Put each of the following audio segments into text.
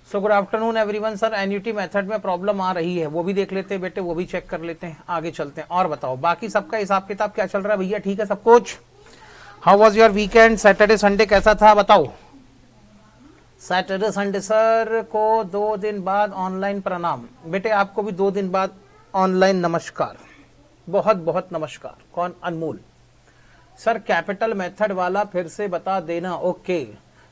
So good afternoon everyone. Sir annuity method में problem आ रही है, वो भी देख लेते हैं बेटे, वो भी चेक कर लेते हैं, आगे चलते हैं। और बताओ बाकी सबका हिसाब किताब क्या चल रहा है भैया? ठीक है सब कुछ? How was your weekend? Saturday Sunday कैसा था बताओ? सैटरडे संडे सर को 2 दिन बाद ऑनलाइन प्रणाम। बेटे आपको भी 2 दिन बाद ऑनलाइन नमस्कार, बहुत बहुत नमस्कार। कौन? अनमोल। सर कैपिटल मेथड वाला फिर से बता देना। ओके,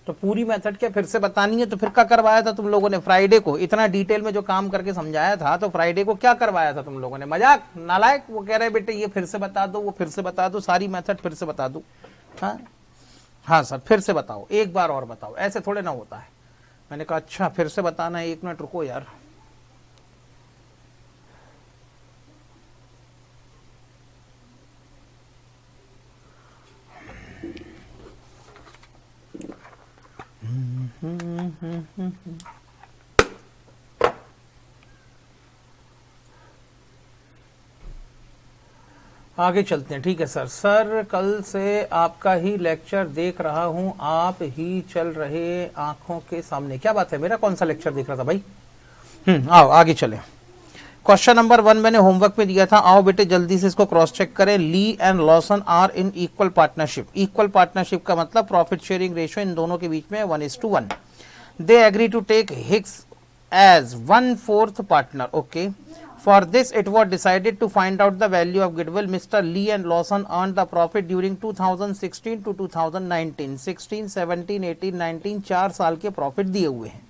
तो पूरी मेथड क्या फिर से बतानी है? तो फिर क्या करवाया था तुम लोगों ने फ्राइडे को? इतना डिटेल में जो काम करके समझाया था, तो फ्राइडे को क्या करवाया था तुम लोगों ने? मजाक, नालायक। वो कह रहे बेटे ये फिर से बता दो, वो फिर से बता दो, सारी मेथड फिर से बता दो। हाँ हाँ सर फिर से बताओ, एक बार और बताओ, ऐसे थोड़े ना होता है। मैंने कहा अच्छा फिर से बताना है, 1 मिनट रुको यार। आगे चलते हैं, ठीक है सर। सर कल से आपका ही लेक्चर देख रहा हूं, आप ही चल रहे आंखों के सामने। क्या बात है, मेरा कौन सा लेक्चर देख रहा था भाई? आओ आगे चले। क्वेश्चन नंबर 1 मैंने होमवर्क में दिया था, आओ बेटे जल्दी से इसको क्रॉस चेक करें। Lee and Lawson are in equal partnership. Equal partnership का मतलब प्रॉफिट शेयरिंग रेशियो इन दोनों के बीच में 1:1। They agree to take Hicks as 1/4 partner. Okay, for this it was decided to find out the value of goodwill. Mr. Lee and Lawson earned the profit during 2016 to 2019। 16 17 18 19 4 साल के profit दिए हुए हैं।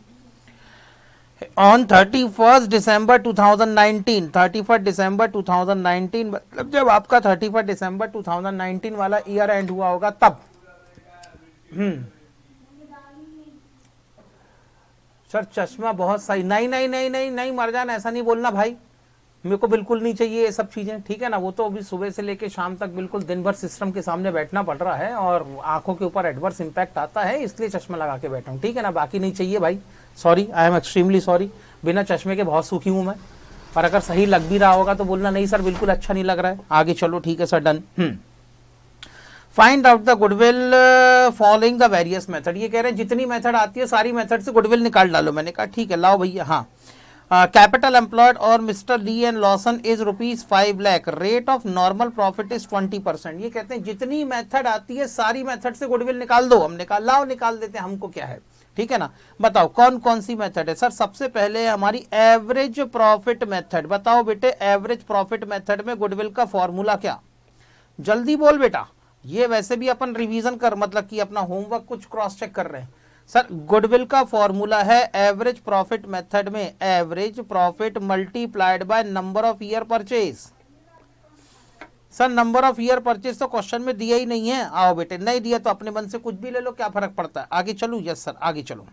On 31 दिसंबर 2019, 31 दिसंबर 2019 मतलब जब आपका 31 दिसंबर 2019 वाला year and हुआ होगा तब। सर चश्मा बहुत सही। नहीं नहीं नहीं नहीं नहीं मरजान, ऐसा नहीं बोलना भाई, मेरे को बिल्कुल नहीं चाहिए ये सब चीजें, ठीक है ना। वो तो अभी सुबह से लेके शाम तक बिल्कुल दिन भर सिस्टम के सामने बैठना पड़ रहा है और आंखों के ऊपर एडवर्स इंपैक्ट आता है, इसलिए चश्मा लगा के बैठा हूँ, ठीक है ना। बाकी नहीं चाहिए भाई, sorry, I am extremely sorry. बिना चश्मे के बहुत सुखी हूं मैं, और अगर सही लग भी रहा होगा तो बोलना नहीं सर बिल्कुल अच्छा नहीं लग रहा है। आगे चलो, ठीक है sir, done. Find out the goodwill following the various method. ये कह रहे हैं जितनी मेथड आती है सारी मेथड से गुडविल निकाल डालो। मैंने कहा ठीक है, लाओ भैया। हाँ, कैपिटल एम्प्लॉयड और mister Lee and Lawson is ₹5 lakh. Rate of normal profit is 20%। ये कहते हैं जितनी मेथड आती है सारी मेथड से गुडविल निकाल दो। हमने कहा लाओ निकाल देते हैं, हमको क्या है, ठीक है ना। बताओ कौन कौन सी मेथड है? सर सबसे पहले हमारी एवरेज प्रॉफिट मेथड। बताओ बेटे एवरेज प्रॉफिट मेथड में गुडविल का फॉर्मूला क्या? जल्दी बोल बेटा, ये वैसे भी अपन रिवीजन कर, मतलब कि अपना होमवर्क कुछ क्रॉस चेक कर रहे हैं। सर गुडविल का फॉर्मूला है एवरेज प्रॉफिट मेथड में average profit multiplied by number of year purchase. Sir number of year purchase तो क्वेश्चन में दिया ही नहीं है। आओ बेटे, नहीं दिया तो अपने मन से कुछ भी ले लो, क्या फर्क पड़ता है। आगे चलूं? यस सर आगे चलो।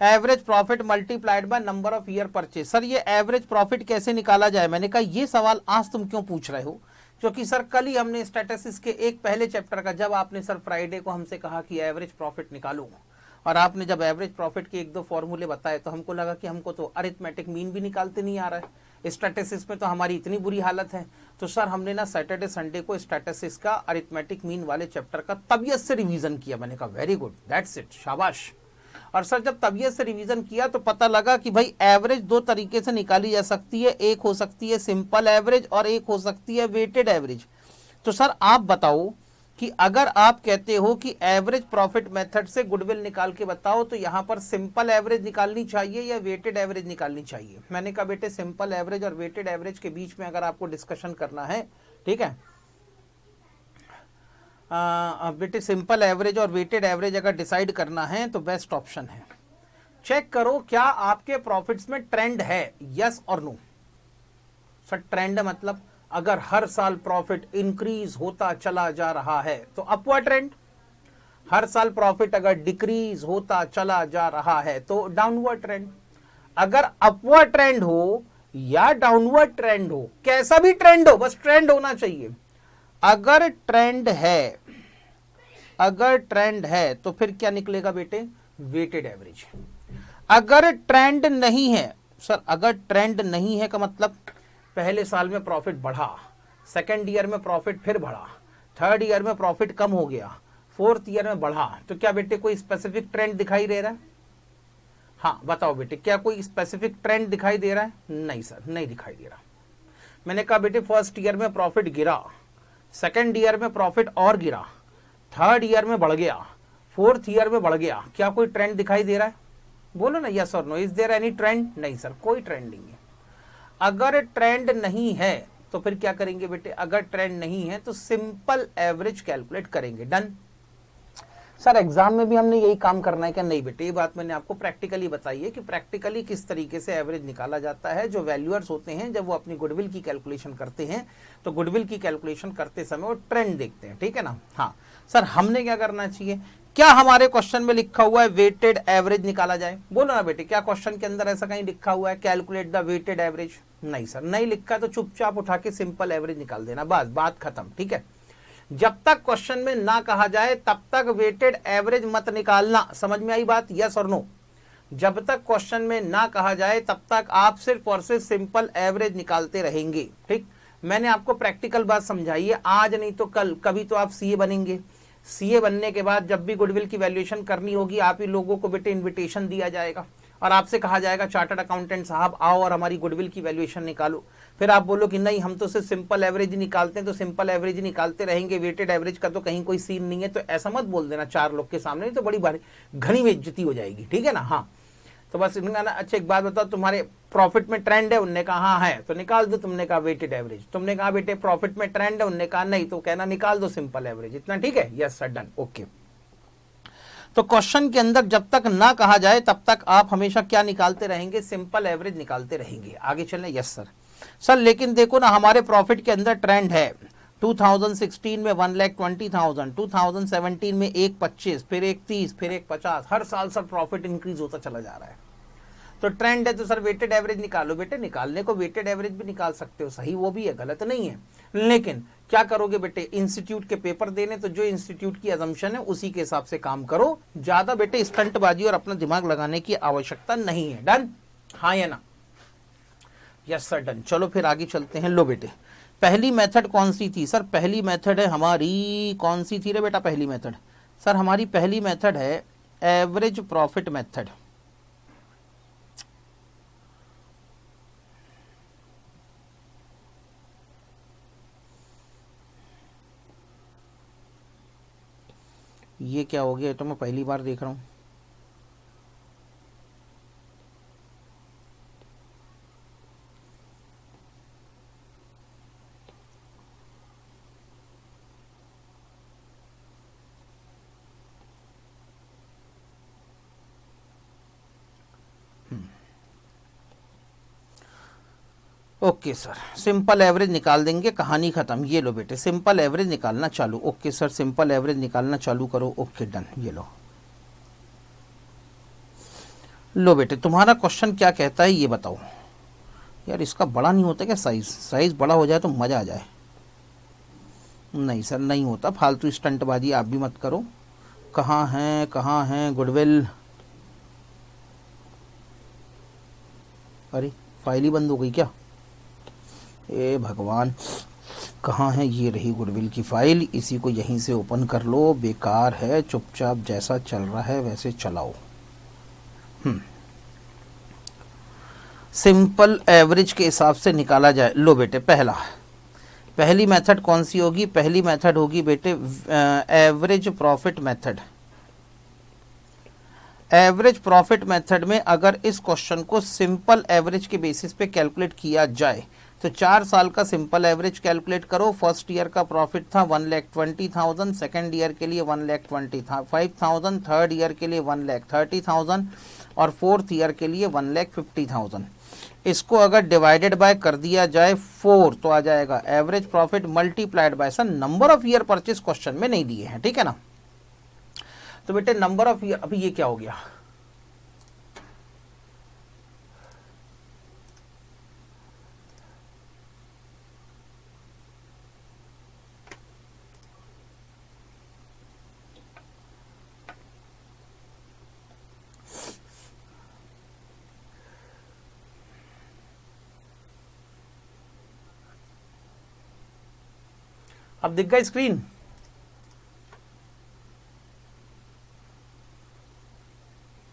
Average profit multiplied by number of year purchase. Sir ये एवरेज प्रॉफिट कैसे निकाला जाए? मैंने कहा ये सवाल आज तुम क्यों पूछ रहे हो, क्योंकि सर कल ही हमने स्टैटिस्टिक्स के एक पहले चैप्टर का, जब आपने सर फ्राइडे को हमसे कहा कि एवरेज प्रॉफिट निकालो, और आपने जब एवरेज प्रॉफिट के 1-2 फॉर्मूले बताए तो हमको लगा कि हमको तो अरिथमेटिक मीन भी निकालते नहीं आ रहा है, स्टैटिस्टिक्स में तो हमारी इतनी बुरी हालत है। तो सर हमने ना सैटरडे संडे को स्टैटिस्टिक्स का अरिथमेटिक मीन वाले चैप्टर का तबियत से रिवीजन किया। मैंने कहा वेरी गुड, दैट्स इट, शाबाश। और सर जब तबियत से रिवीजन किया तो पता लगा कि भाई एवरेज 2 तरीके से निकाली जा सकती है, एक हो सकती है सिंपल एवरेज और एक हो सकती है वेटेड एवरेज। तो सर आप बताओ कि अगर आप कहते हो कि एवरेज प्रॉफिट मेथड से गुडविल निकाल के बताओ, तो यहां पर सिंपल एवरेज निकालनी चाहिए या वेटेड एवरेज निकालनी चाहिए? मैंने कहा बेटे सिंपल एवरेज और वेटेड एवरेज के बीच में अगर आपको डिस्कशन करना है, ठीक है बेटे, सिंपल एवरेज और वेटेड एवरेज अगर डिसाइड करना है तो बेस्ट ऑप्शन है चेक करो क्या आपके प्रॉफिट्स में ट्रेंड है, यस और नो। सर ट्रेंड मतलब अगर हर साल प्रॉफिट इंक्रीज होता चला जा रहा है तो अपवर्ड ट्रेंड, हर साल प्रॉफिट अगर डिक्रीज होता चला जा रहा है तो डाउनवर्ड ट्रेंड। अगर अपवर्ड ट्रेंड हो या डाउनवर्ड ट्रेंड हो, कैसा भी ट्रेंड हो, बस ट्रेंड होना चाहिए। अगर ट्रेंड है तो फिर क्या निकलेगा बेटे? Weighted average. अगर ट्रेंड नहीं है, सर अगर ट्रेंड नहीं है का मतलब पहले साल में प्रॉफिट बढ़ा, सेकेंड ईयर में प्रॉफिट फिर बढ़ा, थर्ड ईयर में प्रॉफिट कम हो गया, फोर्थ ईयर में बढ़ा, तो क्या बेटे कोई स्पेसिफिक ट्रेंड दिखाई दे रहा है? हाँ बताओ बेटे, क्या कोई स्पेसिफिक ट्रेंड दिखाई दे रहा है? नहीं सर, नहीं दिखाई दे रहा। मैंने कहा बेटे फर्स्ट ईयर में प्रॉफिट गिरा, सेकेंड ईयर में प्रॉफिट और गिरा, थर्ड ईयर में बढ़ गया, फोर्थ ईयर में बढ़ गया, क्या कोई ट्रेंड दिखाई दे रहा है? बोलो ना यस और no, is there any trend? नहीं सर, कोई ट्रेंड नहीं है। अगर ट्रेंड नहीं है तो फिर क्या करेंगे बेटे? अगर ट्रेंड नहीं है तो सिंपल एवरेज कैलकुलेट करेंगे। डन। सर एग्जाम में भी हमने यही काम करना है क्या? नहीं बेटे, ये बात मैंने आपको प्रैक्टिकली बताई है कि प्रैक्टिकली किस तरीके से एवरेज निकाला जाता है। जो वैल्यूअर्स होते हैं जब वो अपनी गुडविल की कैलकुलेशन करते हैं तो गुडविल की कैलकुलेशन करते समय वो ट्रेंड देखते हैं, ठीक है ना। हाँ सर, हमने क्या करना चाहिए? क्या हमारे क्वेश्चन में लिखा हुआ है वेटेड एवरेज निकाला जाए? बोलो ना बेटे, क्या क्वेश्चन के अंदर ऐसा कहीं लिखा हुआ है कैलकुलेट द वेटेड एवरेज? नहीं सर, नहीं लिखा तो चुपचाप उठा के सिंपल एवरेज निकाल देना, बस बात खत्म, ठीक है। जब तक क्वेश्चन में ना कहा जाए तब तक वेटेड एवरेज मत निकालना। समझ में आई बात? यस और नो? जब तक क्वेश्चन में ना कहा जाए तब तक आप सिर्फ और सिर्फ सिंपल एवरेज निकालते रहेंगे, ठीक। मैंने आपको प्रैक्टिकल बात समझाई है, आज नहीं तो कल, कभी तो आप सीए बनेंगे। सीए बनने के बाद जब भी गुडविल की वैल्यूएशन करनी होगी, आप ही लोगों को बेटे इन्विटेशन दिया जाएगा और आपसे कहा जाएगा चार्टर्ड अकाउंटेंट साहब आओ और हमारी गुडविल की वैल्यूएशन निकालो। फिर आप बोलो कि नहीं, हम तो सिर्फ सिंपल एवरेज ही निकालते हैं, तो सिंपल एवरेज ही निकालते रहेंगे, वेटेड एवरेज का तो कहीं कोई सीन नहीं है। तो ऐसा मत बोल देना चार लोग के सामने, तो बड़ी भारी घनी बेइज्जती हो जाएगी, ठीक है ना। हाँ तो बस इनका ना, अच्छा एक बात बताओ, तुम्हारे प्रॉफिट में ट्रेंड है? उनने कहा हाँ है, तो निकाल दो। तुमने कहा वेटेड एवरेज, तुमने कहा बेटे प्रॉफिट में ट्रेंड है, उनने कहा नहीं, तो कहना निकाल दो सिंपल एवरेज, इतना ठीक है? Yes sir, done, okay. तो क्वेश्चन के अंदर जब तक ना कहा जाए तब तक आप हमेशा क्या निकालते रहेंगे? सिंपल एवरेज निकालते रहेंगे। आगे चलें। Yes sir. सर लेकिन देखो ना, हमारे प्रॉफिट के अंदर ट्रेंड है। 2016 में 1,20,000, 2017 में 1,25, फिर 1,30, फिर 1,50, हर साल सर प्रॉफिट इंक्रीज होता चला जा रहा है। तो ट्रेंड है तो सर वेटेड एवरेज निकालो। बेटे निकालने को वेटेड एवरेज भी निकाल सकते हो, सही, वो भी है, गलत नहीं है। लेकिन क्या करोगे बेटे? इंस्टीट्यूट के पेपर देने, तो जो इंस्टीट्यूट की अजम्पशन है उसी के हिसाब से काम करो। ज्यादा बेटे स्टंटबाजी और अपना दिमाग लगाने की आवश्यकता नहीं है। डन? हाँ या ना? Yes sir, done. चलो फिर आगे चलते हैं। लो बेटे, पहली मेथड कौन सी थी? सर पहली मेथड है हमारी, कौन सी थी रे बेटा पहली मेथड? सर हमारी पहली मेथड है एवरेज प्रॉफिट मेथड। ये क्या हो गया? तो मैं पहली बार देख रहा हूँ। ओके सर, सिंपल एवरेज निकाल देंगे, कहानी खत्म। ये लो बेटे, सिंपल एवरेज निकालना चालू। ओके सर, सिंपल एवरेज निकालना चालू करो। Okay done. ये लो, लो बेटे, तुम्हारा क्वेश्चन क्या कहता है ये बताओ। यार इसका बड़ा नहीं होता क्या साइज? साइज बड़ा हो जाए तो मजा आ जाए। नहीं सर, नहीं होता, फालतू स्टंटबाजी आप भी मत करो। कहाँ है गुडविल? अरे फाइल ही बंद हो गई क्या? ए भगवान, कहाँ है? ये रही गुडविल की फाइल, इसी को यहीं से ओपन कर लो। बेकार है, चुपचाप जैसा चल रहा है वैसे चलाओ। सिंपल एवरेज के हिसाब से निकाला जाए। लो बेटे, पहली मेथड कौन सी होगी? पहली मेथड होगी बेटे average profit method. Average profit method में अगर इस क्वेश्चन को सिंपल एवरेज के बेसिस पे कैलकुलेट किया जाए तो 4 साल का सिंपल एवरेज कैलकुलेट करो। फर्स्ट ईयर का प्रॉफिट था 1,20,000, सेकेंड ईयर के लिए 1,25,000, थर्ड ईयर के लिए 1,30,000 और फोर्थ ईयर के लिए 1,50,000। इसको अगर डिवाइडेड बाय कर दिया जाए 4 तो आ जाएगा average profit multiplied by sir number of year purchase question में नहीं दिए हैं, ठीक है ना। तो बेटे नंबर ऑफ ईयर, अभी ये क्या हो गया? अब दिख गई स्क्रीन?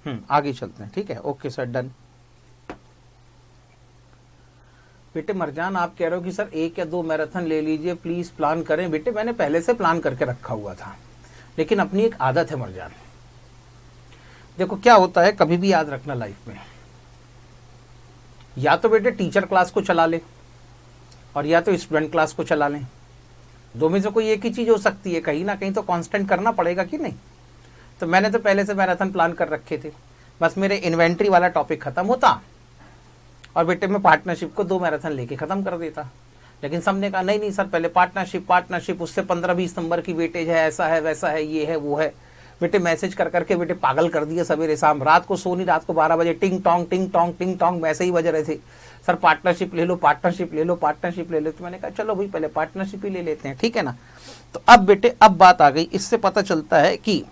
आगे चलते हैं, ठीक है। Okay sir, done. बेटे मरजान आप कह रहे हो कि सर 1 या 2 मैराथन ले लीजिए प्लीज, प्लान करें। बेटे मैंने पहले से प्लान करके रखा हुआ था, लेकिन अपनी एक आदत है मरजान। देखो क्या होता है, कभी भी याद रखना लाइफ में, या तो बेटे टीचर क्लास को चला ले और या तो स्टूडेंट क्लास को चला लें। दो में से कोई एक ही चीज हो सकती है, कहीं ना कहीं तो कांस्टेंट करना पड़ेगा कि नहीं। तो मैंने तो पहले से मैराथन प्लान कर रखे थे, बस मेरे इन्वेंट्री वाला टॉपिक खत्म होता और बेटे मैं पार्टनरशिप को 2 मैराथन लेके खत्म कर देता। लेकिन सबने कहा नहीं नहीं सर, पहले पार्टनरशिप, उससे 15-20 नंबर की वेटेज है, ऐसा है वैसा है, ये है वो है। बेटे मैसेज कर करके बेटे पागल कर दिया सवेरे शाम, रात को सोनी, रात को 12 बजे टिंग टोंग वैसे ही बज रहे थे, सर पार्टनरशिप ले लो, पार्टनरशिप ले लो, पार्टनरशिप ले लो। तो मैंने कहा चलो भाई पहले पार्टनरशिप ही ले लेते हैं, ठीक है ना। तो अब बेटे अब बात आ गई, इससे पता चलता है कि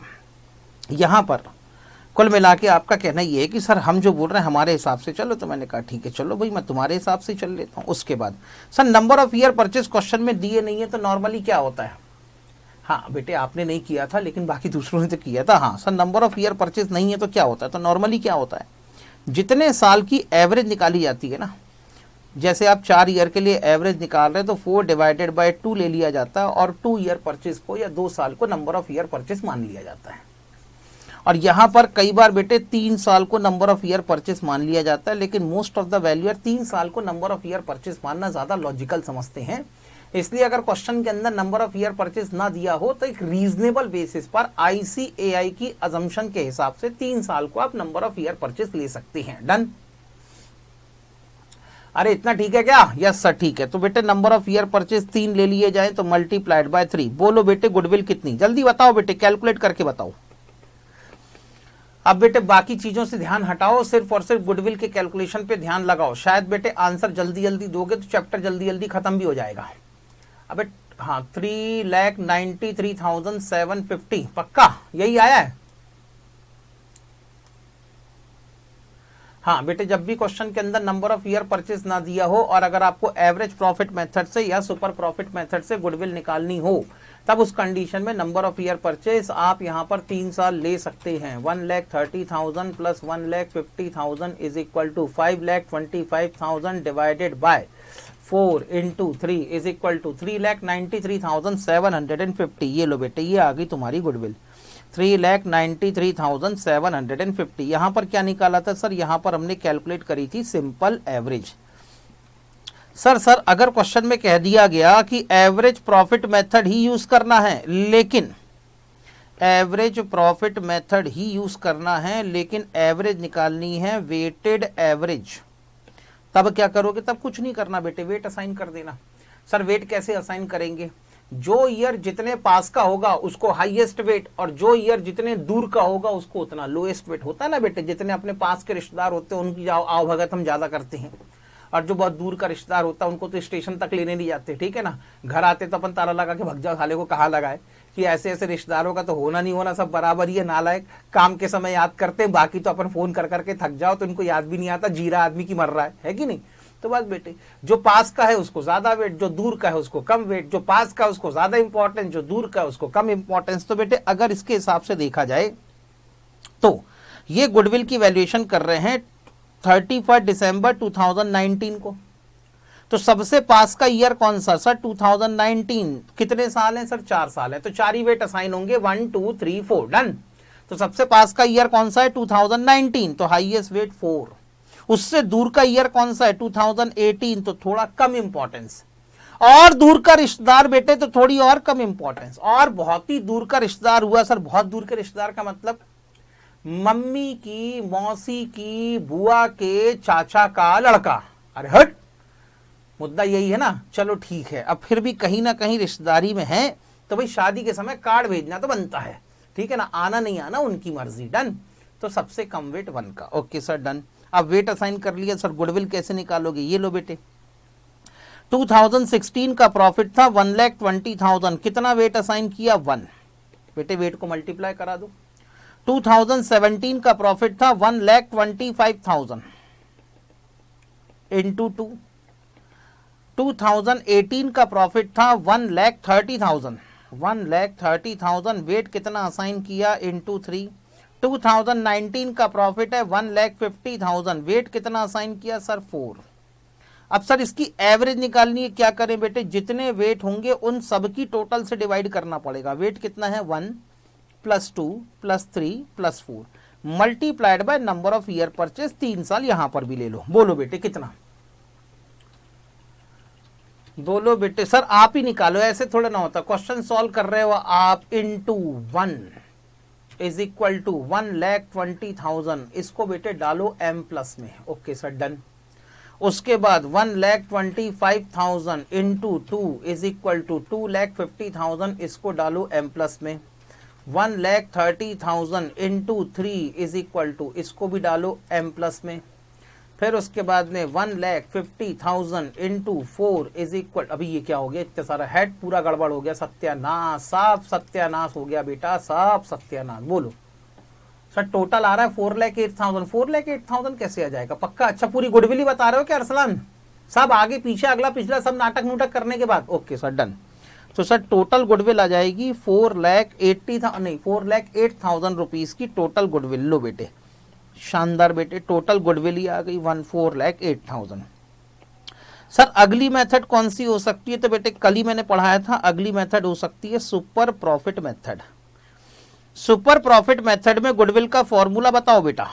यहां पर कुल मिला के आपका कहना ये है कि सर हम जो बोल रहे हैं हमारे हिसाब से चलो। तो मैंने कहा ठीक है चलो भाई, मैं तुम्हारे हिसाब से चल लेता हूँ। उसके बाद sir number of year purchase question में दिए नहीं है, तो नॉर्मली क्या होता है। हाँ बेटे आपने नहीं किया था, लेकिन बाकी दूसरों ने तो किया था। हाँ sir number of year purchase नहीं है तो क्या होता है, तो नॉर्मली क्या होता है, जितने साल की एवरेज निकाली जाती है ना, जैसे आप 4 ईयर के लिए एवरेज निकाल रहे हैं तो 4/2 ले लिया जाता है और 2 ईयर परचेज को या 2 साल को नंबर ऑफ ईयर परचेज मान लिया जाता है। और यहां पर कई बार बेटे 3 साल को नंबर ऑफ ईयर परचेस मान लिया जाता है, लेकिन मोस्ट ऑफ द वैल्यूअर 3 साल को नंबर ऑफ ईयर परचेस मानना ज्यादा लॉजिकल समझते हैं। इसलिए अगर क्वेश्चन के अंदर नंबर ऑफ ईयर परचेस ना दिया हो तो एक रीजनेबल बेसिस पर ICAI की अजम्पशन के हिसाब से 3 साल को आप नंबर ऑफ ईयर परचेस ले सकते हैं। डन। अरे इतना ठीक है क्या? यस सर ठीक है। तो बेटे नंबर ऑफ ईयर परचेस 3 ले लिए जाए तो मल्टीप्लाइड बाय 3। बोलो बेटे गुडविल कितनी, जल्दी बताओ बेटे, कैलकुलेट करके बताओ। अब बेटे बाकी चीजों से ध्यान हटाओ, सिर्फ और सिर्फ गुडविल के कैलकुलेशन पे ध्यान लगाओ। शायद बेटे आंसर जल्दी जल्दी दोगे तो चैप्टर जल्दी जल्दी खत्म भी हो जाएगा। अबे हाँ 3,93,750 पक्का यही आया है। हाँ बेटे जब भी क्वेश्चन के अंदर नंबर ऑफ ईयर परचेज ना दिया हो और अगर आपको एवरेज प्रॉफिट मेथड से या सुपर प्रॉफिट मेथड से गुडविल निकालनी हो, तब उस कंडीशन में नंबर ऑफ ईयर परचेज आप यहां पर 3 साल ले सकते हैं। 1,30,000 plus 1,50,000 is equal to 5,25,000 divided by 4 into 3 is equal to 3,93,750। ये लो बेटे ये आ गई तुम्हारी गुडविल 3,93,750। यहां पर क्या निकाला था सर, यहां पर हमने कैलकुलेट करी थी सिंपल एवरेज। सर अगर क्वेश्चन में कह दिया गया कि एवरेज प्रॉफिट मेथड ही यूज करना है, लेकिन एवरेज प्रॉफिट मेथड ही यूज करना है लेकिन एवरेज निकालनी है वेटेड एवरेज, तब क्या करोगे? तब कुछ नहीं करना बेटे, वेट असाइन कर देना। सर वेट कैसे असाइन करेंगे? जो ईयर जितने पास का होगा उसको हाईएस्ट वेट और जो ईयर जितने दूर का होगा उसको उतना लोएस्ट वेट। होता है ना बेटे, जितने अपने पास के रिश्तेदार होते हैं उनकी आवभगत हम ज्यादा करते हैं, और जो बहुत दूर का रिश्तेदार होता है उनको तो स्टेशन तक लेने नहीं जाते, ठीक है ना। घर आते तो अपन ताला लगा के भग जाओ, साले को कहाँ लगाए। कि ऐसे ऐसे रिश्तेदारों का तो होना नहीं होना सब बराबर ही है। नालायक काम के समय याद करते हैं, बाकी तो अपन फोन कर करके थक जाओ तो इनको याद भी नहीं आता जीरा आदमी की मर रहा है कि नहीं। तो बस बेटे जो पास का है उसको ज्यादा वेट, जो दूर का है उसको कम वेट, जो पास का है उसको ज्यादा इंपॉर्टेंस, जो दूर का है उसको कम इंपॉर्टेंस। तो बेटे अगर इसके हिसाब से देखा जाए तो ये गुडविल की वैल्यूएशन कर रहे हैं 31 दिसंबर 2019 को। तो सबसे पास का ईयर कौन सा सर? 2019। कितने साल हैं सर? 4 साल है, तो 4 ही वेट असाइन होंगे 1 2 3 4। डन। तो सबसे पास का ईयर कौन सा है? 2019, तो हाईएस्ट वेट 4। उससे दूर का ईयर कौन सा है? 2018, तो थोड़ा कम इंपॉर्टेंस। और दूर का रिश्तेदार बेटे तो थोड़ी और कम इंपॉर्टेंस। और बहुत ही दूर का रिश्तेदार हुआ सर, बहुत दूर के रिश्तेदार का मतलब मम्मी की, मौसी की, बुआ के चाचा का लड़का। अरे हट, मुद्दा यही है ना। चलो ठीक है, अब फिर भी कहीं ना कहीं रिश्तेदारी में है तो भाई शादी के समय कार्ड भेजना तो बनता है, ठीक है ना। आना नहीं आना उनकी मर्जी। डन। तो सबसे कम वेट 1 का। Okay sir done. अब वेट असाइन कर लिया सर, गुडविल कैसे निकालोगे? ये लो बेटे 2016 का प्रॉफिट था 1,20,000। कितना वेट असाइन किया? 1। बेटे वेट को मल्टीप्लाई करा दो। 2017 का प्रॉफिट था 1,25,000 इंटू 2। 2018 का प्रॉफिट था 1,30,000। 1,30,000 वेट कितना असाइन किया? इंटू 3। 2019 का प्रॉफिट है 1,50,000, वेट कितना असाइन किया सर 4। अब सर इसकी एवरेज निकालनी है, क्या करें बेटे, जितने वेट होंगे उन सबकी टोटल से डिवाइड करना पड़ेगा। वेट कितना है 1 + 2 + 3 + 4 multiplied by number of year purchase, 3 साल यहां पर भी ले लो। बोलो बेटे कितना, बोलो बेटे। सर आप ही निकालो, ऐसे थोड़ा ना होता, क्वेश्चन सॉल्व कर रहे हो आप। इंटू 1 इज इक्वल टू 1,20,000, इसको बेटे डालो m प्लस में। Okay sir done. उसके बाद 1,25,000 इंटू 2 इज इक्वल टू 2,50,000, इसको डालो m प्लस में। 1,30,000 इंटू 3 इज इक्वल टू, इसको भी डालो m प्लस में। फिर उसके बाद में 1,50,000 इंटू 4 इज इक्वल, अभी ये क्या हो गया, इतना सारा हेड पूरा गड़बड़ हो गया, सत्यानाश, साफ सत्यानाश हो गया बेटा, साफ सत्यानाश। बोलो सर टोटल आ रहा है 4,08,000। 4,08,000 कैसे आ जाएगा पक्का? अच्छा पूरी गुडविल ही बता रहे हो क्या अरसलान? सब आगे पीछे अगला पिछला सब नाटक नूटक करने के बाद? Okay sir done. तो सर टोटल गुडविल आ जाएगी 4,08,000 रुपीज की टोटल गुडविल। लो बेटे शानदार बेटे, टोटल गुडविल ही आ गई 4,08,000। सर अगली मेथड कौन सी हो सकती है? तो बेटे कल ही मैंने पढ़ाया था, अगली मेथड हो सकती है super profit method. Super profit method में गुडविल का फॉर्मूला बताओ बेटा।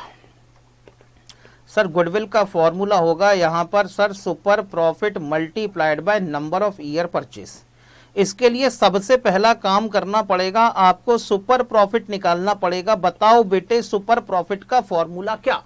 सर गुडविल का फॉर्मूला होगा यहां पर sir super profit multiplied by number of year purchase. इसके लिए सबसे पहला काम करना पड़ेगा आपको, सुपर प्रॉफिट निकालना पड़ेगा। बताओ बेटे सुपर प्रॉफिट का फॉर्मूला क्या?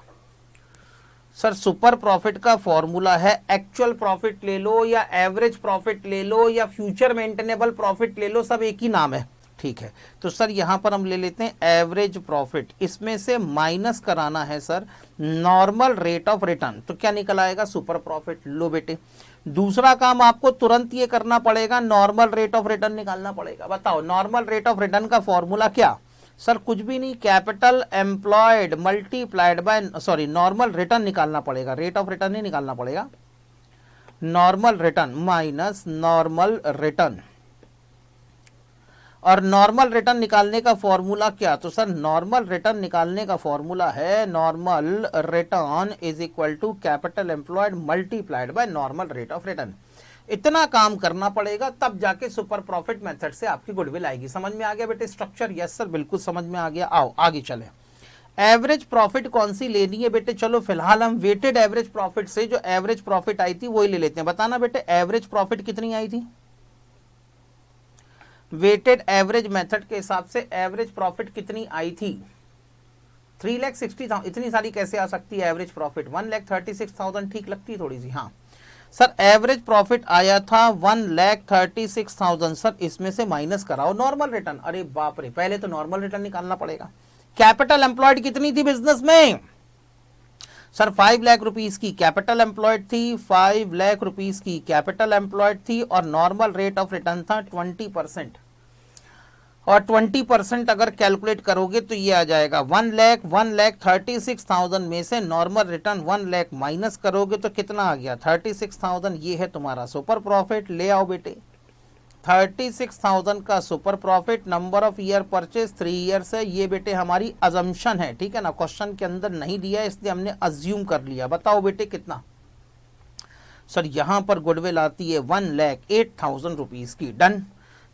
सर सुपर प्रॉफिट का फॉर्मूला है, एक्चुअल प्रॉफिट ले लो या एवरेज प्रॉफिट ले लो या फ्यूचर मेंटेनेबल प्रॉफिट ले लो, सब एक ही नाम है। ठीक है, तो सर यहां पर हम ले लेते हैं एवरेज प्रॉफिट, इसमें से माइनस कराना है sir normal rate of return, तो क्या निकल आएगा सुपर प्रॉफिट। लो बेटे दूसरा काम आपको तुरंत ये करना पड़ेगा, नॉर्मल रेट ऑफ रिटर्न निकालना पड़ेगा। बताओ नॉर्मल रेट ऑफ रिटर्न का फॉर्मूला क्या? सर कुछ भी नहीं, capital employed multiplied bye, sorry normal return निकालना पड़ेगा, रेट ऑफ रिटर्न नहीं निकालना पड़ेगा, normal return minus normal return. और नॉर्मल रिटर्न निकालने का फॉर्मूला क्या? तो सर नॉर्मल रिटर्न निकालने का फॉर्मूला है normal return is equal to capital employed multiplied by normal rate of return. इतना काम करना पड़ेगा तब जाके सुपर प्रॉफिट मेथड से आपकी गुडविल आएगी। समझ में आ गया बेटे स्ट्रक्चर? यस सर बिल्कुल समझ में आ गया। आओ आगे चले। एवरेज प्रॉफिट कौन सी लेनी है बेटे? चलो फिलहाल हम वेटेड एवरेज प्रॉफिट से जो एवरेज प्रॉफिट आई थी वही ले लेते हैं। बताना बेटे एवरेज प्रॉफिट कितनी आई थी? वेटेड एवरेज मेथड के हिसाब से एवरेज प्रॉफिट कितनी आई थी? 3,60,000। इतनी सारी कैसे आ सकती है एवरेज प्रॉफिट? 1,36,000 ठीक लगती है थोड़ी सी। हाँ सर एवरेज प्रॉफिट आया था 1,36,000। सर इसमें से माइनस कराओ नॉर्मल रिटर्न। अरे बाप रे, पहले तो नॉर्मल रिटर्न निकालना पड़ेगा। कैपिटल एम्प्लॉयड कितनी थी बिजनेस में? सर 5 लाख रुपीस की कैपिटल एम्प्लॉयड थी, 5 लाख रुपीस की कैपिटल एम्प्लॉयड थी और नॉर्मल रेट ऑफ रिटर्न था 20%। और 20% अगर कैलकुलेट करोगे तो ये आ जाएगा 1,36,000 में से नॉर्मल रिटर्न 1 लाख माइनस करोगे तो कितना आ गया? 36,000। ये है तुम्हारा सुपर प्रॉफिट। ले आओ बेटे 36,000 का super profit. Number of year purchase 3 years है। ये बेटे हमारी अजम्पशन है, ठीक है ना, क्वेश्चन के अंदर नहीं दिया इसलिए हमने अज्यूम कर लिया। बताओ बेटे कितना? सर यहां पर गुडविल आती है 1,08,000 रुपीज की। डन।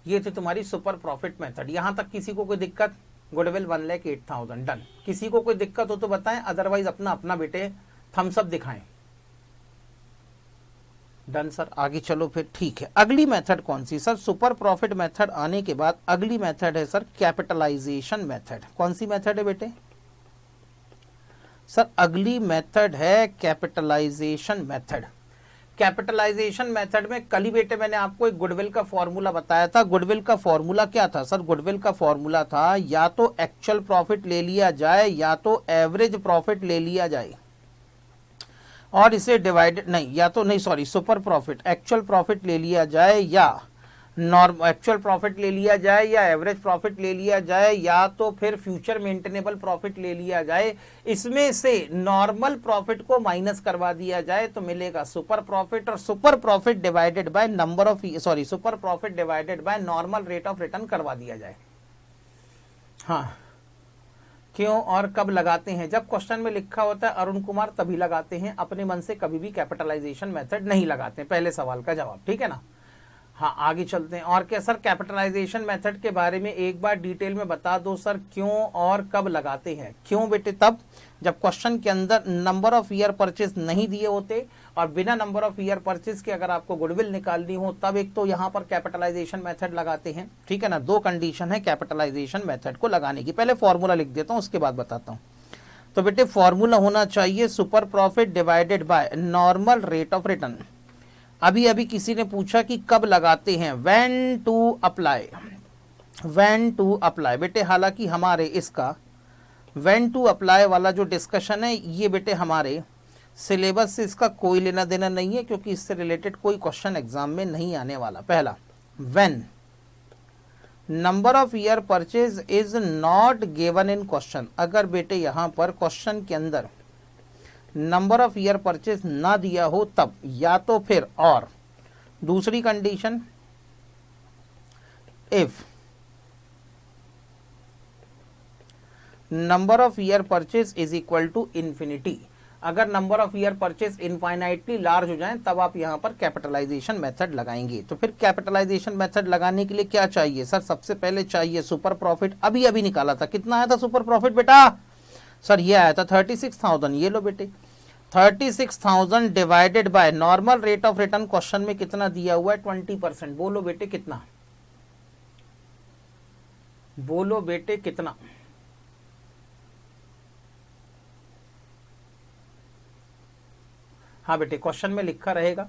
ये थी तुम्हारी सुपर प्रॉफिट मेथड। यहां तक किसी को कोई दिक्कत? गुडविल 1,08,000। डन। किसी को कोई दिक्कत हो तो बताएं, अदरवाइज अपना अपना बेटे थम्स अप दिखाएं। Done sir. आगे चलो फिर। ठीक है, अगली मेथड कौन सी? सर सुपर प्रॉफिट मेथड आने के बाद अगली मेथड है सर कैपिटलाइजेशन मेथड। कौन सी मेथड है बेटे? सर अगली मेथड है कैपिटलाइजेशन मेथड। कैपिटलाइजेशन मेथड में कल ही बेटे मैंने आपको एक गुडविल का फॉर्मूला बताया था। गुडविल का फॉर्मूला क्या था? सर गुडविल का फॉर्मूला था या तो एक्चुअल प्रॉफिट ले लिया जाए या तो एवरेज प्रॉफिट ले लिया जाए और इसे डिवाइडेड, नहीं या तो नहीं, sorry super profit, actual profit ले लिया जाए या एक्चुअल प्रॉफिट ले लिया जाए या एवरेज प्रॉफिट ले लिया जाए या तो फिर फ्यूचर मेंटेनेबल प्रॉफिट ले लिया जाए। इसमें से नॉर्मल प्रॉफिट को माइनस करवा दिया जाए तो मिलेगा सुपर प्रॉफिट। और super profit divided by number of, sorry super profit divided by normal rate of return करवा दिया जाए। हाँ क्यों और कब लगाते हैं? जब क्वेश्चन में लिखा होता है अरुण कुमार तभी लगाते हैं, अपने मन से कभी भी कैपिटलाइजेशन मेथड नहीं लगाते। पहले सवाल का जवाब, ठीक है ना। हाँ आगे चलते हैं। और क्या सर कैपिटलाइजेशन मेथड के बारे में एक बार डिटेल में बता दो सर, क्यों और कब लगाते हैं? क्यों बेटे? तब जब क्वेश्चन के अंदर नंबर ऑफ ईयर परचेज नहीं दिए होते और बिना नंबर ऑफ ईयर परचेज के अगर आपको गुडविल निकालनी हो तब एक तो यहाँ पर कैपिटलाइजेशन मेथड लगाते हैं, ठीक है ना। दो कंडीशन है कैपिटलाइजेशन मेथड को लगाने की। पहले फॉर्मूला लिख देता हूँ उसके बाद बताता हूँ। तो बेटे फॉर्मूला होना चाहिए super profit divided by normal rate of return. अभी अभी किसी ने पूछा कि कब लगाते हैं, when to apply, when to apply. बेटे हालांकि हमारे इसका व्हेन टू अप्लाई वाला जो डिस्कशन है ये बेटे हमारे सिलेबस से इसका कोई लेना देना नहीं है, क्योंकि इससे रिलेटेड कोई क्वेश्चन एग्जाम में नहीं आने वाला। पहला, when number of year purchase is not given in question. अगर बेटे यहां पर क्वेश्चन के अंदर नंबर ऑफ ईयर परचेज ना दिया हो तब, या तो फिर और दूसरी condition, if number of year purchase is equal to infinity. अगर number of year purchase infinitely large हो जाए तब आप यहां पर कैपिटलाइजेशन मेथड लगाएंगे। तो फिर कैपिटलाइजेशन मेथड लगाने के लिए क्या चाहिए सर? सबसे पहले चाहिए सुपर प्रॉफिट। अभी अभी निकाला था, कितना आया था सुपर प्रॉफिट बेटा? सर ये आया था 36,000। ये लो बेटे 36,000 divided by normal rate of return. Question में कितना दिया हुआ है? 20%। बोलो बेटे कितना? बोलो बेटे कितना? हाँ बेटे क्वेश्चन में लिखा रहेगा।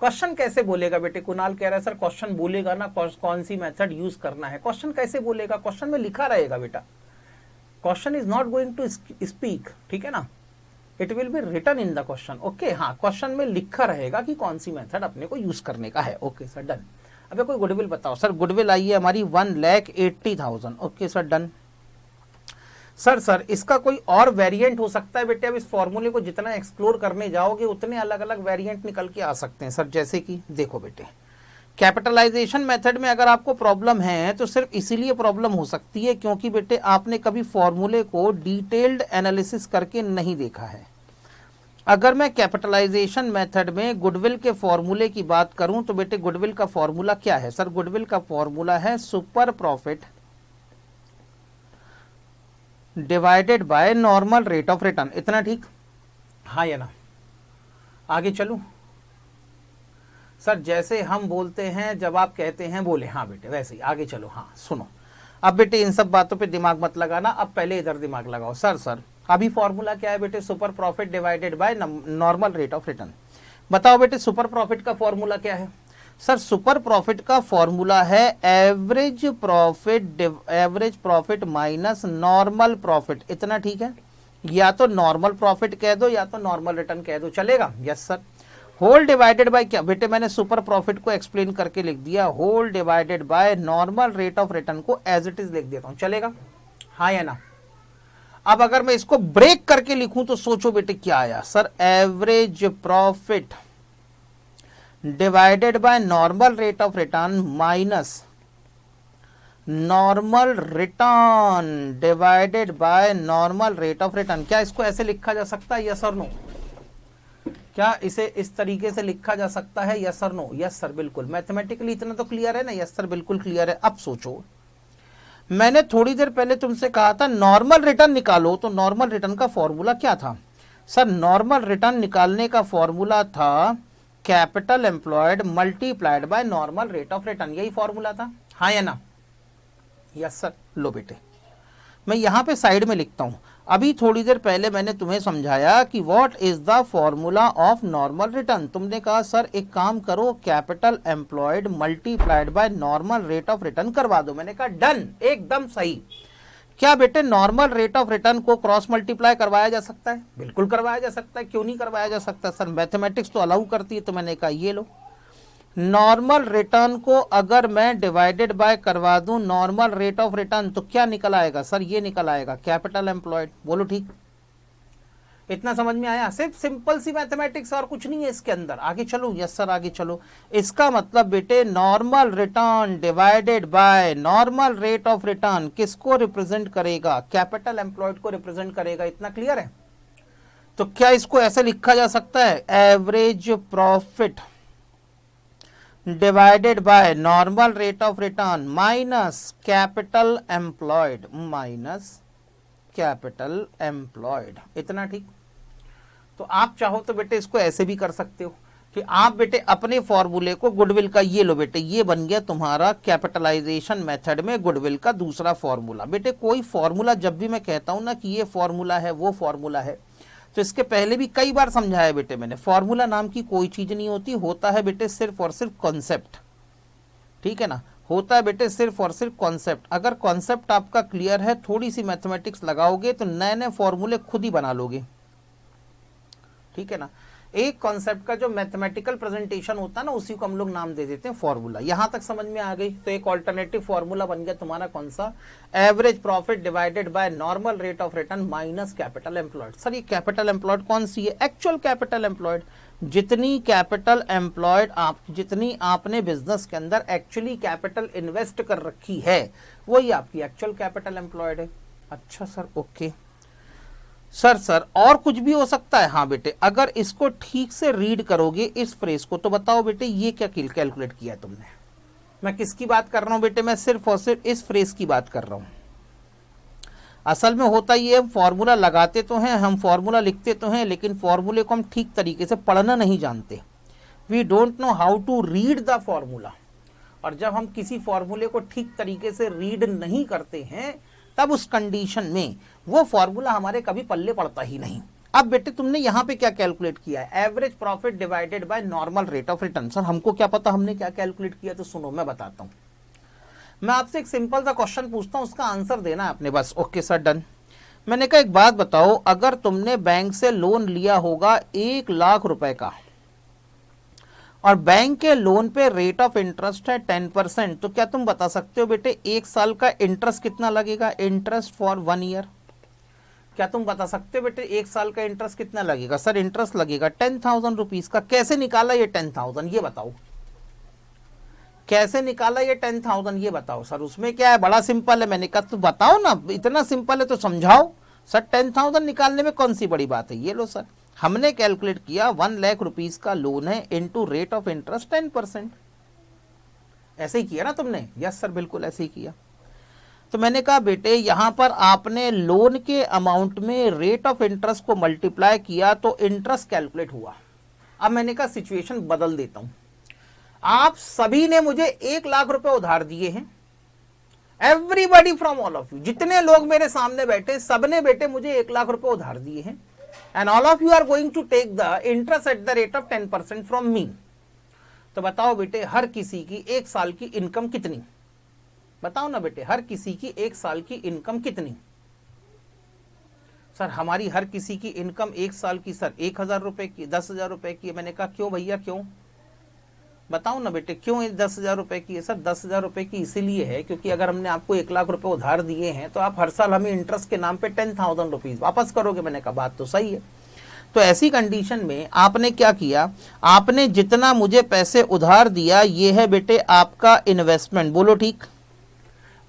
क्वेश्चन कैसे बोलेगा बेटे? कुणाल कह रहा है सर क्वेश्चन बोलेगा ना कौन सी मेथड यूज करना है। क्वेश्चन कैसे बोलेगा? क्वेश्चन में लिखा रहेगा बेटा। Question is not going to speak, ठीक है ना, it will be written in the question. Okay हाँ, क्वेश्चन में लिखा रहेगा कि कौन सी मेथड अपने को यूज करने का है। Okay sir done. अबे कोई गुडविल बताओ सर। गुडविल आई है हमारी 1,80,000। Okay sir done. सर इसका कोई और वेरिएंट हो सकता है बेटे? अब इस फॉर्मूले को जितना एक्सप्लोर करने जाओगे उतने अलग अलग वेरिएंट निकल के आ सकते हैं सर। जैसे कि देखो बेटे कैपिटलाइजेशन मेथड में अगर आपको प्रॉब्लम है तो सिर्फ इसीलिए प्रॉब्लम हो सकती है क्योंकि बेटे आपने कभी फॉर्मूले को डिटेल्ड एनालिसिस करके नहीं देखा है। अगर मैं कैपिटलाइजेशन मेथड में गुडविल के फॉर्मूले की बात करूं तो बेटे गुडविल का फॉर्मूला क्या है सर? गुडविल का फॉर्मूला है super profit divided by normal rate of return. इतना ठीक? हाँ या ना? आगे चलूं सर? जैसे हम बोलते हैं जब आप कहते हैं बोले। हाँ बेटे वैसे ही आगे चलो। हाँ सुनो, अब बेटे इन सब बातों पे दिमाग मत लगाना, अब पहले इधर दिमाग लगाओ। सर अभी फॉर्मूला क्या है बेटे? Super profit divided by normal rate of return. बताओ बेटे सुपर प्रॉफिट का फॉर्मूला क्या है? सर सुपर प्रॉफिट का फॉर्मूला है average profit minus normal profit. इतना ठीक है? या तो नॉर्मल प्रॉफिट कह दो या तो नॉर्मल रिटर्न कह दो, चलेगा? Yes sir. Whole divided by क्या बेटे? मैंने सुपर प्रॉफिट को एक्सप्लेन करके लिख दिया, whole divided by normal rate of return को एज इट इज लिख देता हूं, चलेगा? हाँ या ना? अब अगर मैं इसको ब्रेक करके लिखूं तो सोचो बेटे क्या आया sir? Average profit divided by normal rate of return minus normal return divided by normal rate of return. क्या इसको ऐसे लिखा जा सकता है? यस और नो? क्या इसे इस तरीके से लिखा जा सकता है? यस और नो? यस सर बिल्कुल। मैथमेटिकली इतना तो क्लियर है ना? यस सर बिल्कुल क्लियर है। अब सोचो, मैंने थोड़ी देर पहले तुमसे कहा था नॉर्मल रिटर्न निकालो, तो नॉर्मल रिटर्न का फॉर्मूला क्या था सर? नॉर्मल रिटर्न निकालने का फॉर्मूला था capital employed multiplied by normal rate of return. यही फॉर्मूला था, हाँ या ना? Yes sir. लो बेटे मैं यहां पे साइड में लिखता हूं। अभी थोड़ी देर पहले मैंने तुम्हें समझाया कि what is the formula of normal return. तुमने कहा सर एक काम करो, capital employed multiplied by normal rate of return करवा दो। मैंने कहा डन, एकदम सही। क्या बेटे नॉर्मल रेट ऑफ रिटर्न को क्रॉस मल्टीप्लाई करवाया जा सकता है? बिल्कुल करवाया जा सकता है। क्यों नहीं करवाया जा सकता सर? मैथमेटिक्स तो अलाउ करती है। तो मैंने कहा ये लो, नॉर्मल रिटर्न को अगर मैं डिवाइडेड बाय करवा दूं नॉर्मल रेट ऑफ रिटर्न तो क्या निकल आएगा सर? ये निकल आएगा कैपिटल एम्प्लॉयड। बोलो ठीक? इतना समझ में आया? सिर्फ सिंपल सी मैथमेटिक्स और कुछ नहीं है इसके अंदर। आगे चलो, यस सर आगे चलो। इसका मतलब बेटे normal return divided by normal rate of return किसको रिप्रेजेंट करेगा? कैपिटल एम्प्लॉयड को रिप्रेजेंट करेगा। इतना क्लियर है? तो क्या इसको ऐसे लिखा जा सकता है, average profit divided by normal rate of return minus capital employed, minus capital employed. इतना ठीक? तो आप चाहो तो बेटे इसको ऐसे भी कर सकते हो कि आप बेटे अपने फॉर्मूले को गुडविल का, ये लो बेटे, ये बन गया तुम्हारा कैपिटलाइजेशन मेथड में गुडविल का दूसरा फॉर्मूला। बेटे कोई फॉर्मूला जब भी मैं कहता हूं ना कि ये फॉर्मूला है वो फॉर्मूला है, तो इसके पहले भी कई बार समझाया बेटे मैंने, फॉर्मूला नाम की कोई चीज नहीं होती, होता है बेटे सिर्फ और सिर्फ कॉन्सेप्ट। ठीक है ना? होता है बेटे सिर्फ और सिर्फ कॉन्सेप्ट। अगर कॉन्सेप्ट आपका क्लियर है, थोड़ी सी मैथमेटिक्स लगाओगे तो नए नए फॉर्मूले खुद ही बना लोगे। ठीक है ना? एक कॉन्सेप्ट का जो मैथमेटिकल प्रेजेंटेशन होता है ना, उसी को हम लोग नाम दे देते हैं फॉर्मूला। यहां तक समझ में आ गई? तो एक ऑल्टरनेटिव फॉर्मूला बन गया तुम्हारा कौन सा? Average profit divided by normal rate of return minus capital employed. Sir ये कैपिटल एम्प्लॉयड कौन सी है? Actual capital employed. जितनी कैपिटल एम्प्लॉयड जितनी आपने बिजनेस के अंदर एक्चुअली कैपिटल इन्वेस्ट कर रखी है, वही आपकी एक्चुअल कैपिटल एम्प्लॉयड है। अच्छा सर, ओके सर और कुछ भी हो सकता है? हाँ बेटे, अगर इसको ठीक से रीड करोगे इस फ्रेज को, तो बताओ बेटे ये क्या कैलकुलेट किया है तुमने? मैं किसकी बात कर रहा हूं बेटे? मैं सिर्फ और सिर्फ इस फ्रेज की बात कर रहा हूं। असल में होता ये, हम फॉर्मूला लगाते तो हैं, हम फॉर्मूला लिखते तो हैं, लेकिन फॉर्मूले को हम ठीक तरीके से पढ़ना नहीं जानते। We don't know how to read the formula. और जब हम किसी फॉर्मूले को ठीक तरीके से रीड नहीं करते हैं, तब उस कंडीशन में वो फॉर्मूला हमारे कभी पल्ले पड़ता ही नहीं। अब बेटे तुमने यहां पे क्या कैलकुलेट किया है? Average profit divided by normal rate of return. Sir हमको क्या पता हमने क्या कैलकुलेट किया? तो सुनो मैं बताता हूं। मैं आपसे एक सिंपल सा क्वेश्चन पूछता हूं, उसका आंसर देना है आपने बस। Okay sir, done. मैंने कहा एक बात बताओ, अगर तुमने बैंक से लोन लिया होगा 1,00,000 रुपए का, और बैंक के लोन पे रेट ऑफ इंटरेस्ट है 10%, तो क्या तुम बता सकते हो बेटे एक साल का इंटरेस्ट कितना लगेगा? Interest for 1 year. क्या तुम बता सकते हो बेटे एक साल का इंटरेस्ट कितना लगेगा? सर इंटरेस्ट लगेगा 10,000 रुपीज का। कैसे निकाला ये 10,000, ये बताओ। कैसे निकाला ये 10,000, ये बताओ। सर उसमें क्या है, बड़ा सिंपल है। मैंने कहा तो बताओ ना, इतना सिंपल है तो समझाओ। सर 10,000 निकालने में कौन सी बड़ी बात है? ये लो सर, हमने कैलकुलेट किया 1,00,000 रुपीज का लोन है इनटू रेट ऑफ इंटरेस्ट 10%। ऐसे ही किया ना तुमने? यस सर, बिल्कुल ऐसे ही किया। तो मैंने कहा बेटे यहां पर आपने लोन के अमाउंट में रेट ऑफ इंटरेस्ट को मल्टीप्लाई किया तो इंटरेस्ट कैलकुलेट हुआ। अब मैंने कहा सिचुएशन बदल देता हूं। आप सभी ने मुझे 1,00,000 रुपए उधार दिए हैं। Everybody from all of you, जितने लोग मेरे सामने बैठे सबने बेटे मुझे 1,00,000 रुपए उधार दिए हैं। And all of you are going to take the interest at the rate of 10% from me. तो बताओ बेटे हर किसी की एक साल की इनकम कितनी? बताओ ना बेटे, हर किसी की एक साल की इनकम कितनी? सर हमारी हर किसी की इनकम एक साल की सर 1,000 रुपए की, 10,000 रुपए की। मैंने कहा क्यों भैया क्यों? बताओ ना बेटे क्यों 10,000 रुपए की है? सर 10,000 रुपए की इसीलिए है क्योंकि अगर हमने आपको 1,00,000 रुपए उधार दिए हैं तो आप हर साल हमें इंटरेस्ट के नाम पे 10,000 रुपीज वापस करोगे। मैंने कहा बात तो सही है। तो ऐसी कंडीशन में आपने क्या किया? आपने जितना मुझे पैसे उधार दिया ये है बेटे आपका इन्वेस्टमेंट। बोलो ठीक।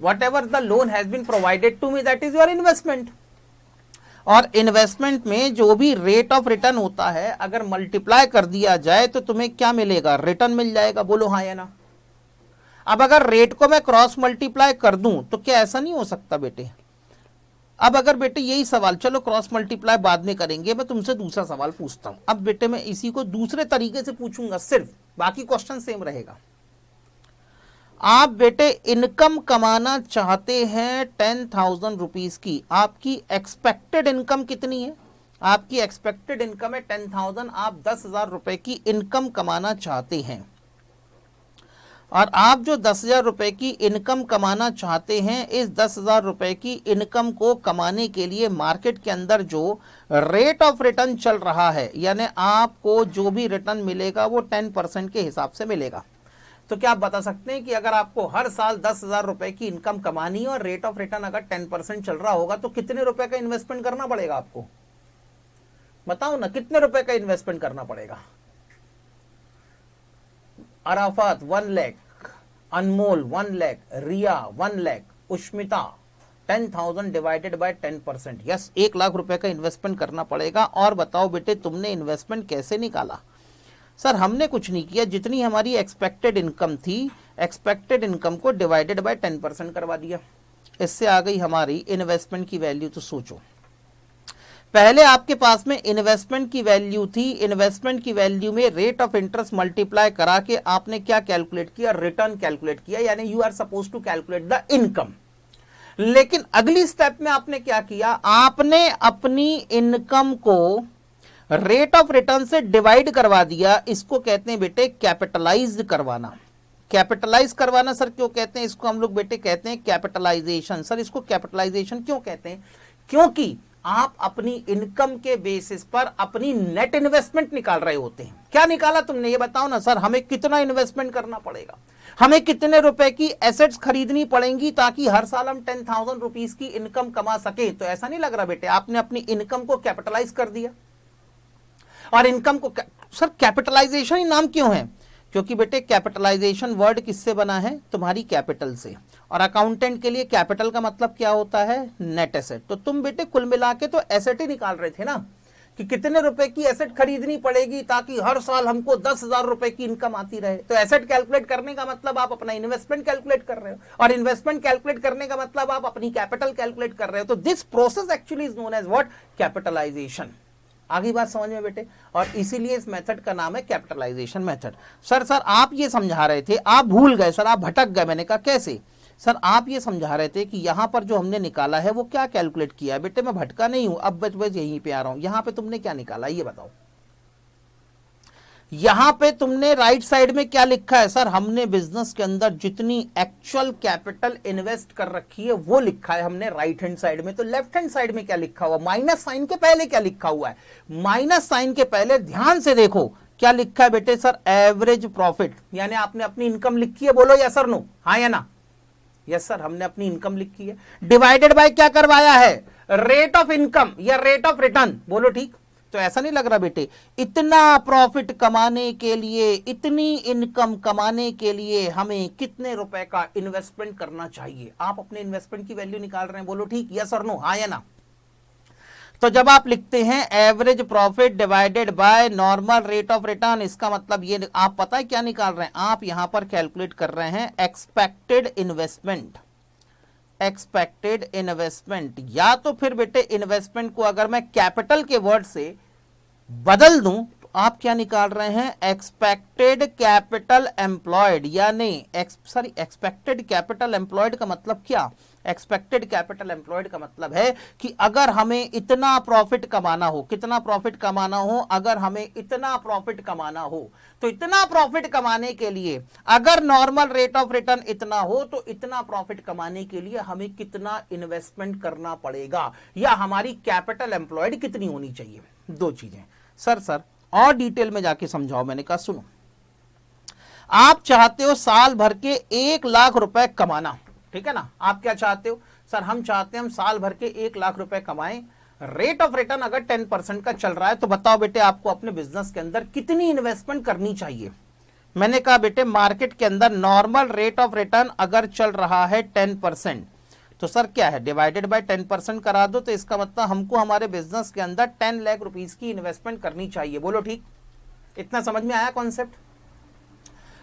Whatever the loan has been provided to me that is your investment. और इन्वेस्टमेंट में जो भी रेट ऑफ रिटर्न होता है अगर मल्टीप्लाई कर दिया जाए तो तुम्हें क्या मिलेगा? रिटर्न मिल जाएगा। बोलो हाँ या ना। अब अगर रेट को मैं क्रॉस मल्टीप्लाई कर दूं तो क्या ऐसा नहीं हो सकता बेटे? अब अगर बेटे यही सवाल, चलो क्रॉस मल्टीप्लाई बाद में करेंगे, मैं तुमसे दूसरा सवाल पूछता हूं। अब बेटे मैं इसी को दूसरे तरीके से पूछूंगा सिर्फ, बाकी क्वेश्चन सेम रहेगा। आप बेटे इनकम कमाना चाहते हैं 10,000 रुपीज की, आपकी एक्सपेक्टेड इनकम कितनी है? आपकी एक्सपेक्टेड इनकम है 10,000। आप 10,000 रुपए की इनकम कमाना चाहते हैं, और आप जो 10,000 रुपए की इनकम कमाना चाहते हैं, इस 10,000 रुपए की इनकम को कमाने के लिए मार्केट के अंदर जो रेट ऑफ रिटर्न चल रहा है, यानी आपको जो भी रिटर्न मिलेगा वो 10% के हिसाब से मिलेगा। तो क्या आप बता सकते हैं कि अगर आपको हर साल 10,000 रुपए की इनकम कमानी है और रेट ऑफ रिटर्न अगर 10% चल रहा होगा तो कितने रुपए का इन्वेस्टमेंट करना पड़ेगा आपको? बताओ ना कितने रुपए का इन्वेस्टमेंट करना पड़ेगा? Arafat 1 lakh, Anmol 1 lakh, Riya 1 lakh, Ushmita 10,000 divided by 10%। Yes, 1 lakh रुपए का इन्वेस्टमेंट करना पड़ेगा। और बताओ बेटे तुमने इन्वेस्टमेंट कैसे निकाला? सर हमने कुछ नहीं किया, जितनी हमारी एक्सपेक्टेड इनकम थी, एक्सपेक्टेड इनकम को डिवाइडेड बाय 10% करवा दिया। इससे आ गई हमारी इन्वेस्टमेंट की वैल्यू। तो सोचो, पहले आपके पास में इन्वेस्टमेंट की वैल्यू थी, इन्वेस्टमेंट की वैल्यू में रेट ऑफ इंटरेस्ट मल्टीप्लाई करा के आपने क्या कैलकुलेट किया? रिटर्न कैलकुलेट किया, यानी you are suppose to calculate the income. लेकिन अगली स्टेप में आपने क्या किया? आपने अपनी इनकम को रेट ऑफ रिटर्न से डिवाइड करवा दिया। इसको कहते हैं बेटे कैपिटलाइज करवाना। कैपिटलाइज करवाना सर क्यों कहते हैं इसको? हम लोग बेटे कहते हैं कैपिटलाइजेशन। सर इसको कैपिटलाइजेशन क्यों कहते हैं? क्योंकि आप अपनी इनकम के बेसिस पर अपनी नेट इन्वेस्टमेंट निकाल रहे होते हैं। क्या निकाला तुमने ये बताओ ना सर, हमें कितना इन्वेस्टमेंट करना पड़ेगा, हमें कितने रुपए की एसेट्स खरीदनी पड़ेंगी ताकि हर साल हम 10,000 रुपीज की इनकम कमा सके। तो ऐसा नहीं लग रहा बेटे आपने अपनी इनकम को कैपिटलाइज कर दिया? और इनकम को सर कैपिटलाइजेशन ही नाम क्यों है? क्योंकि बेटे कैपिटलाइजेशन वर्ड किससे बना है? तुम्हारी कैपिटल से। और अकाउंटेंट के लिए कैपिटल का मतलब क्या होता है? Net asset. तो तुम बेटे कुल मिला के तो एसेट ही निकाल रहे थे ना, कि कितने रुपए की एसेट खरीदनी पड़ेगी ताकि हर साल हमको 10,000 रुपए की इनकम आती रहे। तो एसेट कैलकुलेट करने का मतलब आप अपना इन्वेस्टमेंट कैलकुलेट कर रहे हो, और इन्वेस्टमेंट कैलकुलेट करने का मतलब आप अपनी कैपिटल कैलकुलेट कर रहे हो। तो this process actually is known as what? Capitalisation. आगे बात समझ में बेटे? और इसीलिए इस मेथड का नाम है कैपिटलाइजेशन मेथड। सर आप ये समझा रहे थे, आप भूल गए सर, आप भटक गए। मैंने कहा कैसे? सर आप ये समझा रहे थे कि यहां पर जो हमने निकाला है वो क्या कैलकुलेट किया है। बेटे मैं भटका नहीं हूं, अब बस यहीं पे आ रहा हूं। यहां पे तुमने क्या निकाला ये बताओ? यहां पे तुमने राइट साइड में क्या लिखा है? सर हमने बिजनेस के अंदर जितनी एक्चुअल कैपिटल इन्वेस्ट कर रखी है वो लिखा है हमने राइट हैंड साइड में। तो लेफ्ट हैंड साइड में क्या लिखा हुआ? माइनस साइन के पहले क्या लिखा हुआ है? माइनस साइन के पहले ध्यान से देखो क्या लिखा है बेटे? सर एवरेज प्रॉफिट, यानी आपने अपनी इनकम लिखी है। बोलो यस सर नो, हाँ या ना? यस सर, हमने अपनी इनकम लिखी है। डिवाइडेड बाय क्या करवाया है? रेट ऑफ इनकम या रेट ऑफ रिटर्न। बोलो ठीक? तो ऐसा नहीं लग रहा बेटे, इतना प्रॉफिट कमाने के लिए, इतनी इनकम कमाने के लिए हमें कितने रुपए का इन्वेस्टमेंट करना चाहिए? आप अपने इन्वेस्टमेंट की वैल्यू निकाल रहे हैं। बोलो ठीक? यस और नो, हाँ या ना? तो जब आप लिखते हैं average profit divided by normal rate of return, इसका मतलब ये आप पता है क्या निकाल रहे हैं? आप यहां पर कैलकुलेट कर रहे हैं एक्सपेक्टेड इन्वेस्टमेंट। एक्सपेक्टेड इन्वेस्टमेंट, या तो फिर बेटे इन्वेस्टमेंट को अगर मैं कैपिटल के वर्ड से बदल दूं तो आप क्या निकाल रहे हैं? Expected capital employed. यानी एक्सपेक्टेड कैपिटल एम्प्लॉयड का मतलब क्या? एक्सपेक्टेड कैपिटल एम्प्लॉयड का मतलब है कि अगर हमें इतना प्रॉफिट कमाना हो, कितना प्रॉफिट कमाना हो? अगर हमें इतना प्रॉफिट कमाना हो तो इतना प्रॉफिट कमाने के लिए अगर नॉर्मल रेट ऑफ रिटर्न इतना हो तो इतना प्रॉफिट कमाने के लिए हमें कितना इन्वेस्टमेंट करना पड़ेगा, या हमारी कैपिटल एम्प्लॉयड कितनी होनी चाहिए। दो चीजें। सर और डिटेल में जाके समझाओ। मैंने कहा सुनो, आप चाहते हो साल भर के 1 लाख रुपए कमाना, ठीक है ना? आप क्या चाहते हो? सर हम चाहते हैं हम साल भर के 1 लाख रुपए कमाएं, रेट ऑफ रिटर्न अगर 10% का चल रहा है। तो बताओ बेटे आपको अपने बिजनेस के अंदर कितनी इन्वेस्टमेंट करनी चाहिए? मैंने कहा बेटे मार्केट के अंदर नॉर्मल रेट ऑफ रिटर्न अगर चल रहा है 10%, तो सर क्या है? डिवाइडेड बाय 10% करा दो। तो इसका मतलब हमको हमारे बिजनेस के अंदर 10 लाख रुपीस की इन्वेस्टमेंट करनी चाहिए। बोलो ठीक? इतना समझ में आया कॉन्सेप्ट?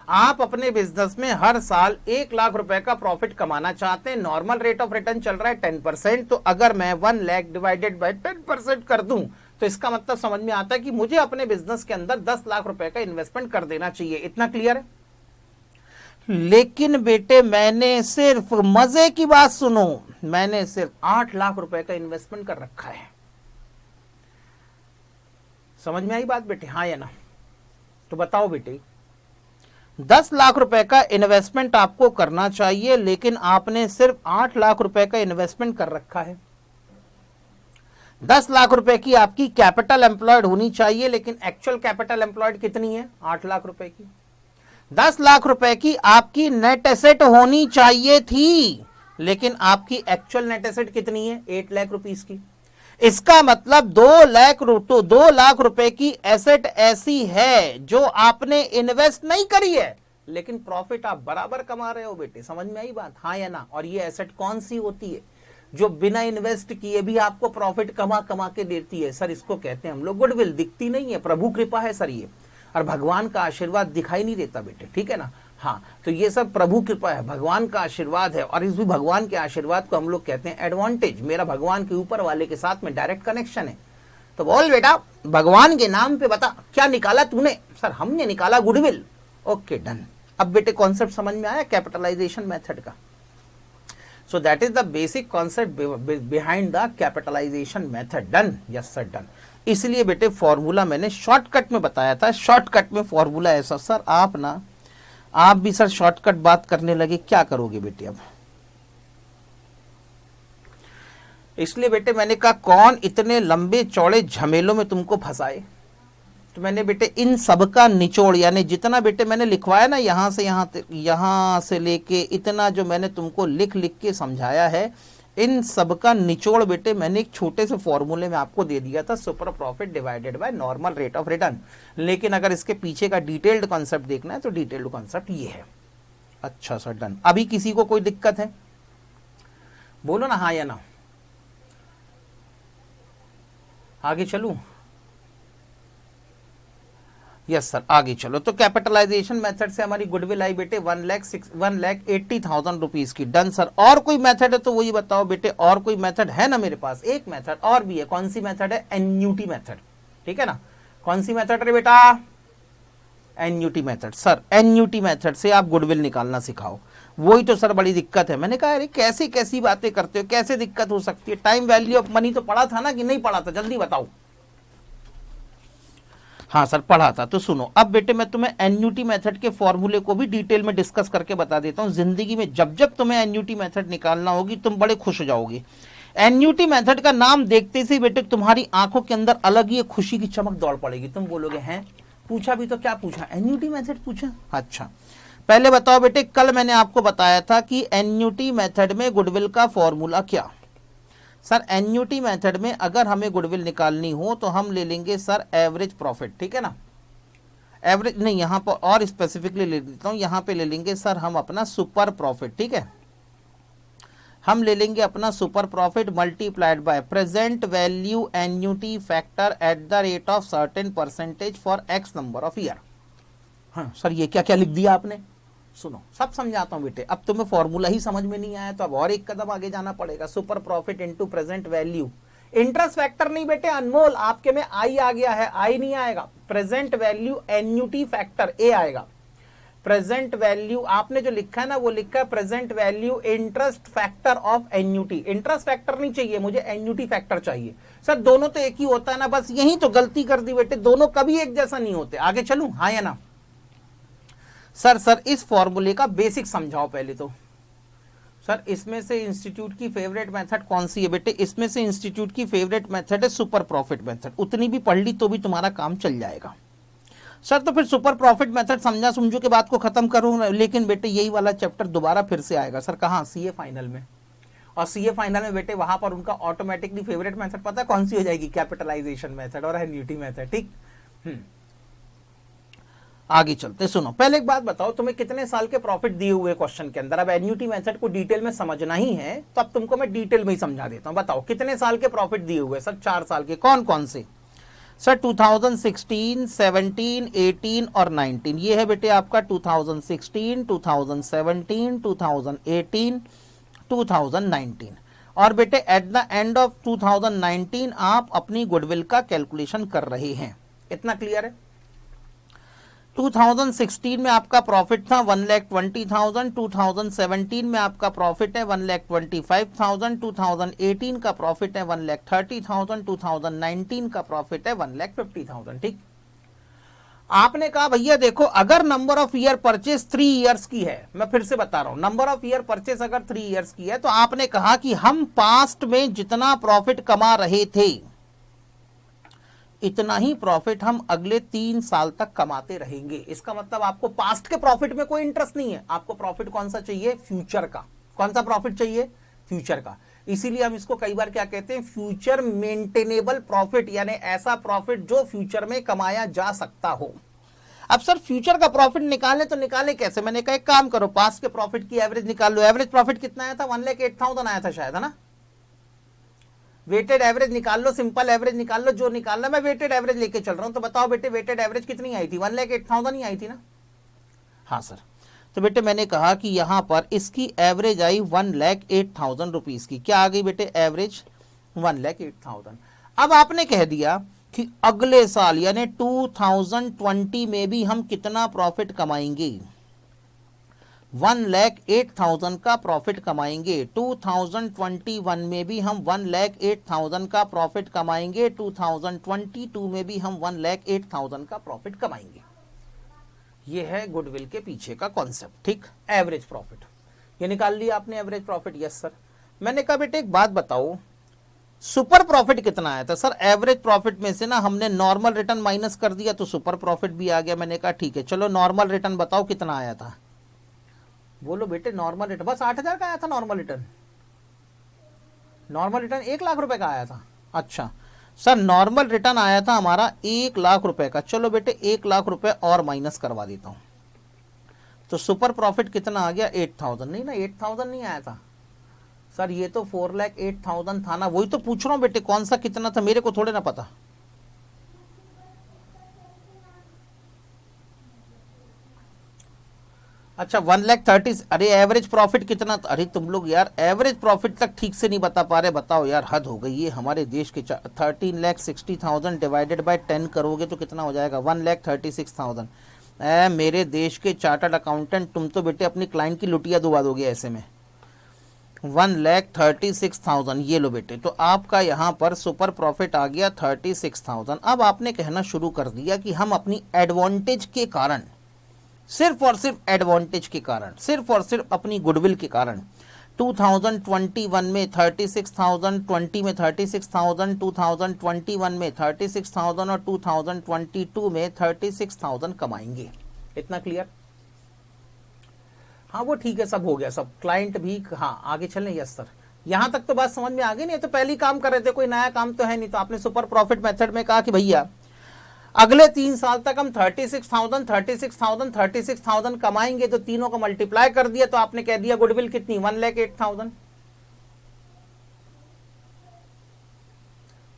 आप अपने बिजनेस में हर साल 1 लाख रुपए का प्रॉफिट कमाना चाहते हैं, नॉर्मल रेट ऑफ रिटर्न चल रहा है 10%। तो अगर मैं 1 लाख डिवाइडेड बाय 10% कर दूं तो इसका मतलब समझ में आता है कि मुझे अपने बिजनेस के अंदर 10 लाख रुपए का इन्वेस्टमेंट कर देना चाहिए। इतना क्लियर है? लेकिन बेटे मैंने सिर्फ, मजे की बात सुनो, मैंने सिर्फ 8 लाख रुपए का इन्वेस्टमेंट कर रखा है। समझ में आई बात बेटे? हाँ या ना? तो बताओ बेटे, 10 लाख रुपए का इन्वेस्टमेंट आपको करना चाहिए, लेकिन आपने सिर्फ 8 लाख रुपए का इन्वेस्टमेंट कर रखा है। 10 लाख रुपए की आपकी कैपिटल एम्प्लॉयड होनी चाहिए, लेकिन एक्चुअल कैपिटल एम्प्लॉयड कितनी है? 8 लाख रुपए की। 10 लाख रुपए की आपकी नेट एसेट होनी चाहिए थी, लेकिन आपकी एक्चुअल नेट एसेट कितनी है? 8 लाख रुपीस की। इसका मतलब 2 लाख रुपए की एसेट ऐसी है जो आपने इन्वेस्ट नहीं करी है, लेकिन प्रॉफिट आप बराबर कमा रहे हो बेटे। समझ में आई बात, हाँ या ना? और ये एसेट कौन सी होती है जो बिना इन्वेस्ट किए भी आपको प्रॉफिट कमा कमा के देती है? सर इसको कहते हैं हम लोग गुडविल। दिखती नहीं है, प्रभु कृपा है सर ये, और भगवान का आशीर्वाद दिखाई नहीं देता बेटे, ठीक है ना? हाँ, तो ये सब प्रभु कृपा है, भगवान का आशीर्वाद है, और इस भी भगवान के आशीर्वाद को हम लोग कहते हैं एडवांटेज। मेरा भगवान के ऊपर वाले के साथ में डायरेक्ट कनेक्शन है। तो बोल बेटा, भगवान के नाम पे बता क्या निकाला तूने? सर हमने निकाला गुडविल। Okay done. अब बेटे कॉन्सेप्ट समझ में आया कैपिटलाइजेशन मेथड का? So that is the basic concept behind the capitalisation method. Done? Yes sir done. इसलिए बेटे फॉर्मूला मैंने शॉर्टकट में बताया था। शॉर्टकट में फॉर्मूला ऐसा, सर आप भी सर शॉर्टकट बात करने लगे, क्या करोगे बेटे अब? इसलिए बेटे मैंने कहा कौन इतने लंबे चौड़े झमेलों में तुमको फंसाए। तो मैंने बेटे इन सब का निचोड़, यानी जितना बेटे मैंने लिखवाया ना, यहां से लेके इतना जो मैंने तुमको लिख लिख के समझाया है, इन सब का निचोड़ बेटे मैंने एक छोटे से फॉर्मूले में आपको दे दिया था, super profit divided by normal rate of return. लेकिन अगर इसके पीछे का डिटेल्ड कॉन्सेप्ट देखना है तो डिटेल्ड कॉन्सेप्ट ये है। अच्छा सर डन। अभी किसी को कोई दिक्कत है? बोलो ना हाँ या ना। आगे चलूं? यस सर आगे चलो। तो कैपिटलाइजेशन मेथड से हमारी गुडविल आई बेटे 1,80,000 रुपीज की। Done sir. और कोई मेथड है तो वही बताओ बेटे, और कोई मेथड है ना? मेरे पास एक मेथड और भी है। कौन सी मेथड है? एन्यूटी मेथड, ठीक है ना? कौन सी मेथड रे बेटा? Annuity method. Sir annuity method से आप गुडविल निकालना सिखाओ। वही तो सर बड़ी दिक्कत है। मैंने कहा अरे कैसी कैसी बातें करते हो, कैसे दिक्कत हो सकती है? टाइम वैल्यू ऑफ मनी तो पढ़ा था ना कि नहीं पढ़ा था? जल्दी बताओ। हाँ सर पढ़ा था। तो सुनो, अब बेटे मैं तुम्हें एन्यूटी मेथड के फॉर्मूले को भी डिटेल में डिस्कस करके बता देता हूँ। जिंदगी में जब जब तुम्हें एन्यूटी मेथड निकालना होगी तुम बड़े खुश हो जाओगे। एन्यूटी मेथड का नाम देखते ही बेटे तुम्हारी आंखों के अंदर अलग ही खुशी की चमक दौड़ पड़ेगी। तुम बोलोगे हैं पूछा भी तो क्या पूछा? एन्यूटी मेथड पूछा? अच्छा पहले बताओ बेटे, कल मैंने आपको बताया था कि एन्यूटी मेथड में गुडविल का फॉर्मूला क्या? सर एन्यूटी मेथड में अगर हमें गुडविल निकालनी हो तो हम ले लेंगे सर एवरेज प्रॉफिट, ठीक है ना? एवरेज नहीं, यहां पर और स्पेसिफिकली ले लेता हूं, यहां पे ले लेंगे सर हम अपना सुपर प्रॉफिट, ठीक है? हम ले लेंगे अपना super profit multiplied by present value annuity factor eight the rate of certain percentage for x number of year. हाँ सर ये क्या क्या लिख दिया आपने? सुनो सब समझाता हूं बेटे। अब तुम्हें फॉर्मूला ही समझ में नहीं आया तो अब और एक कदम आगे जाना पड़ेगा। Super profit into present value, interest factor नहीं बेटे, अनमोल आपके में आई आ गया है, आई नहीं आएगा। प्रेजेंट वैल्यू एन्यूटी फैक्टर ए आएगा। प्रेजेंट वैल्यू आपने जो लिखा है ना वो लिखा है present value interest factor of annuity. Interest factor नहीं चाहिए मुझे, एन्यूटी फैक्टर चाहिए। सर दोनों तो एक ही होता है ना, बस यही तो गलती कर दी बेटे, दोनों कभी एक जैसा नहीं होते। आगे चलूं हाँ या ना? सर इस फॉर्मूले का बेसिक समझाओ पहले तो। सर इसमें से इंस्टीट्यूट की फेवरेट मेथड कौन सी है बेटे? इसमें से इंस्टीट्यूट की फेवरेट मेथड है सुपर प्रॉफिट मेथड। उतनी भी पढ़ ली तो भी तुम्हारा काम चल जाएगा। सर तो फिर सुपर प्रॉफिट मेथड समझा समझो के बात को खत्म करूं, लेकिन बेटे यही वाला चैप्टर दोबारा फिर से आएगा। सर कहाँ? सीए फाइनल में। और सीए फाइनल में बेटे वहां पर उनका ऑटोमेटिकली फेवरेट मेथड पता है कौन सी हो जाएगी? कैपिटलाइजेशन मेथड और एन्युटी मेथड, ठीक? आगे चलते। सुनो पहले एक बात बताओ, तुम्हें कितने साल के प्रॉफिट दिए हुए क्वेश्चन के अंदर? अब एन्युटी मेथड को डिटेल में समझना ही है तो अब तुमको मैं डिटेल में ही समझा देता हूं। बताओ कितने साल के प्रॉफिट दिए हुए? सर 4 साल के। कौन कौन से? सर 2016, 17, 18 और 19। ये है बेटे आपका 2016, 2017, 2018, 2019। और बेटे एट द एंड ऑफ 2019 आप अपनी गुडविल का कैलकुलेशन कर रहे हैं। इतना क्लियर है? 2016 में आपका प्रॉफिट था 1,20,000, 2017 में आपका प्रॉफिट है 1,25,000, 2018 का प्रॉफिट है 1,30,000, 2019 का प्रॉफिट है 1,50,000, ठीक? आपने कहा भैया देखो अगर number of year purchase 3 years की है, मैं फिर से बता रहा हूं, नंबर ऑफ ईयर परचेस अगर 3 इयर्स की है तो आपने कहा कि हम पास्ट में जितना प्रॉफिट कमा रहे थे इतना ही प्रॉफिट हम अगले 3 साल तक कमाते रहेंगे। इसका मतलब आपको पास्ट के प्रॉफिट में कोई इंटरेस्ट नहीं है, आपको प्रॉफिट कौन सा चाहिए? फ्यूचर का। कौन सा प्रॉफिट चाहिए? फ्यूचर का। इसीलिए हम इसको कई बार क्या कहते हैं, फ्यूचर मेंटेनेबल प्रॉफिट, यानी ऐसा प्रॉफिट जो फ्यूचर में कमाया जा सकता हो। अब सर फ्यूचर का प्रॉफिट निकालें तो निकाले कैसे? मैंने कहा एक काम करो, पास्ट के प्रॉफिट की एवरेज निकाल लो। एवरेज प्रॉफिट कितना आया था? 1,08,000 आया था शायद, है ना? वेटेड एवरेज निकाल लो, सिंपल एवरेज निकाल लो, जो निकालना। मैं वेटेड एवरेज लेके चल रहा हूं, तो बताओ बेटे वेटेड एवरेज कितनी आई थी? 1,08,000 ही आई थी ना? हाँ सर। तो बेटे मैंने कहा कि यहां पर इसकी एवरेज आई 1,08,000 रुपीज की। क्या आ गई बेटे? एवरेज 1,08,000। अब आपने कह दिया कि अगले साल यानी 2020 में भी हम कितना प्रॉफिट कमाएंगे? 1,08,000 का प्रॉफिट कमाएंगे। 2021 में भी हम 1,08,000 का प्रॉफिट कमाएंगे। 2022 में भी हम 1,08,000 का प्रॉफिट कमाएंगे। ये है गुडविल के पीछे का कॉन्सेप्ट, ठीक। एवरेज प्रॉफिट ये निकाल लिया आपने, एवरेज प्रॉफिट। Yes sir. मैंने कहा बेटे एक बात बताओ, सुपर प्रॉफिट कितना आया था? सर एवरेज प्रॉफिट में से ना हमने नॉर्मल रिटर्न माइनस कर दिया तो सुपर प्रॉफिट भी आ गया। मैंने कहा ठीक है, चलो नॉर्मल रिटर्न बताओ कितना आया था? बोलो बेटे नॉर्मल रिटर्न बस 8,000 का आया था। नॉर्मल रिटर्न 1,00,000 रुपए का आया था। अच्छा सर, नॉर्मल रिटर्न आया था हमारा 1,00,000 रुपए का। चलो बेटे 1,00,000 रुपए और माइनस करवा देता हूं, तो सुपर प्रॉफिट कितना आ गया? 8,000। नहीं ना, 8,000 नहीं आया था सर, ये तो 4,08,000 था ना। वही तो पूछ रहा हूं बेटे, कौन सा कितना था, मेरे को थोड़े ना पता। अच्छा 1,30,000। अरे एवरेज प्रॉफिट कितना था? अरे तुम लोग यार एवरेज प्रॉफिट तक ठीक से नहीं बता पा रहे। बताओ यार, हद हो गई ये हमारे देश के। 13,60,000 डिवाइडेड बाय 10 करोगे तो कितना हो जाएगा? 1,36,000। मेरे देश के चार्टर्ड अकाउंटेंट, तुम तो बेटे अपनी क्लाइंट की लुटिया डुबा दोगे ऐसे में। 1,36,000 ये लो बेटे। तो आपका यहाँ पर सुपर प्रॉफिट आ गया 36,000। अब आपने कहना शुरू कर दिया कि हम अपनी एडवांटेज के कारण, सिर्फ और सिर्फ एडवांटेज के कारण, सिर्फ और सिर्फ अपनी गुडविल के कारण 2021 में 36,000, 20 में 36,000, 2021 में 36,000 और 2022 में 36,000 कमाएंगे। इतना क्लियर? हाँ वो ठीक है, सब हो गया, सब क्लाइंट भी। हाँ आगे चलें? Yes sir. यहां तक तो बात समझ में आ गई। नहीं तो पहले ही काम कर रहे थे, कोई नया काम तो है नहीं। तो आपने सुपर प्रॉफिट मेथड में कहा कि भैया अगले 3 साल तक हम 36,000, 36,000, 36,000 कमाएंगे। तो तीनों को मल्टीप्लाई कर दिया तो आपने कह दिया गुडविल कितनी? 1,08,000।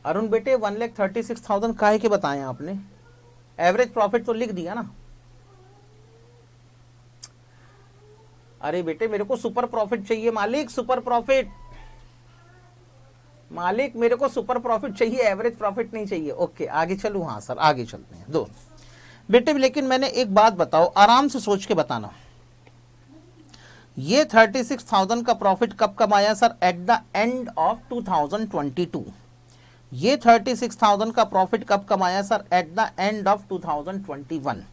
अरुण बेटे 1,36,000 काहे के बताएं आपने? एवरेज प्रॉफिट तो लिख दिया ना। अरे बेटे मेरे को सुपर प्रॉफिट चाहिए मालिक, सुपर प्रॉफिट मालिक, मेरे को सुपर प्रॉफिट चाहिए, एवरेज प्रॉफिट नहीं चाहिए। ओके आगे चलूं? हाँ सर आगे चलते हैं। दो बेटे, लेकिन मैंने एक बात बताओ, आराम से सोच के बताना। ये 36,000 का प्रॉफिट कब कमाया sir? Eight the end of 2022। ये 36,000 का प्रॉफिट कब कमाया sir? Eight the end of 2021।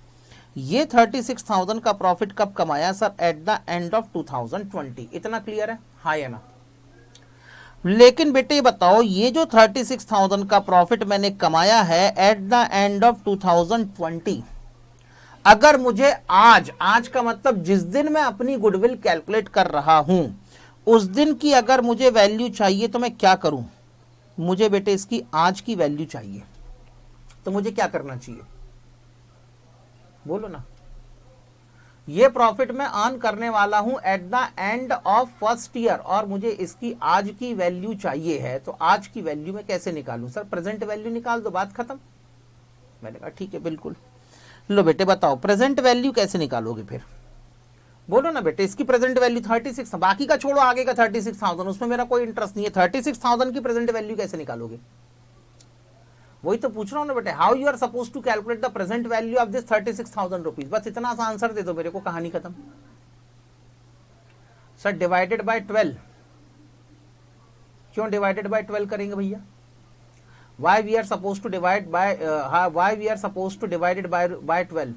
ये 36,000 का प्रॉफिट कब कमाया sir? Eight the end of 2020। इतना क्लियर है? हाँ या ना? लेकिन बेटे बताओ, ये जो 36,000 का प्रॉफिट मैंने कमाया है एट द एंड ऑफ 2020, अगर मुझे आज का मतलब जिस दिन मैं अपनी गुडविल कैलकुलेट कर रहा हूं, उस दिन की अगर मुझे वैल्यू चाहिए तो मैं क्या करूं? मुझे बेटे इसकी आज की वैल्यू चाहिए, तो मुझे क्या करना चाहिए? बोलो ना। ये प्रॉफिट मैं अर्न करने वाला हूं eight the end of first year, और मुझे इसकी आज की वैल्यू चाहिए है। तो आज की वैल्यू मैं कैसे निकालूं? सर प्रेजेंट वैल्यू निकाल दो, बात खत्म। मैंने कहा ठीक है बिल्कुल। लो बेटे बताओ प्रेजेंट वैल्यू कैसे निकालोगे फिर? बोलो ना बेटे। इसकी प्रेजेंट वैल्यू 36, बाकी का छोड़ो, आगे का 36,000 उसमें मेरा कोई इंटरेस्ट नहीं है। 36,000 की प्रेजेंट वैल्यू कैसे निकालोगे? वही तो पूछ रहा हूं ना बेटे। How you are suppose to calculate the present value of this 36,000 rupees? बस इतना सा आंसर दे दो मेरे को, कहानी खत्म। Sir divided by 12। क्यों डिवाइडेड बाय 12 करेंगे भैया? why we are supposed to divide by why we are supposed to divide it by 12?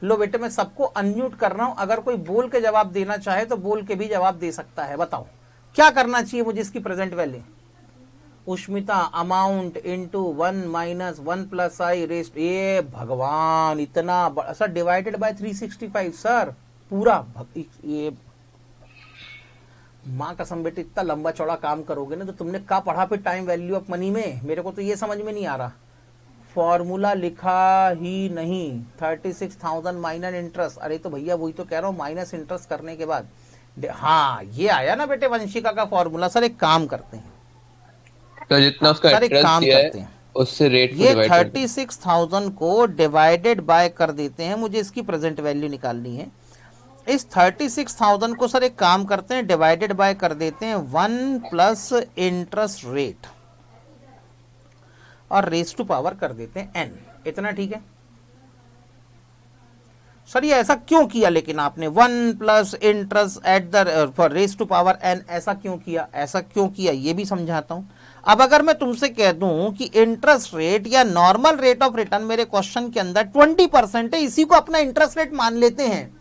लो बेटे मैं सबको अनम्यूट कर रहा हूं, अगर कोई बोल के जवाब देना चाहे तो बोल के भी जवाब दे सकता है। बताओ क्या करना चाहिए मुझे इसकी present value? Ushmita amount into 1 minus 1 plus i rest. ये भगवान इतना सर डिवाइडेड बाय 365 सर। पूरा ये माँ कसम बेटे इतना लंबा चौड़ा काम करोगे ना तो तुमने क्या पढ़ा फिर टाइम वैल्यू ऑफ मनी में, मेरे को तो ये समझ में नहीं आ रहा। फॉर्मूला लिखा ही नहीं, 36,000 माइनस इंटरेस्ट। अरे तो भैया वही तो कह रहा हूँ, माइनस इंटरेस्ट करने के बाद हाँ ये आया ना बेटे वंशिका का फॉर्मूला। सर एक काम करते हैं, तो जितना उसका सर एक इंटरेस्ट काम दिया करते है हैं, उससे रेट को ये डिवाइड कर दो। 36,000 को डिवाइडेड बाय कर देते हैं, मुझे इसकी प्रेजेंट वैल्यू निकालनी है। इस 36,000 को सर एक काम करते हैं, डिवाइडेड बाय कर देते हैं 1 प्लस इंटरेस्ट रेट और रेस टू पावर कर देते हैं n। इतना ठीक है सर? ये ऐसा क्यों किया लेकिन आपने 1 plus interest at the for raise to power n, ऐसा क्यों किया? ऐसा क्यों किया ये भी समझाता हूं। अब अगर मैं तुमसे कह दूं कि इंटरेस्ट रेट या नॉर्मल रेट ऑफ रिटर्न मेरे क्वेश्चन के अंदर 20% है, इसी को अपना इंटरेस्ट रेट मान लेते हैं,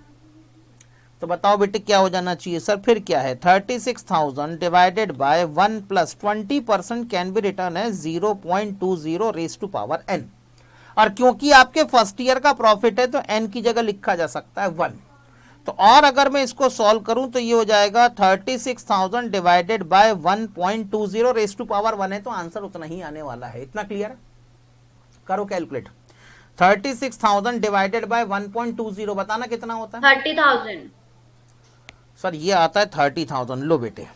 तो बताओ बेटे क्या हो जाना चाहिए? सर फिर क्या है, 36,000 divided bye 1 plus 20% can be return है 0.20 रेस टू पावर n। और क्योंकि आपके फर्स्ट ईयर का प्रॉफिट है तो n की जगह लिखा जा सकता है 1। तो और अगर मैं इसको सॉल्व करूं तो ये हो जाएगा 36,000 divided by 1.20 raise to power 1 है, तो आंसर उतना ही आने वाला है। इतना क्लियर है? करो कैलकुलेट। 36,000 डिवाइडेड बाय 1.20 बताना कितना होता है? 30,000। सर ये आता है 30,000। लो बेटे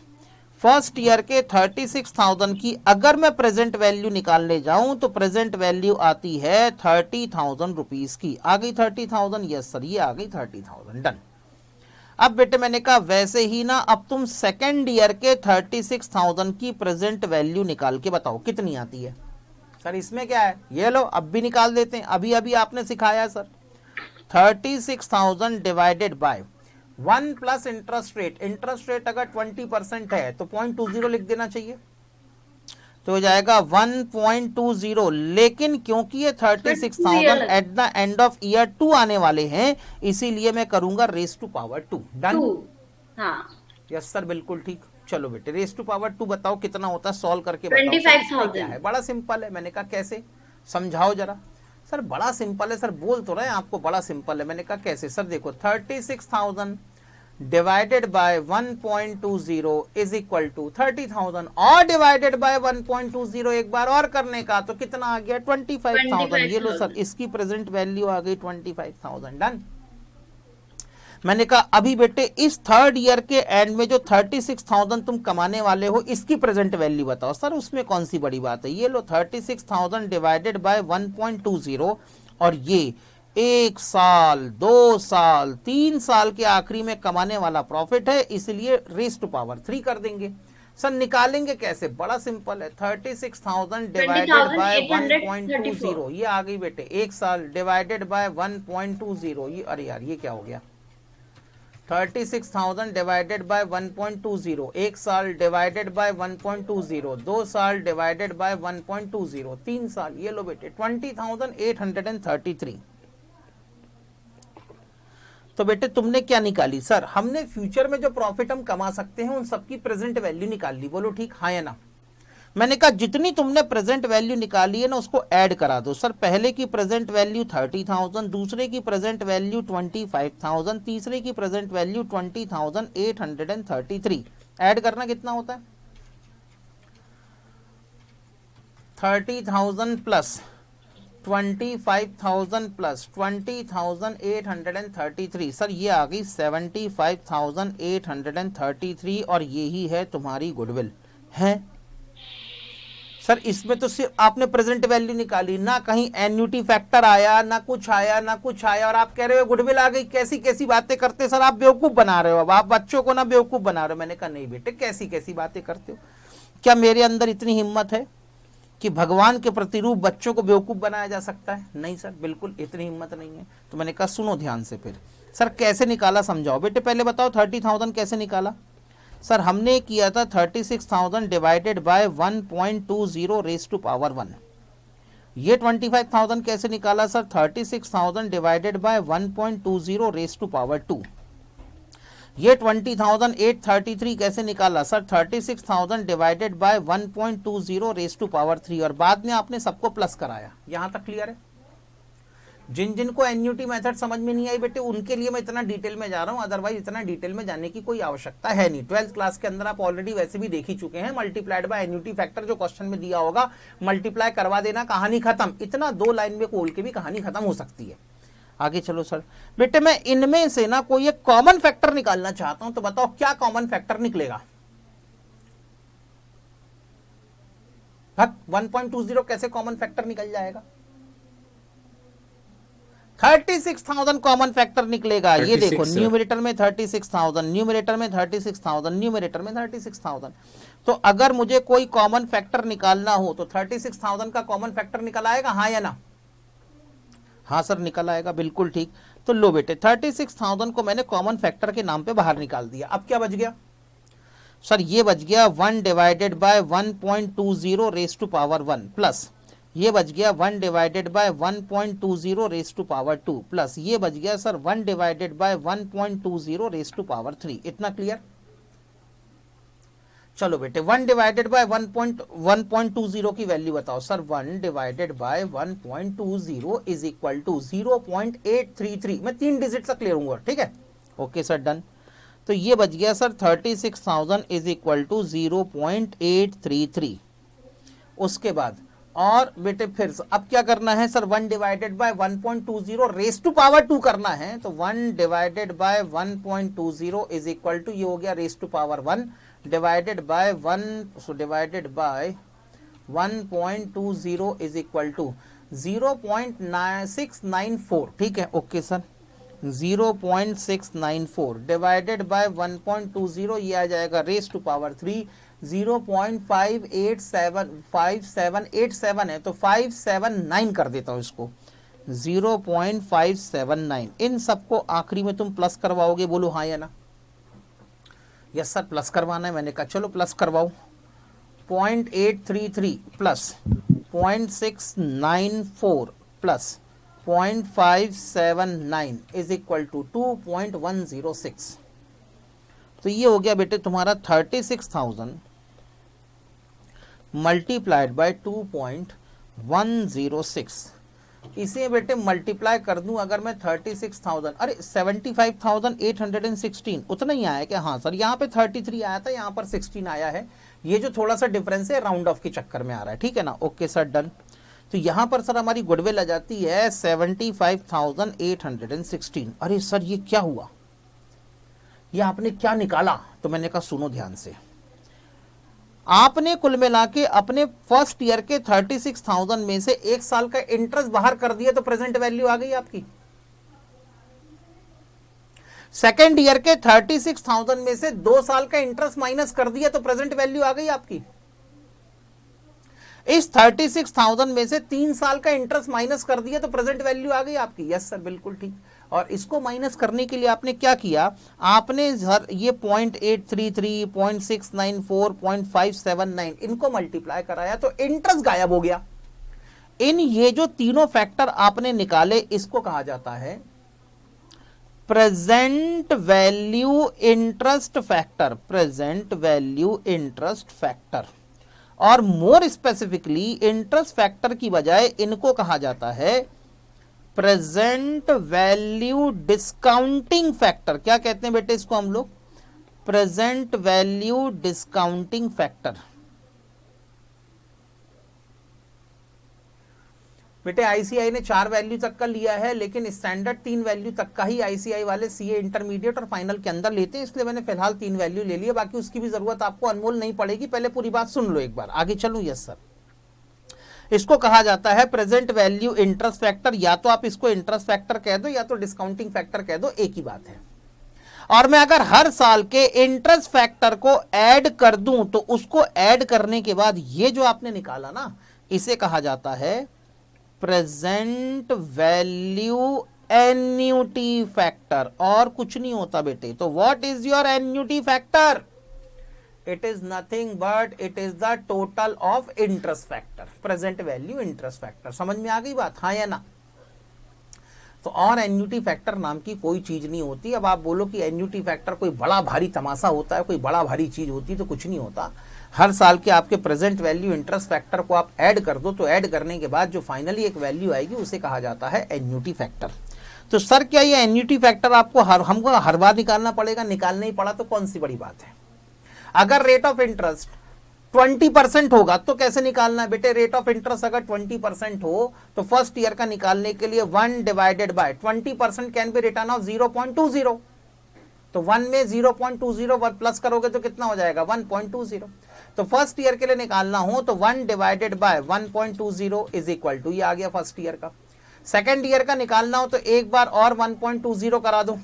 फर्स्ट ईयर के 36,000 की अगर मैं प्रेजेंट वैल्यू निकालने जाऊं तो प्रेजेंट वैल्यू आती है 30,000 रुपीज की। आ गई 30,000? यस सर ये आ गई 30,000। डन। अब बेटे मैंने कहा वैसे ही ना अब तुम सेकेंड ईयर के 36,000 की प्रेजेंट वैल्यू निकाल के बताओ कितनी आती है। सर इसमें क्या है, ये लो अब भी निकाल देते हैं, अभी अभी आपने सिखाया sir. 36,000 divided bye 1 plus interest rate, interest rate अगर 20% है तो 0.20 लिख देना चाहिए, तो हो जाएगा 1.20। लेकिन क्योंकि ये 36,000 at the end of year 2 आने वाले हैं इसीलिए मैं करूंगा raise to power 2। Done? Yes sir बिल्कुल ठीक। चलो बेटे रेस टू पावर 2 बताओ कितना होता है, सॉल्व करके बताओ। 25,000। क्या है? बड़ा सिंपल है। मैंने कहा कैसे, समझाओ जरा। सर बड़ा सिंपल है सर, बोल तो रहे हैं आपको बड़ा सिंपल है। मैंने कहा कैसे? सर देखो 36,000 divided by 1.20 is equal to 30,000 और डिवाइडेड बाय 1.20 एक बार और करने का तो कितना आ गया? 25,000। ये लो सर इसकी प्रेजेंट वैल्यू आ गई 25,000। डन? मैंने कहा अभी बेटे इस थर्ड ईयर के एंड में जो 36,000 तुम कमाने वाले हो इसकी प्रेजेंट वैल्यू बताओ। सर उसमें कौन सी बड़ी बात है? ये लो 36,000 डिवाइडेड बाय 1.20 और ये 1 साल 2 साल 3 साल के आखिरी में कमाने वाला प्रॉफिट है, इसलिए रेस टू पावर 3 कर देंगे। सर निकालेंगे कैसे? बड़ा सिंपल है, 36,000 डिवाइडेड बाय 1.20 ये आ गई बेटे 1 साल डिवाइडेड बाय 1.20। ये अरे यार ये क्या हो गया, 36,000 डिवाइडेड बाय 1.20 1 साल डिवाइडेड बाय 1.20 2 साल डिवाइडेड बाय 1.20 3 साल। ये लो बेटे 20,833। तो बेटे तुमने क्या निकाली? सर हमने फ्यूचर में जो प्रॉफिट हम कमा सकते हैं उन सबकी प्रेजेंट वैल्यू निकाल ली। बोलो ठीक हाँ या ना? मैंने कहा जितनी तुमने प्रेजेंट वैल्यू निकाली है ना उसको ऐड करा दो। सर पहले की प्रेजेंट वैल्यू 30,000, दूसरे की प्रेजेंट वैल्यू 25,000, तीसरे की प्रेजेंट वैल्यू 20,833। ऐड करना कितना होता है? 30,000 प्लस 25,000 प्लस 20,833। सर ये आ गई 75,833 और यही है तुम्हारी गुडविल है। सर इसमें तो सिर्फ आपने प्रेजेंट वैल्यू निकाली, ना कहीं एन्यूटी फैक्टर आया, ना कुछ आया, ना कुछ आया, और आप कह रहे हो गुडविल आ गई। कैसी कैसी बातें करते सर, आप बेवकूफ बना रहे हो। अब आप बच्चों को ना बेवकूफ बना रहे हो। मैंने कहा नहीं बेटे कैसी कैसी बातें करते हो, क्या मेरे अंदर इतनी हिम्मत है कि भगवान के प्रतिरूप बच्चों को बेवकूफ बनाया जा सकता है? नहीं सर बिल्कुल इतनी हिम्मत नहीं है। तो मैंने कहा सुनो ध्यान से, फिर सर कैसे निकाला समझाओ। बेटे पहले बताओ 30,000 कैसे निकाला। सर हमने किया था 36,000 divided by 1.20 raise to power 1। ये 25,000 कैसे निकाला? Sir 36,000 divided by 1.20 raise to power 2। ये 20,833 कैसे निकाला? Sir 36,000 divided by 1.20 raise to power 3 और बाद में आपने सबको प्लस कराया। यहां तक क्लियर है? जिन जिन को एन्यूटी मेथड समझ में नहीं आई बेटे उनके लिए मैं इतना डिटेल में जा रहा हूं, अदरवाइज इतना डिटेल में जाने की कोई आवश्यकता है नहीं। 12th क्लास के अंदर आप ऑलरेडी वैसे भी देख ही चुके हैं, मल्टीप्लाइड बाय एन्यूटी फैक्टर जो क्वेश्चन में दिया होगा, मल्टीप्लाई करवा देना, कहानी खत्म। इतना 2 लाइन में खोल के भी कहानी खत्म हो सकती है। आगे चलो सर। बेटे मैं इनमें से ना कोई एक कॉमन फैक्टर निकालना चाहता हूं, तो बताओ क्या कॉमन फैक्टर निकलेगा? 1.20 कैसे कॉमन फैक्टर निकल जाएगा? 36,000 कॉमन फैक्टर निकलेगा। ये देखो न्यूमरेटर में 36,000, न्यूमरेटर में 36,000, न्यूमरेटर में 36,000। तो अगर मुझे कोई कॉमन फैक्टर निकालना हो तो 36,000 का कॉमन फैक्टर निकल आएगा, हाँ या ना? हाँ सर निकल आएगा, बिल्कुल ठीक। तो लो बेटे 36,000 को मैंने कॉमन फैक्टर के नाम पे बाहर निकाल दिया। अब क्या बच गया सर? ये बच गया 1 divided by 1.20 raise to power 1 plus ये बच गया 1 divided by 1.20 raise to power 2 plus ये बच गया sir 1 divided by 1.20 raise to power 3। इतना क्लियर? चलो बेटे 1 डिवाइडेड बाय 1.20 की वैल्यू बताओ sir. 1 divided by 1.20 is equal to 0.833। मैं 3 डिजिट तक क्लियर हूंगा, ठीक है? Okay sir done. तो ये बच गया सर 36,000 इज इक्वल टू 0.833। उसके बाद और बेटे फिर अब क्या करना है sir? 1 divided by 1.20 raise to power 2 करना है। तो 1 divided by 1.20 is equal to ये हो गया raise to power 1 divided by 1.20 is equal to 0.694। ठीक है, ओके सर। 0.694 डिवाइडेड बाय 1.20 ये आ जाएगा रेज टू पावर 3 0.5787 है, तो 579 कर देता हूं इसको, 0.579। इन सबको आखिरी में तुम प्लस करवाओगे, बोलो हाँ या ना? यस सर प्लस करवाना है। मैंने कहा चलो प्लस करवाओ। 0.833 plus 0.694 plus 0.579 is equal to 2.106। तो ये हो गया बेटे तुम्हारा 36,000 मल्टीप्लाइड बाय 2.106। इसे बेटे मल्टीप्लाई कर दूं अगर मैं 36,000, अरे 75,816 उतना ही आया क्या? हाँ सर यहाँ पे 33 आया था, यहाँ पर 16 आया है। ये जो थोड़ा सा डिफरेंस है राउंड ऑफ के चक्कर में आ रहा है, ठीक है ना? Okay sir done. तो यहाँ पर सर हमारी गुडविल आ जाती है 75,816। अरे सर ये क्या हुआ, ये आपने क्या निकाला? तो मैंने कहा सुनो ध्यान से, आपने कुल मिला के अपने फर्स्ट ईयर के 36,000 में से 1 साल का इंटरेस्ट बाहर कर दिया, तो प्रेजेंट वैल्यू आ गई आपकी। सेकेंड ईयर के 36,000 में से 2 साल का इंटरेस्ट माइनस कर दिया, तो प्रेजेंट वैल्यू आ गई आपकी। इस 36,000 में से 3 साल का इंटरेस्ट माइनस कर दिया, तो प्रेजेंट वैल्यू आ गई आपकी। यस सर बिल्कुल ठीक। और इसको माइनस करने के लिए आपने क्या किया? आपने सर ये 0.833, 0.694, 0.579 इनको मल्टीप्लाई कराया, तो इंटरेस्ट गायब हो गया। इन ये जो तीनों फैक्टर आपने निकाले, इसको कहा जाता है present value interest factor. Present value interest factor. और मोर स्पेसिफिकली इंटरेस्ट फैक्टर की बजाय इनको कहा जाता है प्रेजेंट वैल्यू डिस्काउंटिंग फैक्टर। क्या कहते हैं बेटे इसको हम लोग? Present value discounting factor. बेटे आईसीआई ने 4 वैल्यू तक का लिया है, लेकिन स्टैंडर्ड 3 वैल्यू तक का ही आईसीआई वाले सीए इंटरमीडिएट और फाइनल के अंदर लेते हैं, इसलिए मैंने फिलहाल 3 वैल्यू ले लिया। बाकी उसकी भी जरूरत आपको अनमोल नहीं पड़ेगी, पहले पूरी बात सुन लो एक बार। आगे चलूं? Yes sir. इसको कहा जाता है प्रेजेंट वैल्यू इंटरेस्ट फैक्टर। या तो आप इसको इंटरेस्ट फैक्टर कह दो या तो डिस्काउंटिंग फैक्टर कह दो, एक ही बात है। और मैं अगर हर साल के इंटरेस्ट फैक्टर को ऐड कर दूं, तो उसको ऐड करने के बाद ये जो आपने निकाला ना, इसे कहा जाता है प्रेजेंट वैल्यू एन्युटी फैक्टर। और कुछ नहीं होता बेटे। तो what is your annuity factor? It is nothing but it is the total of interest factor. Present value interest factor. समझ में आ गई बात, हाँ या ना? तो और एन्युटी फैक्टर नाम की कोई चीज नहीं होती। अब आप बोलो कि एन्युटी फैक्टर कोई बड़ा भारी तमाशा होता है, कोई बड़ा भारी चीज होती है, तो कुछ नहीं होता। हर साल के आपके प्रेजेंट वैल्यू इंटरेस्ट फैक्टर को आप ऐड कर दो, तो ऐड करने के बाद जो फाइनली एक वैल्यू आएगी उसे कहा जाता है एन्युटी फैक्टर। तो सर क्या ये एन्युटी फैक्टर आपको हमको हर बार निकालना पड़ेगा? निकालना ही पड़ा तो कौन सी बड़ी बात है। अगर रेट ऑफ इंटरेस्ट 20% होगा तो कैसे निकालना है बेटे? रेट ऑफ इंटरेस्ट अगर 20% हो तो फर्स्ट ईयर का निकालने के लिए 1 divided bye 20% can be return of 0.20। तो 1 में 0.20 प्लस करोगे तो कितना हो जाएगा? 1.20। तो फर्स्ट ईयर के लिए निकालना हो तो 1 divided by 1.20 is equal to, ये आ गया फर्स्ट ईयर का। सेकेंड ईयर का निकालना हो तो एक बार और 1.20 करा दो,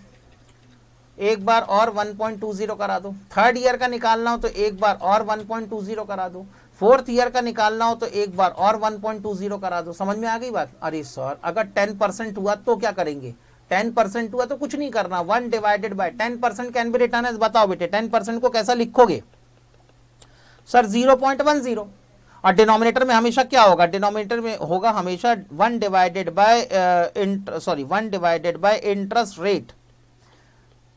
एक बार और 1.20 करा दो। थर्ड ईयर का निकालना हो तो एक बार और 1.20 करा दो। फोर्थ ईयर का निकालना हो तो एक बार और 1.20 करा दो। समझ में आ गई बात? अरे सर अगर 10% हुआ तो क्या करेंगे? 10% हुआ तो कुछ नहीं करना, 1 divided by 10% can be return as. बताओ बेटे 10% को कैसा लिखोगे? सर 0.10। और डिनोमिनेटर में हमेशा क्या होगा? डिनोमिनेटर में होगा हमेशा 1 divided bye 1 divided bye interest rate,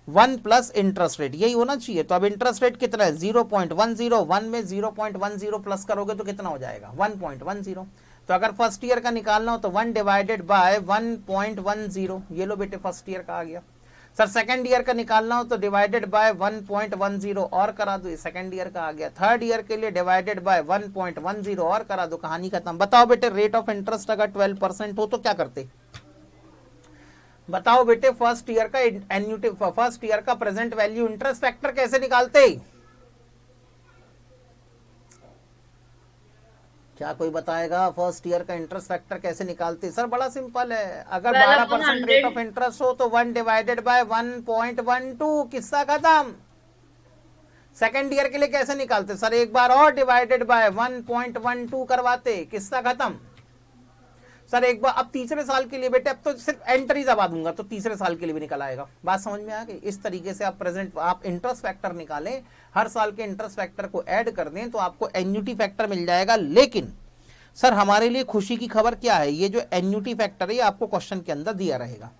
1 plus interest rate, यही होना चाहिए। तो अब इंटरेस्ट रेट कितना है? 0.10। 1 में 0.10 प्लस करोगे तो कितना हो जाएगा? 1.10। तो अगर फर्स्ट ईयर का निकालना हो तो 1 डिवाइडेड बाय 1.10, ये लो बेटे फर्स्ट ईयर का आ गया। सर सेकंड ईयर का निकालना हो तो डिवाइडेड बाय 1.10 और करा दो, ये सेकंड ईयर का आ गया। थर्ड ईयर के लिए डिवाइडेड बाय 1.10 और करा दो, कहानी खत्म। बताओ बेटे रेट ऑफ इंटरेस्ट अगर 12% हो तो क्या करते? बताओ बेटे फर्स्ट ईयर का एन्युटी, फर्स्ट ईयर का प्रेजेंट वैल्यू इंटरेस्ट फैक्टर कैसे निकालते? क्या कोई बताएगा फर्स्ट ईयर का इंटरेस्ट फैक्टर कैसे निकालते? सर बड़ा सिंपल है। अगर 12% रेट ऑफ इंटरेस्ट हो तो 1 डिवाइडेड बाय 1.12, किस्सा खत्म। सेकेंड ईयर के लिए कैसे निकालते? सर एक बार और डिवाइडेड बाय 1.12 करवाते, किस्सा खत्म। सर एक बार, अब तीसरे साल के लिए बेटे अब तो सिर्फ एंट्री दबा दूंगा तो तीसरे साल के लिए भी निकल आएगा। बात समझ में आ गई? इस तरीके से आप इंटरेस्ट फैक्टर निकालें, हर साल के इंटरेस्ट फैक्टर को ऐड कर दें तो आपको एन्युटी फैक्टर मिल जाएगा। लेकिन सर हमारे लिए खुशी की खबर क्या है? ये जो एन्युटी फैक्टर है ये आपको क्वेश्चन के अंदर दिया रहेगा,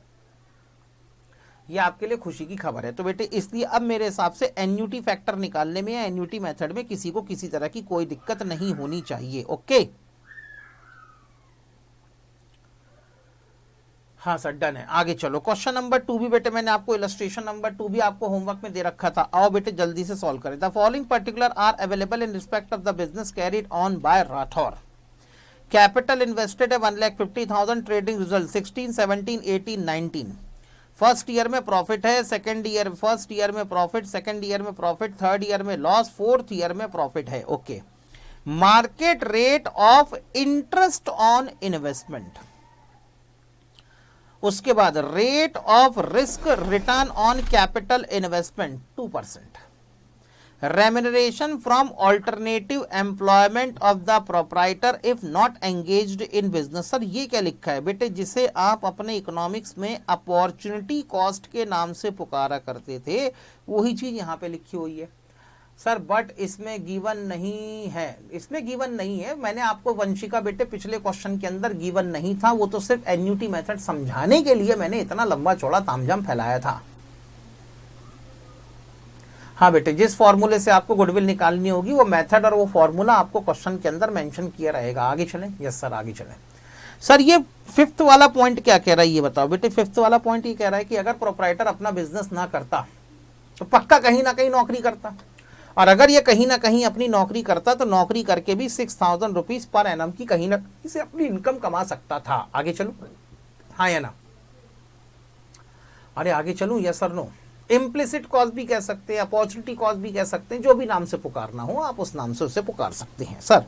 ये आपके लिए खुशी की खबर है। तो बेटे इसलिए अब मेरे हिसाब से एन्युटी फैक्टर निकालने में या एन्युटी मेथड में किसी को किसी तरह की कोई दिक्कत नहीं होनी चाहिए। ओके हाँ सर डन है। आगे चलो, क्वेश्चन नंबर 2 भी बेटे मैंने आपको इलस्ट्रेशन नंबर 2 भी आपको होमवर्क में दे रखा था। आओ बेटे जल्दी से सॉल्व करें। The following particular are available in respect of the business carried on by Rathore. Capital invested है 1,50,000, ट्रेडिंग रिजल्ट 16, 17, 18, 19। फर्स्ट ईयर में प्रॉफिट है, फर्स्ट ईयर में प्रॉफिट, सेकंड ईयर में प्रॉफिट, थर्ड ईयर में लॉस, फोर्थ ईयर में profit है। Okay, market rate of interest on investment, उसके बाद rate of risk return on capital investment 2%, remuneration from alternative employment of the proprietor if not engaged in business. Sir ये क्या लिखा है बेटे? जिसे आप अपने इकोनॉमिक्स में अपॉर्चुनिटी कॉस्ट के नाम से पुकारा करते थे वही चीज यहाँ पे लिखी हुई है सर, बट इसमें गिवन नहीं है, इसमें गिवन नहीं है। मैंने आपको वंशिका बेटे पिछले क्वेश्चन के अंदर गिवन नहीं था, वो तो सिर्फ एन्युटी मेथड समझाने के लिए मैंने इतना लंबा चौड़ा तामझाम फैलाया था। हाँ बेटे, जिस फॉर्मूले से आपको गुडविल निकालनी होगी वो मेथड और वो फॉर्मूला आपको क्वेश्चन के अंदर मेंशन किया रहेगा। आगे चलें? यस सर आगे चलें। सर ये फिफ्थ वाला पॉइंट क्या कह रहा है ये बताओ बेटे। फिफ्थ वाला पॉइंट ये कह रहा है कि अगर प्रोप्राइटर अपना बिजनेस ना करता तो पक्का कहीं ना कहीं नौकरी करता, और अगर ये कहीं ना कहीं अपनी नौकरी करता तो नौकरी करके भी 6,000 रुपीज पर एनम की कहीं ना कहीं से अपनी इनकम कमा सकता था। आगे चलूं? हाँ या ना? अरे आगे चलूं? यस और नो? इम्प्लिसिट कॉस्ट भी कह सकते हैं, अपॉर्चुनिटी कॉस्ट भी कह सकते हैं, जो भी नाम से पुकारना हो आप उस नाम से उसे पुकार सकते हैं। सर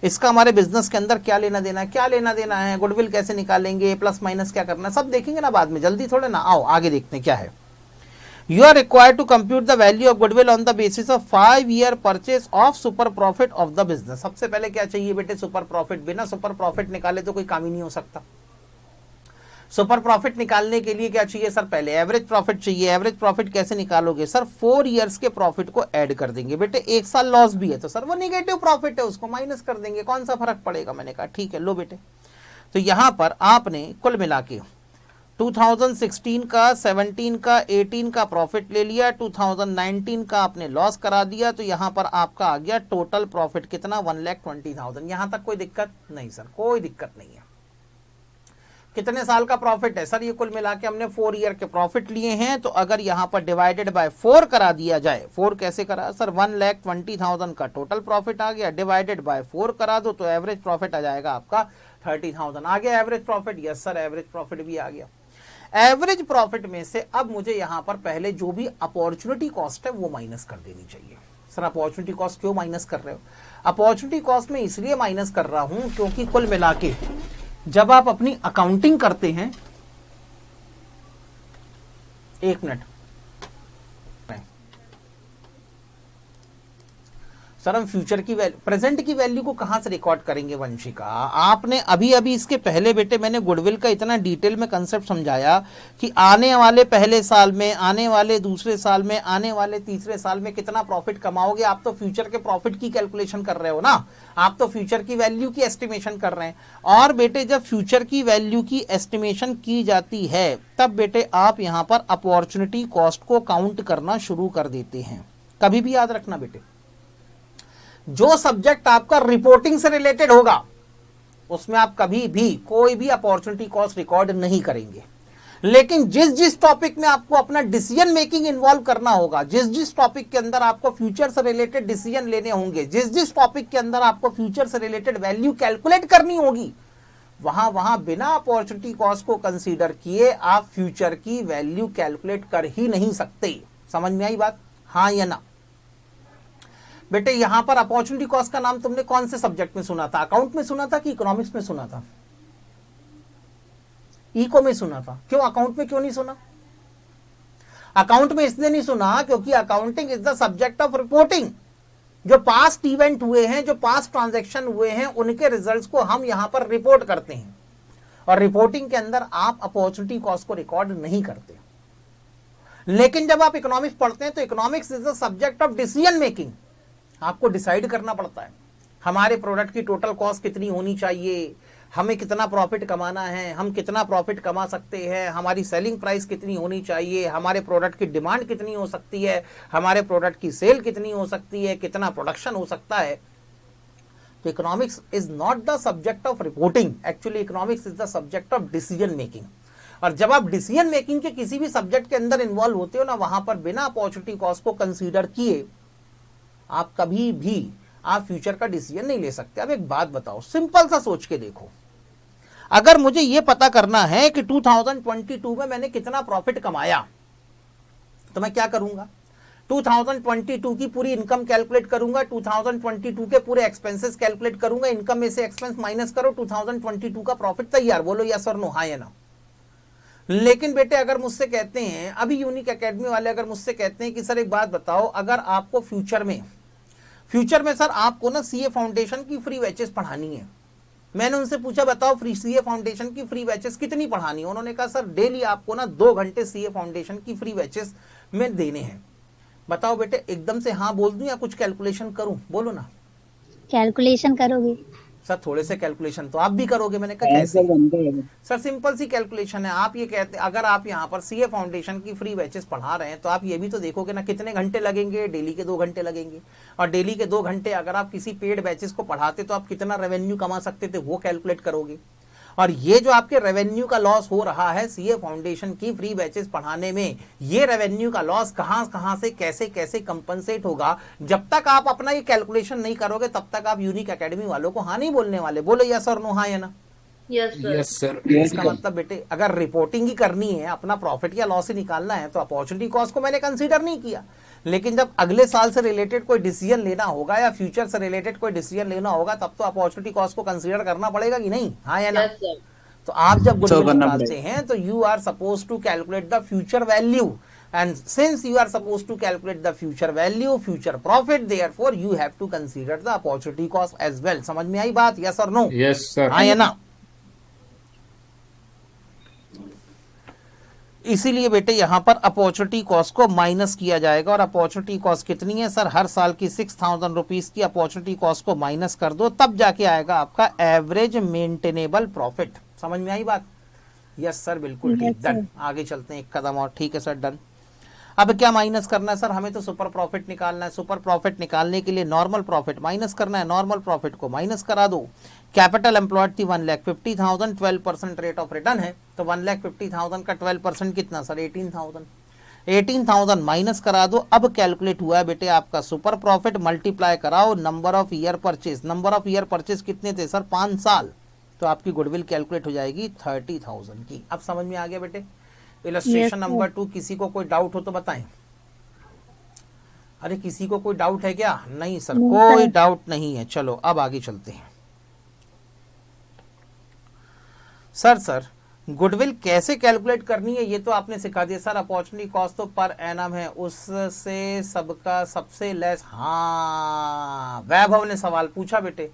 इसका हमारे बिजनेस के अंदर क्या लेना देना है? क्या लेना देना है? गुडविल कैसे निकालेंगे, प्लस माइनस क्या करना है, सब देखेंगे ना बाद में, जल्दी थोड़े ना। आओ आगे देखते हैं क्या है। You are required to compute the value of goodwill on the basis of 5-year purchase of super profit of the business। सबसे पहले क्या चाहिए बेटे? Super profit. बिना सुपर प्रॉफिट निकाले तो कोई काम ही नहीं हो सकता। सुपर प्रॉफिट निकालने के लिए क्या चाहिए सर? पहले एवरेज प्रॉफिट चाहिए। एवरेज प्रॉफिट कैसे निकालोगे सर? 4 ईयर्स के प्रॉफिट को ऐड कर देंगे बेटे। एक साल लॉस भी है तो सर वो नेगेटिव प्रॉफिट है, उसको माइनस कर देंगे, कौन सा फर्क पड़ेगा। मैंने कहा ठीक है लो बेटे। तो यहां पर आपने कुल मिला के 2016 का, 17 का, 18 का प्रॉफिट ले लिया, 2019 का आपने लॉस करा दिया, तो यहां पर आपका आ गया टोटल प्रॉफिट कितना, 1,20,000। यहां तक कोई दिक्कत नहीं सर, कोई दिक्कत नहीं है। कितने साल का प्रॉफिट है सर, ये कुल मिला के हमने 4 ईयर के प्रॉफिट लिए हैं, तो अगर यहां पर डिवाइडेड बाय 4 करा दिया जाए, 4 कैसे करा सर, 1,20,000 का टोटल प्रॉफिट आ गया, डिवाइडेड बाय 4 करा दो तो एवरेज प्रॉफिट आ जाएगा आपका 30,000। आ गया average profit, yes sir average profit भी आ गया। एवरेज प्रॉफिट में से अब मुझे यहां पर पहले जो भी अपॉर्चुनिटी कॉस्ट है वो माइनस कर देनी चाहिए। सर अपॉर्चुनिटी कॉस्ट क्यों माइनस कर रहे हो, अपॉर्चुनिटी कॉस्ट में इसलिए माइनस कर रहा हूं क्योंकि कुल मिला के जब आप अपनी अकाउंटिंग करते हैं, एक मिनट सर, हम फ्यूचर की वैल्यू, प्रेजेंट की वैल्यू को कहां से रिकॉर्ड करेंगे वंशिका। आपने अभी अभी इसके पहले बेटे मैंने गुडविल का इतना डिटेल में कंसेप्ट समझाया कि आने वाले पहले साल में, आने वाले दूसरे साल में, आने वाले तीसरे साल में कितना प्रॉफिट कमाओगे। आप तो फ्यूचर के प्रॉफिट की कैलकुलेशन कर रहे हो ना, आप तो फ्यूचर की वैल्यू की एस्टिमेशन कर रहे हैं। और बेटे जब फ्यूचर की वैल्यू की एस्टिमेशन की जाती है तब बेटे आप यहां पर अपॉर्चुनिटी कॉस्ट को काउंट करना शुरू कर देते हैं। कभी भी याद रखना बेटे, जो सब्जेक्ट आपका रिपोर्टिंग से रिलेटेड होगा उसमें आप कभी भी कोई भी अपॉर्चुनिटी कॉस्ट रिकॉर्ड नहीं करेंगे। लेकिन जिस जिस टॉपिक में आपको अपना डिसीजन मेकिंग इन्वॉल्व करना होगा, जिस जिस टॉपिक के अंदर आपको फ्यूचर से रिलेटेड डिसीजन लेने होंगे, जिस जिस टॉपिक के अंदर आपको फ्यूचर से रिलेटेड वैल्यू कैलकुलेट करनी होगी, वहां वहां बिना अपॉर्चुनिटी कॉस्ट को कंसीडर किए आप फ्यूचर की वैल्यू कैलकुलेट कर ही नहीं सकते। समझ में आई बात, हाँ या ना। बेटे यहां पर अपॉर्चुनिटी कॉस्ट का नाम तुमने कौन से सब्जेक्ट में सुना था, अकाउंट में सुना था कि इकोनॉमिक्स में सुना था, इको में सुना था, क्यों अकाउंट में क्यों नहीं सुना। अकाउंट में इसलिए नहीं सुना क्योंकि accounting is the subject of reporting. जो पास्ट इवेंट हुए हैं, जो पास्ट ट्रांजैक्शन हुए हैं, उनके रिजल्ट्स को हम यहां पर रिपोर्ट करते हैं, और रिपोर्टिंग के अंदर आप अपॉर्चुनिटी कॉस्ट को रिकॉर्ड नहीं करते। लेकिन जब आप इकोनॉमिक्स पढ़ते हैं तो economics is the subject of decision making. आपको डिसाइड करना पड़ता है हमारे प्रोडक्ट की टोटल कॉस्ट कितनी होनी चाहिए, हमें कितना प्रॉफिट कमाना है, हम कितना प्रॉफिट कमा सकते हैं, हमारी सेलिंग प्राइस कितनी होनी चाहिए, हमारे प्रोडक्ट की डिमांड कितनी हो सकती है, हमारे प्रोडक्ट की सेल कितनी हो सकती है, कितना प्रोडक्शन हो सकता है। तो economics is not the subject of reporting, actually economics is the subject of decision making. और जब आप डिसीजन मेकिंग के किसी भी सब्जेक्ट के अंदर इन्वॉल्व होते हो ना, वहां पर बिना अपॉर्चुनिटी कॉस्ट को कंसीडर किए आप कभी भी आप फ्यूचर का डिसीजन नहीं ले सकते। अब एक बात बताओ, सिंपल सा सोच के देखो, अगर मुझे यह पता करना है कि 2022 में मैंने कितना प्रॉफिट कमाया, तो मैं क्या करूंगा, 2022 की पूरी इनकम कैलकुलेट करूंगा, 2022 के पूरे एक्सपेंसेस कैलकुलेट करूंगा, इनकम में से एक्सपेंस माइनस करो, 2022 का प्रॉफिट तैयार। बोलो यस और नो, हाँ या ना। लेकिन बेटे अगर मुझसे कहते हैं, अभी यूनिक एकेडमी वाले अगर मुझसे कहते हैं कि सर एक बात बताओ, अगर आपको फ्यूचर में सर आपको ना सीए फाउंडेशन की फ्री बैचेस पढ़ानी है। मैंने उनसे पूछा बताओ फ्री सीए फाउंडेशन की फ्री बैचेस कितनी पढ़ानी है। उन्होंने कहा सर डेली आपको ना 2 घंटे सीए फाउंडेशन की फ्री बैचेस में देने हैं। बताओ बेटे एकदम से हाँ बोल दूं या कुछ कैलकुलेशन करूं, बोलो ना। कैलकुलेशन करोगे सर थोड़े से कैलकुलेशन तो आप भी करोगे। मैंने कहा कैसे सर, सिंपल सी कैलकुलेशन है। आप ये कहते अगर आप यहाँ पर सीए फाउंडेशन की फ्री बैचेस पढ़ा रहे हैं तो आप ये भी तो देखोगे ना कितने घंटे लगेंगे, डेली के 2 घंटे लगेंगे। और डेली के 2 घंटे अगर आप किसी पेड बैचेस को पढ़ाते तो आप कितना रेवेन्यू कमा सकते थे वो कैलकुलेट करोगे। और ये जो आपके रेवेन्यू का लॉस हो रहा है सीए फाउंडेशन की फ्री बैचेस पढ़ाने में, ये रेवेन्यू का लॉस कहां से कैसे कैसे कंपनसेट होगा, जब तक आप अपना ये कैलकुलेशन नहीं करोगे तब तक आप यूनिक एकेडमी वालों को हाँ नहीं बोलने वाले। बोलो यस और नो, हाँ या ना। Yes sir. इसका मतलब बेटे अगर रिपोर्टिंग ही करनी है, अपना प्रॉफिट या लॉस ही निकालना है, तो अपॉर्चुनिटी कॉस्ट को मैंने कंसीडर नहीं किया। लेकिन जब अगले साल से रिलेटेड कोई डिसीजन लेना होगा या फ्यूचर से रिलेटेड कोई डिसीजन लेना होगा तब तो अपॉर्चुनिटी कॉस्ट को कंसीडर करना पड़ेगा कि नहीं, हाँ या ना। तो आप जब गुडविल निकालते हैं तो you are suppose to calculate the future value, and since you are supposed to calculate the future value, future profit, therefore you have to consider the opportunity cost as well। समझ में आई बात, yes or no? Yes sir. हाँ या ना। इसीलिए बेटे यहां पर अपॉर्चुनिटी कॉस्ट को माइनस किया जाएगा। और अपॉर्चुनिटी कॉस्ट कितनी है सर, हर साल की 6,000 रुपीज की अपॉर्चुनिटी कॉस्ट को माइनस कर दो, तब जाके आएगा आपका एवरेज मेंटेनेबल प्रॉफिट। समझ में आई बात। यस सर, बिल्कुल Yes, ठीक, डन। आगे चलते हैं एक कदम और। ठीक है सर, डन। अब क्या माइनस करना है सर? हमें तो सुपर प्रॉफिट निकालना है। सुपर प्रॉफिट निकालने के लिए नॉर्मल प्रॉफिट माइनस करना है। नॉर्मल प्रॉफिट को माइनस करा दो। कैपिटल एम्प्लॉयड थी 1,50,000, 12% रेट ऑफ रिटर्न है, तो 1,50,000 का 12% कितना सर? 18,000। 18,000 माइनस करा दो। अब कैलकुलेट हुआ है बेटे आपका सुपर प्रॉफिट, मल्टीप्लाई कराओ number of year purchase. Number of year purchase कितने थे सर? 5 साल। तो आपकी गुडविल कैलकुलेट हो जाएगी 30,000 की। अब समझ में आ गया बेटे? Illustration Yes, number 2। किसी को कोई डाउट हो तो बताएं। अरे किसी को कोई डाउट है क्या? नहीं सर, नहीं कोई सर। डाउट नहीं है। चलो अब आगे चलते हैं। सर गुडविल कैसे कैलकुलेट करनी है ये तो आपने सिखा दिया सर। अपॉर्चुनिटी कॉस्ट तो पर एनम है, उससे सबका सबसे लेस। हाँ, वैभव ने सवाल पूछा बेटे।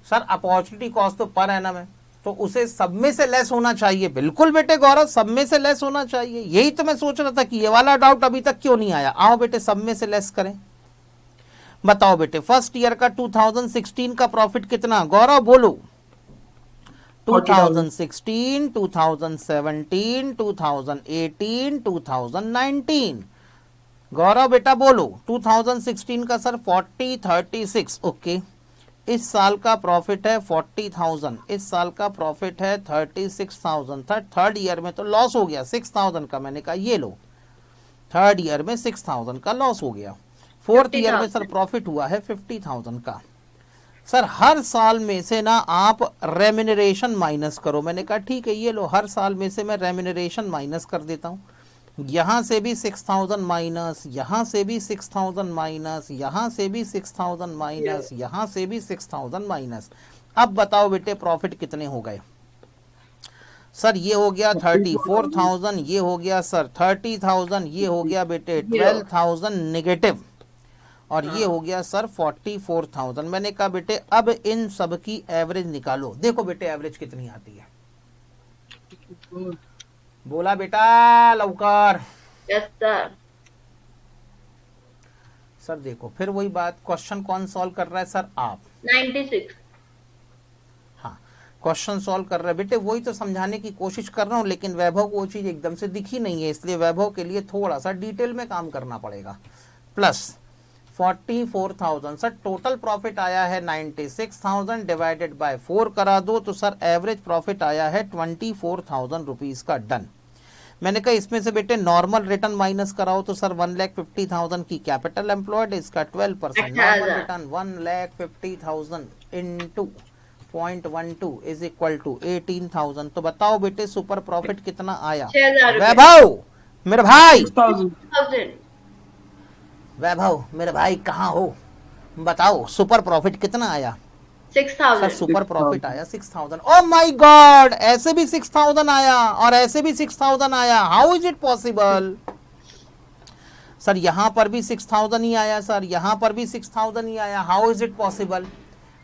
सर अपॉर्चुनिटी कॉस्ट तो पर एनम है, तो उसे सब में से लेस होना चाहिए। बिल्कुल बेटे गौरव, सब में से लेस होना चाहिए। यही तो मैं सोच रहा था कि ये वाला डाउट अभी तक क्यों नहीं आया। आओ बेटे सब में से लेस करें। बताओ बेटे फर्स्ट ईयर का 2016 का प्रॉफिट कितना? गौरव बोलो। 2016, 2017, 2018, 2019। गौरव बेटा बोलो। 2016 का सर 40, 36। ओके, इस साल का प्रॉफिट है 40,000, इस साल का प्रॉफिट है 36,000। थर्ड ईयर में तो लॉस हो गया 6,000 का। मैंने कहा ये लो, थर्ड ईयर में 6,000 का लॉस हो गया। फोर्थ ईयर में सर प्रॉफिट हुआ है 50,000 का। सर हर साल में से ना आप रेम्यूनरेशन माइनस करो। मैंने कहा ठीक है, ये लो, हर साल में से मैं रेम्यूनरेशन माइनस कर देता हूँ। यहाँ से भी 6,000 माइनस, यहाँ से भी 6,000 माइनस, यहाँ से भी 6,000 माइनस, यहाँ से भी 6,000 माइनस। अब बताओ बेटे प्रॉफिट कितने हो गए? सर ये हो गया 34,000, ये हो गया सर 30,000, ये हो गया बेटे 12,000 नेगेटिव, और ये हो गया सर 44,000। मैंने कहा बेटे अब इन सब की एवरेज निकालो। देखो बेटे एवरेज कितनी आती है। बोला बेटा लवकर। Yes sir. सर देखो फिर वही बात, क्वेश्चन कौन सॉल्व कर रहा है सर? आप। 96। हाँ, क्वेश्चन सॉल्व कर रहे हैं बेटे, वही तो समझाने की कोशिश कर रहा हूँ, लेकिन वैभव को वो चीज एकदम से दिखी नहीं है, इसलिए वैभव के लिए थोड़ा सा डिटेल में काम करना पड़ेगा। प्लस 44,000 सर टोटल प्रॉफिट आया है 96,000, डिवाइडेड बाय 4 करा दो तो सर एवरेज प्रॉफिट आया है 24,000 रुपीज का। डन। मैंने कहा इसमें से बेटे नॉर्मल रिटर्न माइनस कराओ तो सर 1,50,000 की कैपिटल एम्प्लॉयड, इसका 12% normal return 1,50,000 into 0.12 is equal to 18,000। तो बताओ बेटे सुपर प्रॉफिट कितना आया? 6,000 वैभव मेरे भाई, 6,000। वैभव मेरे भाई कहाँ हो? बताओ सुपर प्रॉफिट कितना आया? 6,000। सर सुपर प्रॉफिट आया 6,000। ओह माय गॉड, ऐसे भी 6,000 आया और ऐसे भी 6,000 आया। How is it possible? Sir यहां पर भी 6,000 ही आया सर, यहां पर भी 6,000 ही आया। How is it possible?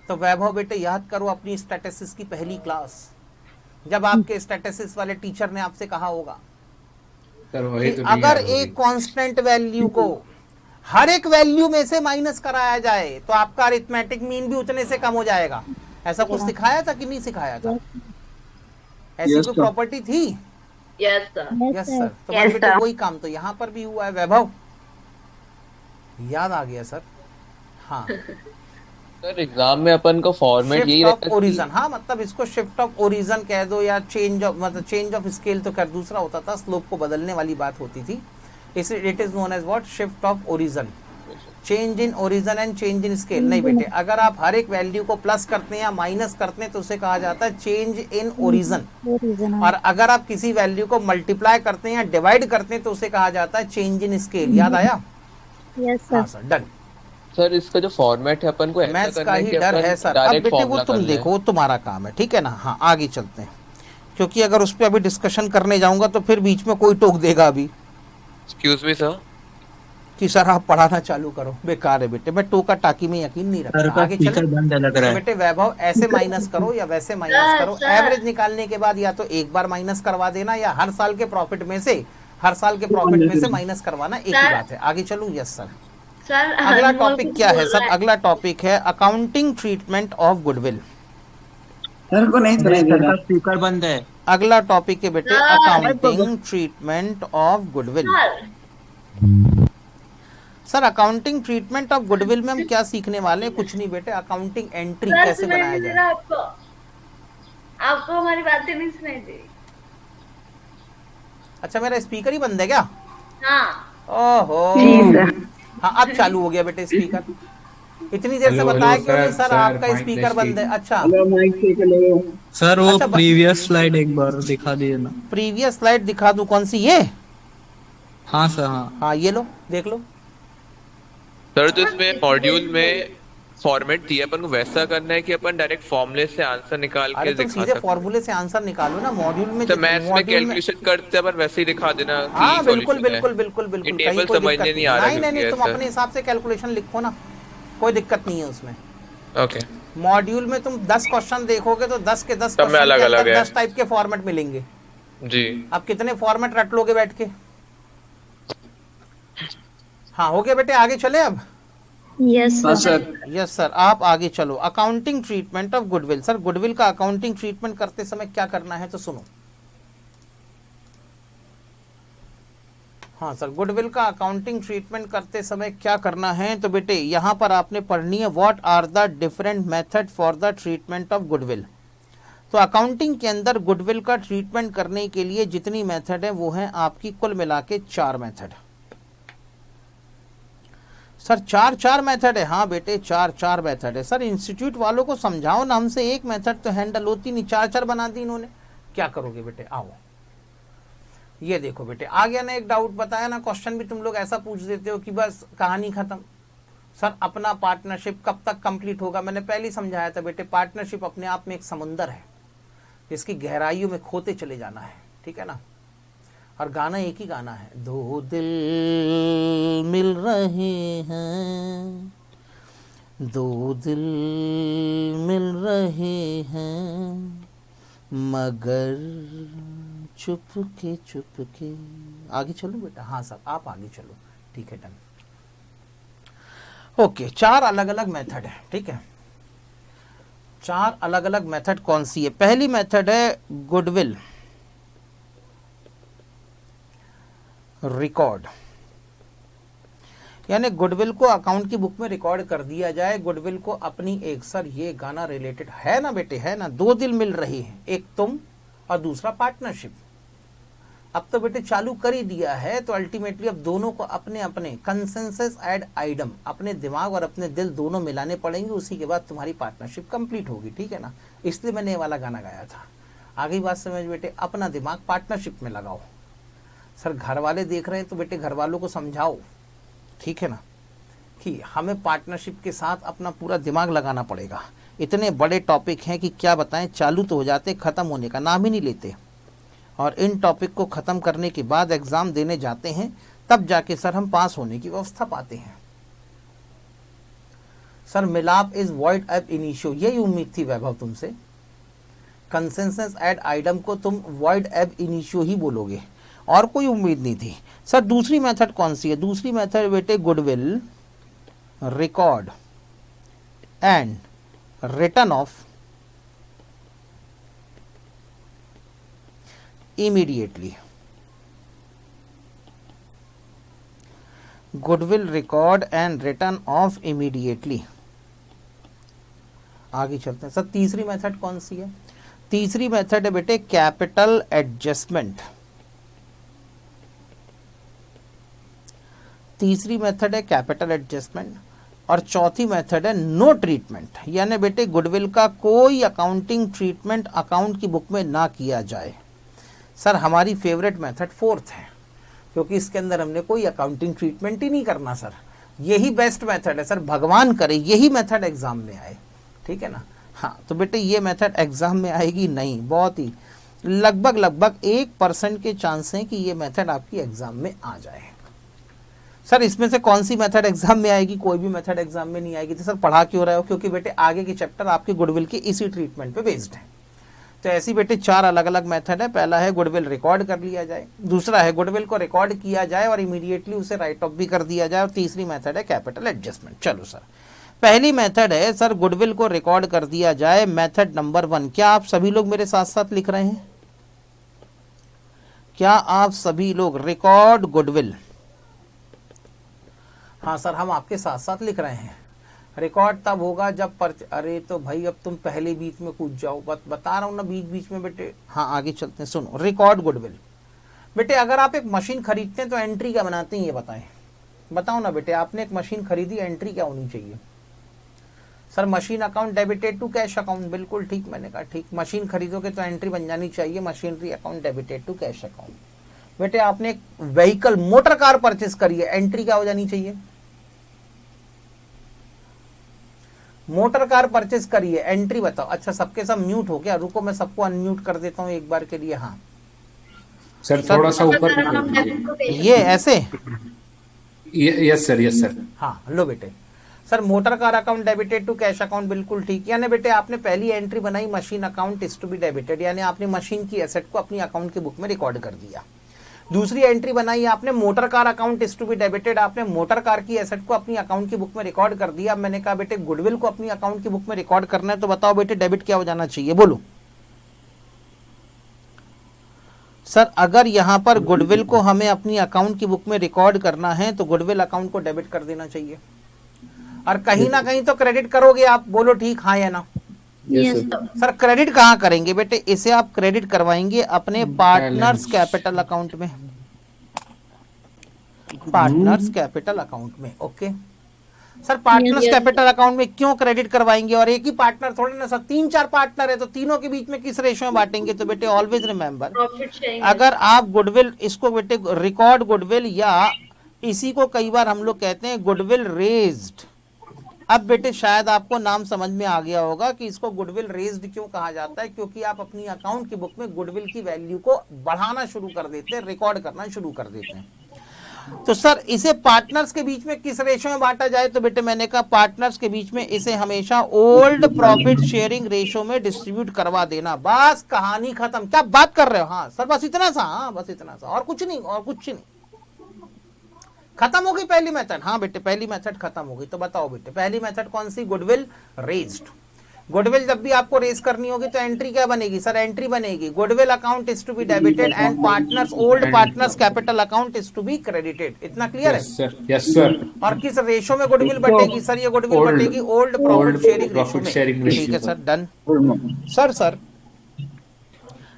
तो वैभव बेटे याद करो अपनी स्टैटिस्टिक्स की पहली क्लास, जब आपके स्टैटिस्टिक्स वाले टीचर ने आपसे कहा होगा कि अगर एक कांस्टेंट वैल्यू को हर एक वैल्यू में से माइनस कराया जाए तो आपका अरिथमेटिक मीन भी उतने से कम हो जाएगा। ऐसा कुछ सिखाया था कि नहीं सिखाया था? ऐसी कोई प्रॉपर्टी थी? Yes sir. Yes sir. तो बस बेटे वही काम तो यहाँ पर भी हुआ है। वैभव याद आ गया सर? हाँ सर एग्जाम में अपन का फॉर्मेट यही शिफ्ट रहता ऑफ है कि ओरिजिन। हाँ मतलब इसको शिफ्ट ऑफ ओरिजिन कह दो या चेंज ऑफ, मतलब चेंज ऑफ स्केल तो कर दूसरा होता था, स्लोप को बदलने वाली बात होती थी। इस it is known as what? Shift of origin. Change in origin and change in scale नहीं बेटे, अगर आप हर एक वैल्यू को प्लस करते हैं या माइनस करते हैं तो उसे कहा जाता है चेंज इन ओरिजिन, और अगर आप किसी वैल्यू को मल्टीप्लाई करते हैं या डिवाइड करते हैं तो उसे कहा जाता है चेंज इन स्केल। याद आया? यस हाँ सर। Sir done. सर इसका जो फॉर्मेट है अपन को ऐसा मैथ्स का करना है ही कि डर अपन है सर। अब डायरेक्ट बेटे वो फॉर्मूला तुम कर लें। देखो तुम्हारा काम है, ठीक है ना? हाँ आगे चलते हैं, क्योंकि अगर उस पर अभी डिस्कशन करने जाऊंगा तो फिर बीच में कोई टोक देगा अभी एक्सक्यूज मी सर कि सर आप पढ़ाना चालू करो। बेकार है बेटे, मैं टोका टाकी में यकीन नहीं रखता। आगे चलो तो बेटे वैभव ऐसे माइनस करो या वैसे माइनस करो। सर। एवरेज निकालने के बाद या तो एक बार माइनस करवा देना या हर साल के प्रॉफिट में से, हर साल के प्रॉफिट में से माइनस करवाना, एक ही सर। बात है। आगे चलूं? Yes sir. सर अगला अनमोल टॉपिक कुछ क्या है बोल सर? रहा अगला टॉपिक है accounting treatment of goodwill. Sir को नहीं सुनाई दे रहा। स्पीकर बंद है। अगला टॉपिक है बेटे sir. Accounting treatment of goodwill. Sir sir accounting treatment of goodwill में हम क्या सीखने वाले हैं? कुछ नहीं बेटे, अकाउंटिंग एंट्री सर कैसे सुनाई बनाया नहीं दे जाए। रहा आपको? आपको हमारी बातें नहीं सुनाई दे रही? अच्छा मेरा स्पीकर ही बंद है क्या? हाँ ओहो हाँ अब चालू हो गया बेटे स्पीकर। इतनी देर से हेलो, बताया हेलो, क्यों नहीं सर, सर सर, आपका माइक स्पीकर बंद है? अच्छा सर वो अच्छा, प्रीवियस स्लाइड एक बार दिखा दीजिए ना। प्रीवियस स्लाइड दिखा दूं? कौन सी ये? हाँ सर हाँ। हाँ ये लो देख लो। सर जो इसमें मॉड्यूल में फॉर्मेट दिया अपन को वैसा करना है कि अपन डायरेक्ट फॉर्मूले से आंसर निकाल अरे के तुम दिखा सीधे सकते हैं। फॉर्मूले से आंसर निकालो ना मॉड्यूल में। तो मैथ्स में मॉड्यूल में कैलकुलेशन करते हैं अपन वैसे ही दिखा देना हाँ कि बिल्कुल सॉल्यूशन है। बिल्कुल बिल्कुल बिल्कुल ये कहीं टेबल कोई समझने दिक्कत नहीं आ रहा नहीं नहीं है तुम सर। अपने हिसाब से कैलकुलेशन लिखो ना, कोई दिक्कत नहीं है उसमें। ओके मॉड्यूल में तुम 10 क्वेश्चन देखोगे तो 10 के 10 सब में क्वेश्चन के अलग-अलग अंदर है। 10 टाइप के फॉर्मेट मिलेंगे। जी अब कितने फॉर्मेट रट लोगे बैठ के? हाँ हो गया बेटे, आगे चले अब। Yes sir. यस सर आप आगे चलो। Accounting treatment of goodwill. Sir goodwill का अकाउंटिंग ट्रीटमेंट करते समय क्या करना है तो सुनो। हाँ सर गुडविल का अकाउंटिंग ट्रीटमेंट करते समय क्या करना है तो बेटे यहां पर आपने पढ़नी है what are the different method for the treatment of goodwill. तो अकाउंटिंग के अंदर गुडविल का ट्रीटमेंट करने के लिए जितनी मेथड है वो है आपकी कुल मिला के 4 मेथड। सर 4 मेथड है? हाँ बेटे 4 मेथड है। सर इंस्टीट्यूट वालों को समझाओ ना, हमसे एक मेथड तो हैंडल होती नहीं, 4 बना दी इन्होंने। क्या करोगे बेटे? आओ ये देखो बेटे आ गया ना एक डाउट। बताया ना, क्वेश्चन भी तुम लोग ऐसा पूछ देते हो कि बस कहानी खत्म। सर अपना पार्टनरशिप कब तक कंप्लीट होगा? मैंने पहले ही समझाया था बेटे, पार्टनरशिप अपने आप में एक समुंदर है जिसकी गहराइयों में खोते चले जाना है, ठीक है ना। और गाना एक ही गाना है, दो दिल मिल रहे हैं, दो दिल मिल रहे हैं, मगर चुपके चुपके। आगे चलो बेटा। हाँ सर आप आगे चलो, ठीक है डन। ओके 4 अलग अलग मेथड है, ठीक है। 4 अलग अलग मेथड कौन सी है? पहली मेथड है गुडविल रिकॉर्ड, यानी गुडविल को अकाउंट की बुक में रिकॉर्ड कर दिया जाए। गुडविल को अपनी एक, सर ये गाना रिलेटेड है ना बेटे, है ना। 2 दिल मिल रहे हैं, एक तुम और दूसरा पार्टनरशिप। अब तो बेटे चालू कर ही दिया है तो अल्टीमेटली अब दोनों को अपने अपने कंसेंसस एड आइडम, अपने दिमाग और अपने दिल दोनों मिलाने पड़ेंगे, उसी के बाद तुम्हारी पार्टनरशिप कंप्लीट होगी, ठीक है ना। इसलिए मैंने ये वाला गाना गाया था। आगे बात समझ बेटे, अपना दिमाग पार्टनरशिप में लगाओ। सर घर वाले देख रहे हैं तो बेटे घर वालों को समझाओ, ठीक है ना, कि हमें पार्टनरशिप के साथ अपना पूरा दिमाग लगाना पड़ेगा। इतने बड़े टॉपिक हैं कि क्या बताएं, चालू तो हो जाते, ख़त्म होने का नाम ही नहीं लेते। और इन टॉपिक को ख़त्म करने के बाद एग्ज़ाम देने जाते हैं, तब जाके सर हम पास होने की व्यवस्था पाते हैं। सर मिलाप इज वॉइड एब इनिशियो, यही उम्मीद थी वैभव तुमसे। कंसेंसस एड आइडम को तुम वॉइड एब इनिशियो ही बोलोगे, और कोई उम्मीद नहीं थी। सर दूसरी मेथड कौन सी है? दूसरी मेथड बेटे goodwill record and return of immediately. Goodwill record and return of immediately. आगे चलते हैं। सर तीसरी मेथड कौन सी है? तीसरी मेथड है बेटे कैपिटल एडजस्टमेंट। तीसरी मेथड है कैपिटल एडजस्टमेंट और चौथी मेथड है नो ट्रीटमेंट, यानी बेटे गुडविल का कोई अकाउंटिंग ट्रीटमेंट अकाउंट की बुक में ना किया जाए। सर हमारी फेवरेट मेथड 4th है, क्योंकि इसके अंदर हमने कोई अकाउंटिंग ट्रीटमेंट ही नहीं करना। सर यही बेस्ट मेथड है। सर भगवान करे यही मेथड एग्जाम में आए, ठीक है ना। हाँ तो बेटे ये मेथड एग्जाम में आएगी नहीं, बहुत ही लगभग 1% के चांस हैं कि ये मेथड आपकी एग्जाम में आ जाए। सर इसमें से कौन सी मेथड एग्जाम में आएगी? कोई भी मेथड एग्जाम में नहीं आएगी। तो सर पढ़ा क्यों रहे हो? क्योंकि बेटे आगे के चैप्टर आपके गुडविल के इसी ट्रीटमेंट पे बेस्ड है। तो ऐसी बेटे 4 अलग अलग मेथड है। पहला है गुडविल रिकॉर्ड कर लिया जाए, दूसरा है गुडविल को रिकॉर्ड किया जाए और इमीडिएटली उसे राइट ऑफ भी कर दिया जाए, और तीसरी मेथड है कैपिटल एडजस्टमेंट। चलो सर पहली मेथड है सर गुडविल को रिकॉर्ड कर दिया जाए, मेथड नंबर 1। क्या आप सभी लोग मेरे साथ साथ लिख रहे हैं? क्या आप सभी लोग रिकॉर्ड गुडविल, हाँ सर हम आपके साथ साथ लिख रहे हैं। रिकॉर्ड तब होगा जब अरे तो भाई अब तुम पहले बीच में कूद जाओ, बता रहा हूँ ना बीच बीच में बेटे। हाँ आगे चलते हैं, सुनो। रिकॉर्ड गुडविल बेटे, अगर आप एक मशीन खरीदते हैं तो एंट्री क्या बनाते हैं ये बताएं, बताओ ना बेटे। आपने एक मशीन खरीदी, एंट्री क्या होनी चाहिए? Sir machine account debited to cash account, बिल्कुल ठीक, मैंने कहा ठीक। मशीन खरीदोगे तो एंट्री बन जानी चाहिए machinery account debited to cash account. बेटे आपने एक व्हीकल मोटर कार परचेस करी है, एंट्री क्या हो जानी चाहिए? मोटर कार परचेस करी है, एंट्री बताओ। अच्छा सबके सब म्यूट हो गया, रुको मैं सबको अनम्यूट कर देता हूं एक बार के लिए। हाँ सर थोड़ा सा ऊपर ये ऐसे, यस सर, यस सर। हाँ लो बेटे। Sir motor car account debited to cash account, बिल्कुल ठीक। यानी बेटे आपने पहली एंट्री बनाई machine account is to be debited, यानी आपने मशीन की एसेट को अपनी अकाउंट की बुक में रिकॉर्ड कर दिया। दूसरी एंट्री बनाई आपने motor car account is to be debited, आपने मोटर कार की एसेट को अपनी अकाउंट की बुक में रिकॉर्ड कर दिया। मैंने कहा बेटे गुडविल को अपनी अकाउंट की बुक में रिकॉर्ड करना है, तो बताओ बेटे डेबिट क्या हो जाना चाहिए, बोलो। सर अगर यहां पर गुडविल को हमें अपनी अकाउंट की बुक में रिकॉर्ड करना है तो गुडविल अकाउंट को डेबिट कर देना चाहिए, और कहीं ना कहीं तो क्रेडिट करोगे आप, बोलो ठीक हाँ या ना? Yes, सर क्रेडिट कहाँ करेंगे बेटे? इसे आप क्रेडिट करवाएंगे अपने पार्टनर्स कैपिटल अकाउंट में, पार्टनर्स कैपिटल अकाउंट में। Okay sir partners capital account में क्यों क्रेडिट करवाएंगे? और एक ही पार्टनर थोड़े ना सर, 3-4 पार्टनर है तो तीनों के बीच में किस रेशो में बांटेंगे? तो बेटे ऑलवेज रिमेंबर, प्रॉफिट शेयरिंग। अगर आप गुडविल, इसको बेटे रिकॉर्ड गुडविल, या इसी को कई बार हम लोग कहते हैं गुडविल रेज्ड। अब बेटे शायद आपको नाम समझ में आ गया होगा कि इसको गुडविल रेज्ड क्यों कहा जाता है, क्योंकि आप अपनी अकाउंट की बुक में गुडविल की वैल्यू को बढ़ाना शुरू कर देते हैं, रिकॉर्ड करना शुरू कर देते हैं। तो सर इसे पार्टनर्स के बीच में किस रेशो में बांटा जाए? तो बेटे मैंने कहा पार्टनर्स के बीच में इसे हमेशा ओल्ड प्रॉफिट शेयरिंग रेशो में डिस्ट्रीब्यूट करवा देना। बस कहानी खत्म। क्या बात कर रहे हो? हाँ सर बस इतना सा, हाँ बस इतना सा, और कुछ नहीं, और कुछ नहीं। खत्म हो गई पहली मेथड। हाँ बेटे पहली मेथड खत्म हो गई। तो बताओ बेटे पहली मेथड कौन सी? Goodwill raised. गुडविल जब भी आपको रेज करनी होगी तो एंट्री क्या बनेगी? सर एंट्री बनेगी goodwill account is to be debited and partners old partners capital account is to be credited. इतना क्लियर है? Yes sir. और किस रेशो में गुडविल बटेगी? सर ये गुडविल बटेगी ओल्ड प्रॉफिट शेयरिंग रेशो में। ठीक है सर डन। सर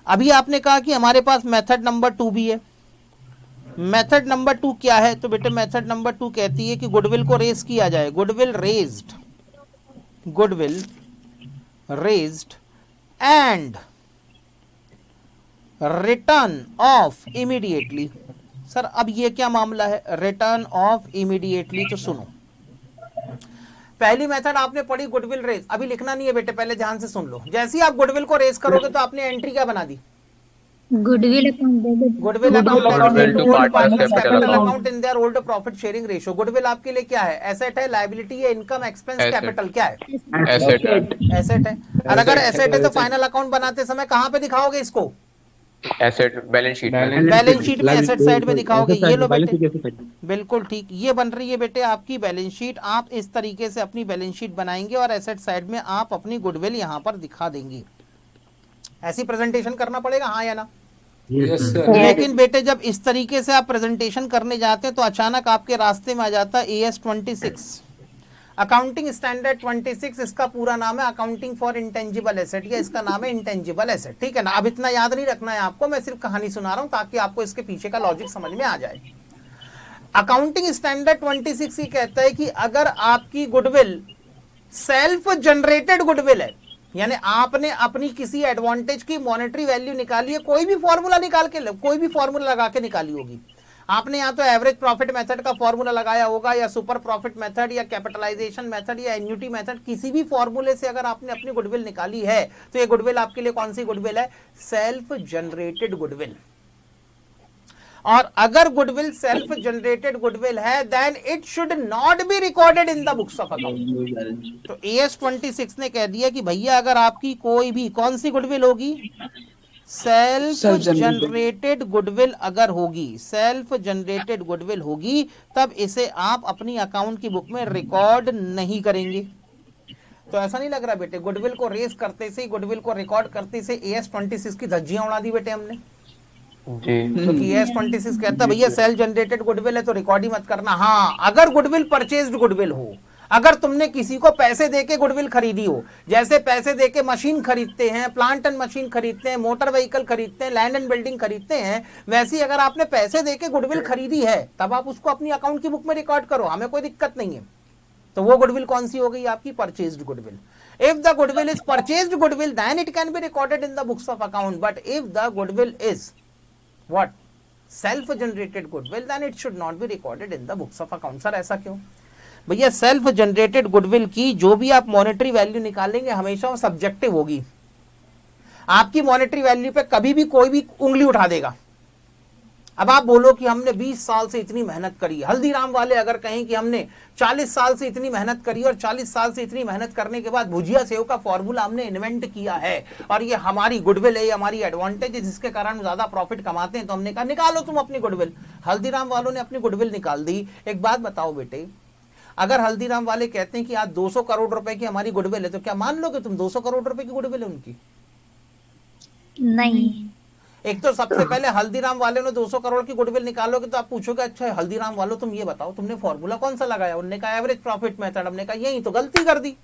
अभी आपने कहा कि हमारे पास मेथड नंबर 2 भी है। मेथड नंबर 2 क्या है? तो बेटे मेथड नंबर 2 कहती है कि गुडविल को रेज किया जाए, goodwill raised, goodwill raised and return of immediately. Sir अब ये क्या मामला है? Return of immediately. तो सुनो, पहली मेथड आपने पढ़ी गुडविल रेज, अभी लिखना नहीं है बेटे, पहले ध्यान से सुन लो। जैसे ही आप गुडविल को रेज करोगे तो आपने एंट्री क्या बना दी? Goodwill account debit. Goodwill Goodwill account to partners capital account in their old profit sharing ratio. Goodwill आपके लिए क्या है? एसेट है, लायबिलिटी है, इनकम, एक्सपेंस, Asset. कैपिटल क्या है? एसेट एसेट है। और अगर एसेट है तो फाइनल अकाउंट बनाते समय कहाँ पे दिखाओगे इसको? एसेट बैलेंस शीट में। बैलेंस शीट में एसेट साइड में दिखाओगे। ये लो बेटे बिल्कुल ठीक, ये बन रही है बेटे आपकी बैलेंस शीट। आप इस तरीके से अपनी बैलेंस शीट बनाएंगे और एसेट साइड में आप अपनी गुडविल यहाँ पर दिखा देंगे। ऐसी प्रेजेंटेशन करना पड़ेगा, हाँ या ना? Yes sir. लेकिन बेटे जब इस तरीके से आप प्रेजेंटेशन करने जाते हैं तो अचानक आपके रास्ते में आ जाता है AS 26, अकाउंटिंग स्टैंडर्ड 26। इसका पूरा नाम है अकाउंटिंग फॉर इंटेंजिबल एसेट, या इसका नाम है इंटेंजिबल एसेट। ठीक है ना? अब इतना याद नहीं रखना है आपको, मैं सिर्फ कहानी सुना रहा हूं ताकि आपको इसके पीछे का लॉजिक समझ में आ जाए। अकाउंटिंग स्टैंडर्ड 26 ही कहता है कि अगर आपकी गुडविल सेल्फ जनरेटेड गुडविल है, यानी आपने अपनी किसी एडवांटेज की मॉनेटरी वैल्यू निकाली है, कोई भी फॉर्मूला निकाल के, कोई भी फॉर्मूला लगा के निकाली होगी आपने, या तो एवरेज प्रॉफिट मेथड का फॉर्मूला लगाया होगा, या सुपर प्रॉफिट मेथड, या कैपिटलाइजेशन मेथड, या एन्युटी मेथड, किसी भी फॉर्मूले से अगर आपने अपनी गुडविल निकाली है तो ये गुडविल आपके लिए कौन सी गुडविल है? Self generated goodwill. और अगर गुडविल सेल्फ जनरेटेड गुडविल है then it should not be recorded in the books of account. तो AS 26 ने कह दिया कि भैया अगर आपकी कोई भी कौन सी गुडविल होगी? सेल्फ जनरेटेड गुडविल अगर होगी, सेल्फ जनरेटेड गुडविल होगी, तब इसे आप अपनी अकाउंट की बुक में रिकॉर्ड नहीं करेंगे। तो ऐसा नहीं लग रहा बेटे गुडविल को रेज करते से, गुडविल को रिकॉर्ड करते से AS 26 की धज्जियां उड़ा दी बेटे हमने। जी क्योंकि AS26 कहता है भैया सेल्फ जनरेटेड गुडविल है तो रिकॉर्ड ही मत करना। हाँ, अगर गुडविल परचेज्ड गुडविल हो, अगर तुमने किसी को पैसे देके गुडविल खरीदी हो, जैसे पैसे देके मशीन खरीदते हैं, प्लांट एंड मशीन खरीदते हैं, मोटर व्हीकल खरीदते हैं, लैंड एंड बिल्डिंग खरीदते हैं, वैसे ही अगर आपने पैसे देके गुडविल खरीदी है तब आप उसको अपनी अकाउंट की बुक में रिकॉर्ड करो, हमें कोई दिक्कत नहीं है। तो वो गुडविल कौन सी हो गई आपकी? Purchased goodwill. If the goodwill is purchased goodwill, then it can be recorded in the books of account. But if the goodwill is what? Self-generated goodwill, then it should not be recorded in the books of account. Sir ऐसा क्यों? भैया self generated goodwill की जो भी आप monetary value निकालेंगे हमेशा वो सब्जेक्टिव होगी। आपकी मॉनेटरी वैल्यू पे कभी भी कोई भी उंगली उठा देगा। अब आप बोलो कि हमने 20 साल से इतनी मेहनत करी, हल्दीराम वाले अगर कहें कि हमने 40 साल से इतनी मेहनत करी और 40 साल से इतनी मेहनत करने के बाद भुजिया सेव का फॉर्मूला हमने इन्वेंट किया है और ये हमारी गुडविल है, ये हमारी एडवांटेज है जिसके कारण ज्यादा प्रॉफिट कमाते हैं, तो हमने कहा निकालो तुम अपनी गुडविल। हल्दीराम वालों ने अपनी गुडविल निकाल दी। एक बात बताओ बेटे, अगर हल्दीराम वाले कहते हैं कि आज 200 करोड़ रुपए की हमारी गुडविल है, तो क्या मान लोगे तुम 200 करोड़ रुपए की गुडविल है उनकी? नहीं। एक तो सबसे पहले हल्दीराम वाले ने 200 करोड़ की गुडविल निकालोगे तो आप पूछोगे अच्छा हल्दीराम वालों तुम ये बताओ तुमने फॉर्मूला कौन सा लगाया? उन्होंने कहा एवरेज प्रॉफिट मेथड। हमने कहा यही तो गलती कर दी,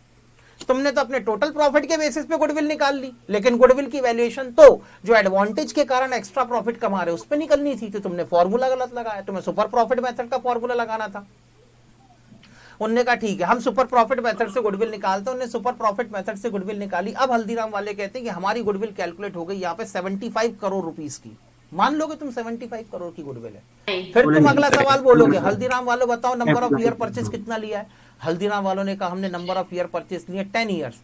तुमने तो अपने टोटल प्रॉफिट के बेसिस पे गुडविल निकाल ली, लेकिन गुडविल की वैल्यूएशन तो जो एडवांटेज के कारण एक्स्ट्रा प्रॉफिट कमा रहे उस पर निकलनी थी, तो तुमने फॉर्मूला गलत लगाया, तुम्हें सुपर प्रॉफिट मेथड का फॉर्मूला लगाना था। उन्होंने कहा ठीक है हम सुपर प्रॉफिट मेथड से गुडविल निकालते हैं, उन्होंने सुपर प्रॉफिट मेथड से गुडविल निकाली। अब हल्दीराम वाले कहते हैं कि हमारी गुडविल कैलकुलेट हो गई यहाँ पे 75 करोड़ रुपीस की। मान लोगे तुम 75 करोड़ की गुडविल है? फिर तुम अगला सवाल बोलोगे हल्दीराम वालों बताओ नंबर ऑफ ईयर परचेज कितना लिया है? हल्दीराम वालों ने कहा हमने नंबर ऑफ ईयर परचेज लिए 10 ईयर्स।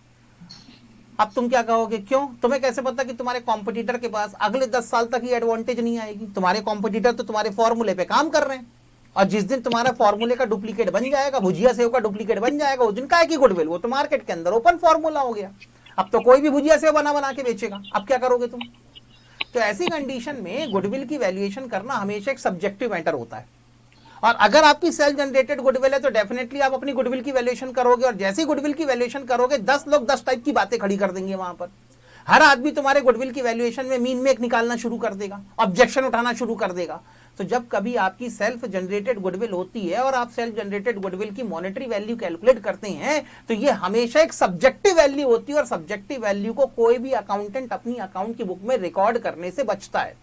अब तुम क्या कहोगे? क्यों? तुम्हें कैसे पता कि तुम्हारे कॉम्पिटिटर के पास अगले 10 साल तक ये एडवांटेज नहीं आएगी? तुम्हारे कॉम्पिटिटर तो तुम्हारे फॉर्मूले पे काम कर रहे हैं, और जिस दिन तुम्हारा फॉर्मूले का डुप्लीकेट बन जाएगा, भुजिया सेव का डुप्लीकेट बन जाएगा, उस दिन काय की गुडविल? वो तो मार्केट के अंदर ओपन फॉर्मूला हो गया। अब तो कोई भी भुजिया सेव बना बना के बेचेगा, अब क्या करोगे तुम? तो ऐसी कंडीशन में गुडविल की वैल्यूएशन करना हमेशा एक सब्जेक्टिव मैटर होता है। और अगर आपकी सेल्फ जनरेटेड गुडविल है तो डेफिनेटली आप अपनी गुडविल की वैल्यूएशन करोगे, और जैसी गुडविल की वैल्यूएशन करोगे 10 लोग 10 टाइप की बातें खड़ी कर देंगे वहां पर। हर आदमी तुम्हारे गुडविल की वैल्यूएशन में मीन मेक निकालना शुरू कर देगा, ऑब्जेक्शन उठाना शुरू कर देगा। तो जब कभी आपकी सेल्फ जनरेटेड गुडविल होती है और आप सेल्फ जनरेटेड गुडविल की मॉनेटरी वैल्यू कैलकुलेट करते हैं तो ये हमेशा एक सब्जेक्टिव वैल्यू होती है, और सब्जेक्टिव वैल्यू को कोई भी अकाउंटेंट अपनी अकाउंट की बुक में रिकॉर्ड करने से बचता है।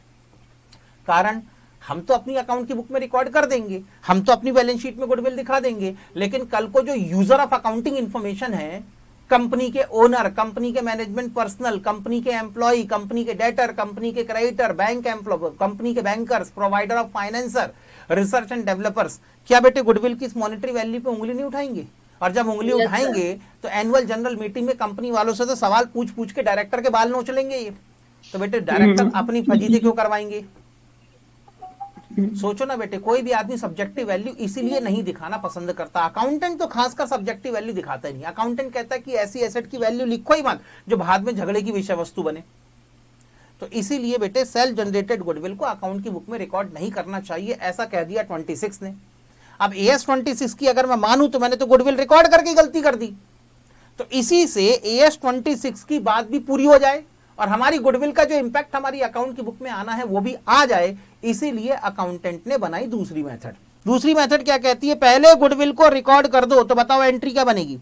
कारण हम तो अपनी अकाउंट की बुक में रिकॉर्ड कर देंगे, हम तो अपनी बैलेंस शीट में गुडविल दिखा देंगे, लेकिन कल को जो यूजर ऑफ अकाउंटिंग इंफॉर्मेशन है, कंपनी के ओनर, कंपनी के मैनेजमेंट पर्सनल, कंपनी के एम्प्लॉय, कंपनी के डेटर, कंपनी के क्रेडिटर, बैंक एम्प्लॉय, कंपनी के bankers, provider of financer, research and developers, क्या बेटे गुडविल की इस मॉनेटरी वैल्यू पे उंगली नहीं उठाएंगे? और जब उंगली उठाएंगे तो एनुअल जनरल मीटिंग में कंपनी वालों से तो सवाल पूछ पूछ के डायरेक्टर के बाल नोच लेंगे ये। तो बेटे डायरेक्टर अपनी फजीते क्यों करवाएंगे? सोचो ना बेटे, कोई भी आदमी सब्जेक्टिव वैल्यू इसीलिए नहीं दिखाना पसंद करता। अकाउंटेंट तो खासकर सब्जेक्टिव वैल्यू दिखाता ही नहीं। अकाउंटेंट कहता है कि ऐसी एसेट की वैल्यू लिखो ही मत जो बाद में झगड़े की विषय वस्तु बने। तो इसीलिए बेटे सेल्फ जनरेटेड गुडविल को अकाउंट की बुक में रिकॉर्ड नहीं करना चाहिए, ऐसा कह दिया 26 ने। अब AS26 की अगर मैं मानूं तो मैंने तो गुडविल रिकॉर्ड करके गलती कर दी, तो इसी से AS26 की बात भी पूरी हो जाए और हमारी गुडविल का जो इंपैक्ट हमारी अकाउंट की बुक में आना है वो भी आ जाए। इसीलिए अकाउंटेंट ने बनाई दूसरी मेथड। दूसरी मेथड क्या कहती है? पहले गुडविल को रिकॉर्ड कर दो। तो बताओ एंट्री क्या बनेगी?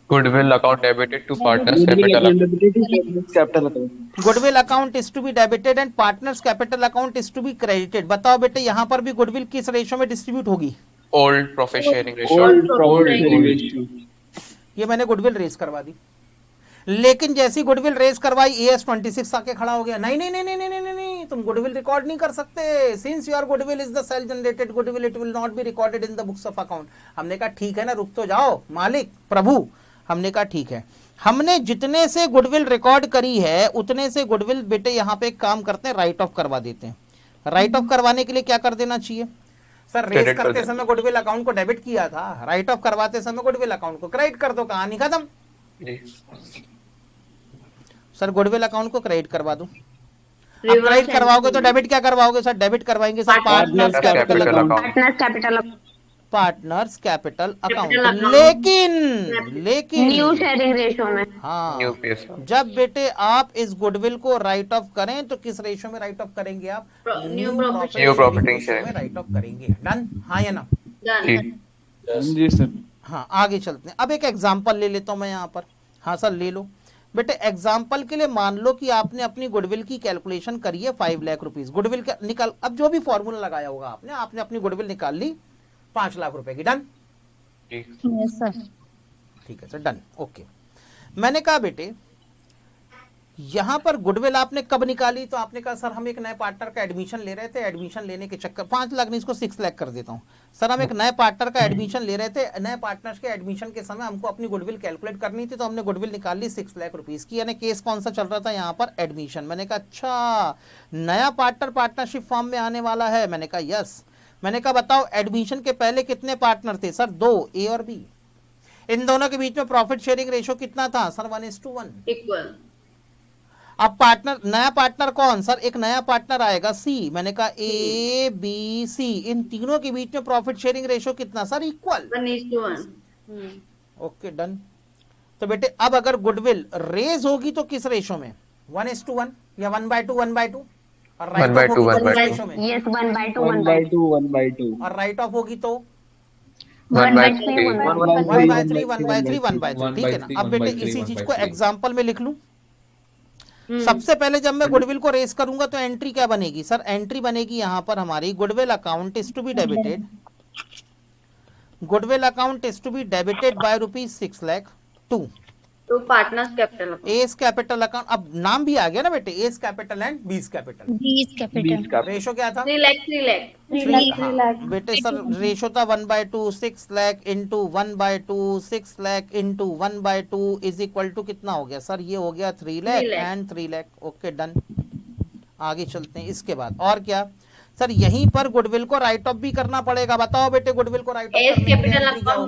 Goodwill account debited to partners capital account. Goodwill account is to be debited and partners capital account is to be credited. बताओ बेटे यहाँ पर भी गुडविल किस रेशो में डिस्ट्रीब्यूट होगी? Old profit sharing ratio. ये मैंने गुडविल रेस करवा दी, लेकिन जैसी गुडविल रेस करवाई AS26 आके खड़ा हो गया, नहीं नहीं नहीं नहीं नहीं नहीं नहीं, तुम गुडविल रिकॉर्ड नहीं कर सकते। Since your goodwill is the self generated goodwill it will not be recorded in the books of account. हमने कहा ठीक है ना, रुक तो जाओ मालिक प्रभु। हमने कहा ठीक है, हमने जितने से गुडविल रिकॉर्ड करी है उतने से गुडविल बेटे यहाँ पे एक काम करते हैं, राइट ऑफ करवा देते हैं। राइट ऑफ करवाने के लिए क्या कर देना चाहिए? सर रेस करते समय गुडविल अकाउंट को डेबिट किया था, राइट ऑफ करवाते समय गुडविल अकाउंट को क्रेडिट कर दो, कहानी खत्म। सर गुडविल अकाउंट को क्रेडिट करवा दो। अब क्रेडिट करवाओगे तो डेबिट क्या करवाओगे? सर डेबिट करवाएंगे sir partners capital account. Partners capital account. account। लेकिन न्यू शेयरिंग रेशो में। हाँ, न्यू पीएस। जब बेटे आप इस गुडविल को राइट ऑफ करें तो किस रेशो में राइट ऑफ करेंगे आप? New profit New profit ratio share। में राइट ऑफ करेंगे। डन, हाँ या ना? डन। जी सर। हाँ, आगे चलते हैं। अब एक एग्जांपल ले लेता हूं मैं यहाँ पर। हाँ सर, ले लो बेटे। एग्जांपल के लिए मान लो कि आपने अपनी गुडविल की कैलकुलेशन करी है 5 लाख रुपीस। गुडविल का निकाल, अब जो भी फॉर्मूला लगाया होगा आपने अपनी गुडविल निकाल ली 5 लाख रुपए की। Done, yes sir. ठीक है सर, डन, ओके। मैंने कहा बेटे यहां पर गुडविल आपने कब निकाली? तो आपने कहा सर हम एक नए पार्टनर का एडमिशन ले रहे थे, एडमिशन लेने के चक्कर 5 लाख नहीं, इसको 6 लाख कर देता हूं। सर हम एक नए पार्टनर का एडमिशन ले रहे थे, नए पार्टनर्स के एडमिशन के समय हमको अपनी गुडविल कैलकुलेट करनी थी, तो हमने गुडविल निकाल ली 6 लाख रुपीस की। यानी केस कौन सा चल रहा था यहाँ पर? एडमिशन। मैंने कहा अच्छा, नया पार्टनर पार्टनरशिप फॉर्म में आने वाला है। मैंने कहा यस। मैंने कहा बताओ एडमिशन के पहले कितने पार्टनर थे? सर 2, ए और बी। इन दोनों के बीच में प्रॉफिट शेयरिंग रेशो कितना था? सर 1:1। इक्वल। अब पार्टनर, नया पार्टनर कौन? सर एक नया पार्टनर आएगा सी। मैंने कहा ए बी सी, इन तीनों के बीच में प्रॉफिट शेयरिंग रेशो कितना? Sir equal. 1:1। Okay, done. तो बेटे अब अगर गुडविल रेज होगी तो किस रेशो में? 1:1 या 1/2? 1/2। और राइट 1/2, ऑफ होगी तो 1/2। किस रेशो में? यस 1/2 1/2 और राइट ऑफ होगी तो 1/3। 1/3 1/3 1/3। ठीक है ना? अब बेटे इसी चीज को एग्जाम्पल में लिख लूं। सबसे पहले जब मैं गुडविल को रेस करूंगा तो एंट्री क्या बनेगी? सर एंट्री बनेगी यहां पर हमारी goodwill account is to be debited, goodwill account is to be debited by ₹6 lakh to तो partners capital. A's capital account. अब नाम भी आ गया ना बेटे, A's capital and B's capital. B's capital. Ratio क्या था? 3 लाख 3 लाख। 3 लाख। बेटे सर रेशो था 1/2, 6 lakh into 1/2, 6 lakh into 1/2 is equal to कितना हो गया? सर ये हो गया 3 lakh 3 lakh. And 3 lakh. Okay, done. आगे चलते हैं। इसके बाद और क्या? सर यहीं पर गुडविल को राइट ऑफ भी करना पड़ेगा। बताओ बेटे गुडविल को राइट ऑफ एस करने के लिए कैपिटल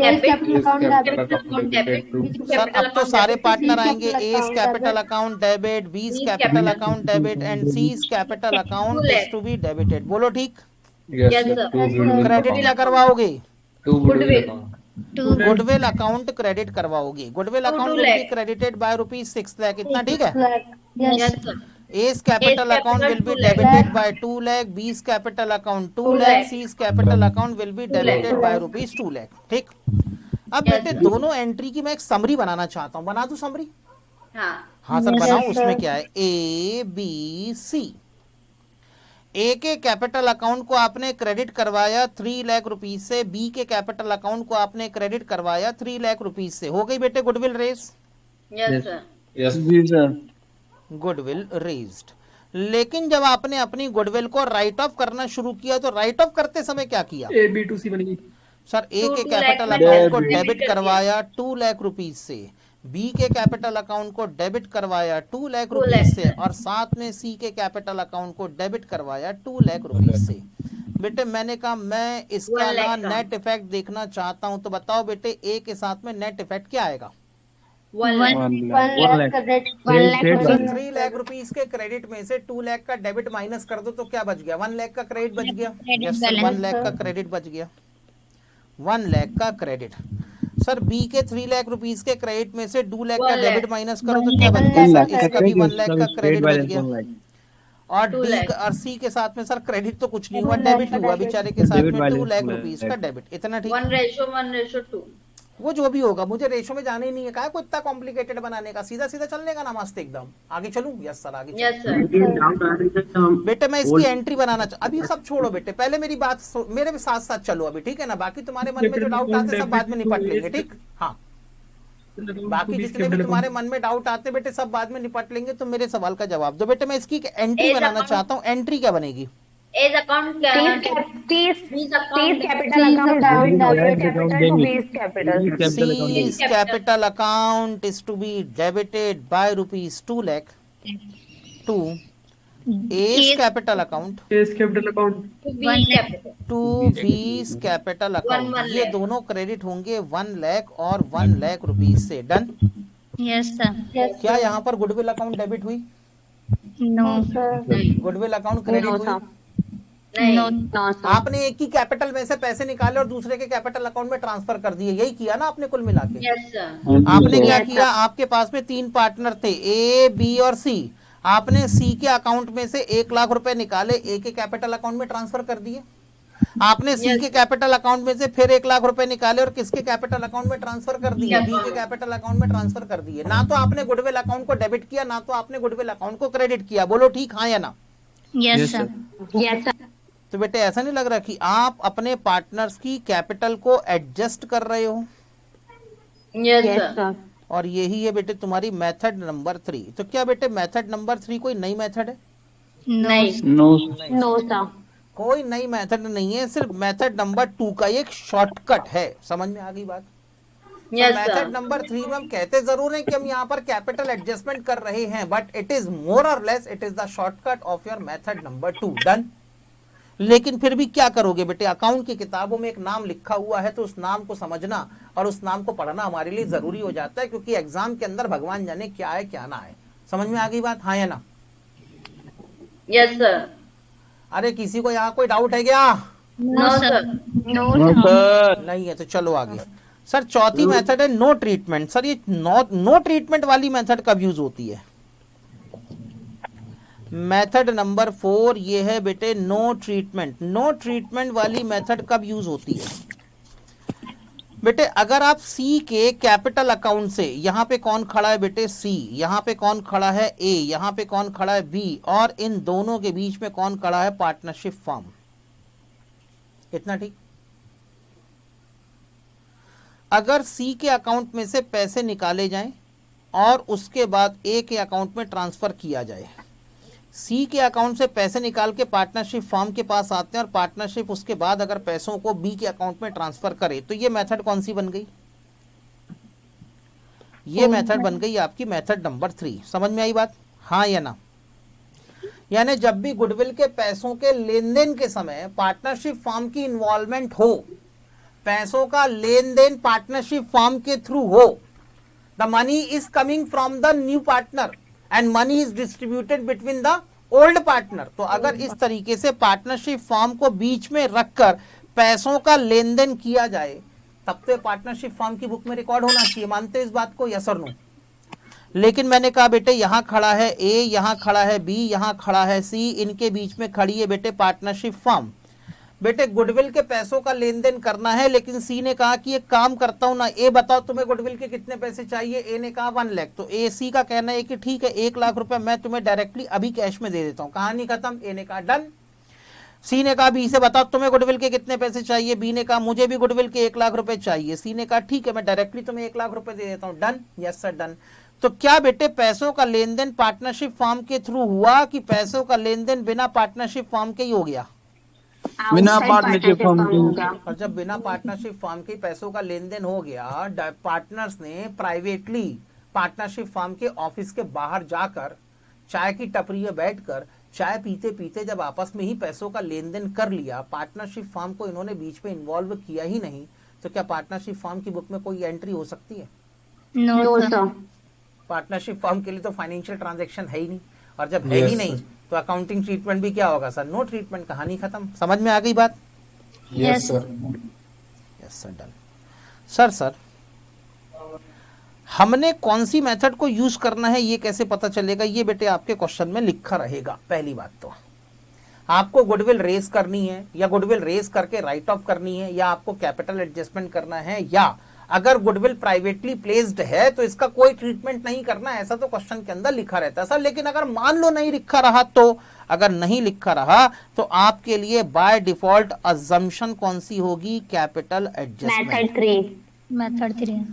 entry क्या अकाउंट होगी? डेबिट। सर अब तो सारे पार्टनर आएंगे। A's capital account debit, B's capital account debit and C's capital account is to be debited. बोलो ठीक। Yes, Yes, sir. sir. Two goodwill credit क्या account. करवाओगे? Two goodwill Goodwill. account. Goodwill account credit करवाओगे। Goodwill Two account lakh. Will be credited by ₹6 lakh. इतना ठीक है? Yes sir. A's capital Ace account will be capital 2 lakh. Debited by 2 lakh, बीस capital account 2 2 lakh, lakh. Seize capital account will be 2 lakh. Debited by ₹2 lakh. ठीक। अब Yes, बेटे sir. दोनों entry की मैं एक समरी बनाना चाहता हूँ। बना दूं समरी? हाँ। हाँ सर Yes, बनाओ। sir. उसमें क्या है? A B C. ए के कैपिटल अकाउंट को आपने क्रेडिट करवाया 3 लाख रुपीस से, बी के कैपिटल अकाउंट को आपने क्रेडिट करवाया 3 लाख रुपीस से। हो गई बेटे goodwill raise? Yes sir. Yes. जी सर। Goodwill raised. लेकिन जब आपने अपनी गुडविल को राइट ऑफ करना शुरू किया तो राइट ऑफ करते समय क्या किया? A B to C बनेगी. सर ए के 2 कैपिटल लाख अकाउंट को डेबिट डेबिट कर करवाया 2 लाख रुपीस से, बी के कैपिटल अकाउंट को डेबिट करवाया 2 लाख 2 रुपीस लाख से, और साथ में सी के कैपिटल अकाउंट को डेबिट करवाया 2 लाख रुपीस से। बेटे मैंने कहा मैं इसका 1 ना लाख का। नेट इफेक्ट देखना चाहता हूं, तो बताओ बेटे ए के साथ में नेट इफेक्ट क्या आएगा? 1 लाख। 1 लाख। 3 लाख रुपीस के क्रेडिट में से 2 लाख का डेबिट माइनस कर दो तो क्या बच गया? 1 लाख का क्रेडिट बच गया। Credit yes sir, balance, 1 lakh का क्रेडिट बच गया। 1 लाख का क्रेडिट। सर बी के 3 लाख रुपीस के क्रेडिट में से 2 लाख का 1 लाख। डेबिट माइनस करो तो क्या बच गया? 1 लाख सर का इसका भी 1 लाख का क्रेडिट क्रेडिट बच बैलेंस गया। 1 लाख। और 2 डी लाख। और सी के साथ में सर क्रेडिट तो कुछ नहीं हुआ, डेबिट हुआ बेचारे के साथ डेबिट में 2 balance लाख 2 रुपीस लाख। का डेबिट। इतना ठीक? 1:1:2। वो जो भी होगा, मुझे रेशो में जाने ही नहीं है। कहा कोई इतना कॉम्प्लिकेटेड बनाने का, सीधा सीधा चलने का ना मस्त एकदम। आगे चलूं? यस सर आगे चलूं। Yes sir. बेटे मैं इसकी एंट्री बनाना अभी सब छोड़ो बेटे, पहले मेरी बात मेरे भी साथ साथ चलो अभी, ठीक है ना? बाकी तुम्हारे मन में जो डाउट आते सब बाद में निपट लेंगे, ठीक? हाँ, बाकी जितने भी तुम्हारे मन में डाउट आते बेटे सब बाद में निपट लेंगे। तो मेरे सवाल का जवाब दो बेटे। मैं इसकी एंट्री एक बनाना account- चाहता हूँ। एंट्री क्या बनेगी? एज अकाउंट क्या? 30 account capital account capital to B's capital. C's capital account is to be debited by ₹2 lakh to A's capital account Yes, capital account. To B's capital account. 1 ये lakh। दोनों credit होंगे 1 लाख और 1 lakh rupees से। Done. Yes sir. क्या यहाँ पर goodwill account debit हुई? No. Goodwill account credit हुई? नहीं No. No, sir. आपने एक ही कैपिटल में से पैसे निकाले और दूसरे के कैपिटल अकाउंट में ट्रांसफर कर दिए, यही किया ना आपने कुल मिला के। Yes sir. हाँ जी आपने सर। क्या Yes, किया, आपके पास में 3 पार्टनर थे, ए बी और सी। आपने सी के अकाउंट में से 1 लाख रुपए निकाले, ए के कैपिटल अकाउंट में ट्रांसफर कर दिए। आपने सी Yes. के कैपिटल अकाउंट में से फिर 1 लाख रुपए निकाले और किसके कैपिटल अकाउंट में ट्रांसफर कर दिए, Yes. बी के कैपिटल अकाउंट में ट्रांसफर कर दिए। ना तो आपने गुडविल अकाउंट को डेबिट किया, ना तो आपने गुडविल अकाउंट को क्रेडिट किया। बोलो ठीक हाँ या ना। Yes, sir. Yes, sir. तो बेटे ऐसा नहीं लग रहा कि आप अपने पार्टनर्स की कैपिटल को एडजस्ट कर रहे हो, यस Yes, सर। sir. और यही है बेटे तुम्हारी मेथड नंबर 3। तो क्या बेटे मेथड नंबर 3 कोई नई मेथड है? नहीं नो No, sir. कोई नई मेथड नहीं है, सिर्फ मेथड नंबर 2 का एक शॉर्टकट है। समझ में आ गई बात? Yes method sir. नंबर 3 में हम कहते जरूर हैं कि हम यहाँ पर कैपिटल एडजस्टमेंट कर रहे हैं, बट इट इज मोर और less it is the shortcut of your method number 2। Done. लेकिन फिर भी क्या करोगे बेटे, अकाउंट की किताबों में एक नाम लिखा हुआ है तो उस नाम को समझना और उस नाम को पढ़ना हमारे लिए जरूरी हो जाता है, क्योंकि एग्जाम के अंदर भगवान जाने क्या है क्या ना है। समझ में आ गई बात, हाँ या ना? Yes sir. अरे किसी को यहाँ कोई डाउट है क्या? No sir. No, no sir. Sir. नहीं है तो चलो आगे। सर चौथी मेथड है नो ट्रीटमेंट। सर ये नो ट्रीटमेंट वाली मेथड कब यूज होती है? मेथड नंबर 4 ये है बेटे नो ट्रीटमेंट। नो ट्रीटमेंट वाली मेथड कब यूज होती है बेटे? अगर आप सी के कैपिटल अकाउंट से, यहाँ पे कौन खड़ा है बेटे? सी। यहाँ पे कौन खड़ा है? ए। यहाँ पे कौन खड़ा है? बी। और इन दोनों के बीच में कौन खड़ा है? Partnership firm. इतना ठीक। अगर सी के अकाउंट में से पैसे निकाले जाएं और उसके बाद ए के अकाउंट में ट्रांसफर किया जाए, सी के अकाउंट से पैसे निकाल के पार्टनरशिप फर्म के पास आते हैं और पार्टनरशिप उसके बाद अगर पैसों को बी के अकाउंट में ट्रांसफर करे, तो ये मेथड कौन सी बन गई? ये मेथड बन गई आपकी मेथड नंबर 3। समझ में आई बात, हाँ या ना? यानी जब भी गुडविल के पैसों के लेन देन के समय पार्टनरशिप फर्म की इन्वॉल्वमेंट हो, पैसों का लेन देन पार्टनरशिप फर्म के थ्रू हो, the money is coming from the new partner and money is distributed between the old partner. तो अगर इस तरीके से पार्टनरशिप फर्म को बीच में रखकर पैसों का लेन देन किया जाए, तब तो पार्टनरशिप फर्म की बुक में रिकॉर्ड होना चाहिए। मानते हो इस बात को, यस और नो? लेकिन मैंने कहा बेटे यहाँ खड़ा है ए, यहाँ खड़ा है बी, यहाँ खड़ा है सी, इनके बीच में खड़ी है बेटे पार्टनरशिप फर्म। बेटे गुडविल के पैसों का लेन देन करना है, लेकिन सी ने कहा कि एक काम करता हूं ना, ए बताओ तुम्हें गुडविल के कितने पैसे चाहिए? ए ने कहा 1 लाख। तो ए सी का कहना है कि ठीक है 1 लाख रुपए मैं तुम्हें डायरेक्टली अभी कैश में दे देता हूं। कहानी खत्म। ए ने कहा डन। सी ने कहा बी से बताओ तुम्हें गुडविल के कितने पैसे चाहिए? बी ने कहा मुझे भी गुडविल के 1 लाख रुपए चाहिए। सी ने कहा ठीक है मैं डायरेक्टली तुम्हें 1 लाख रुपए दे देता हूं। डन? Yes sir done. तो क्या बेटे पैसों का लेन देन पार्टनरशिप फर्म के थ्रू हुआ कि पैसों का लेन देन बिना पार्टनरशिप फर्म के ही हो गया? बिना Outside partnership firm के। होगा। और जब बिना पार्टनरशिप फर्म के पैसों का लेन देन हो गया, पार्टनर्स ने प्राइवेटली पार्टनरशिप फर्म के ऑफिस के बाहर जाकर चाय की टपरी में बैठकर चाय पीते पीते जब आपस में ही पैसों का लेन देन कर लिया, पार्टनरशिप फर्म को इन्होंने बीच में इन्वॉल्व किया ही नहीं, तो क्या पार्टनरशिप फर्म की बुक में कोई एंट्री हो सकती है? No, No, sir. sir. Partnership firm के लिए तो फाइनेंशियल ट्रांजैक्शन है ही नहीं, और जब है ही नहीं तो अकाउंटिंग ट्रीटमेंट भी क्या होगा सर? No treatment. कहानी खत्म। समझ में आ गई बात? Yes, sir. Yes sir done. Sir हमने कौन सी मेथड को यूज करना है ये कैसे पता चलेगा? ये बेटे आपके क्वेश्चन में लिखा रहेगा। पहली बात तो आपको गुडविल रेज करनी है, या गुडविल रेज करके राइट ऑफ करनी है, या आपको कैपिटल एडजस्टमेंट करना है, या अगर गुडविल प्राइवेटली प्लेस्ड है तो इसका कोई ट्रीटमेंट नहीं करना, ऐसा तो क्वेश्चन के अंदर लिखा रहता है सर। लेकिन अगर मान लो नहीं लिखा रहा, तो अगर नहीं लिखा रहा तो आपके लिए बाय डिफॉल्ट अजम्पशन कौन सी होगी? Capital adjustment. Method 3. Method 3.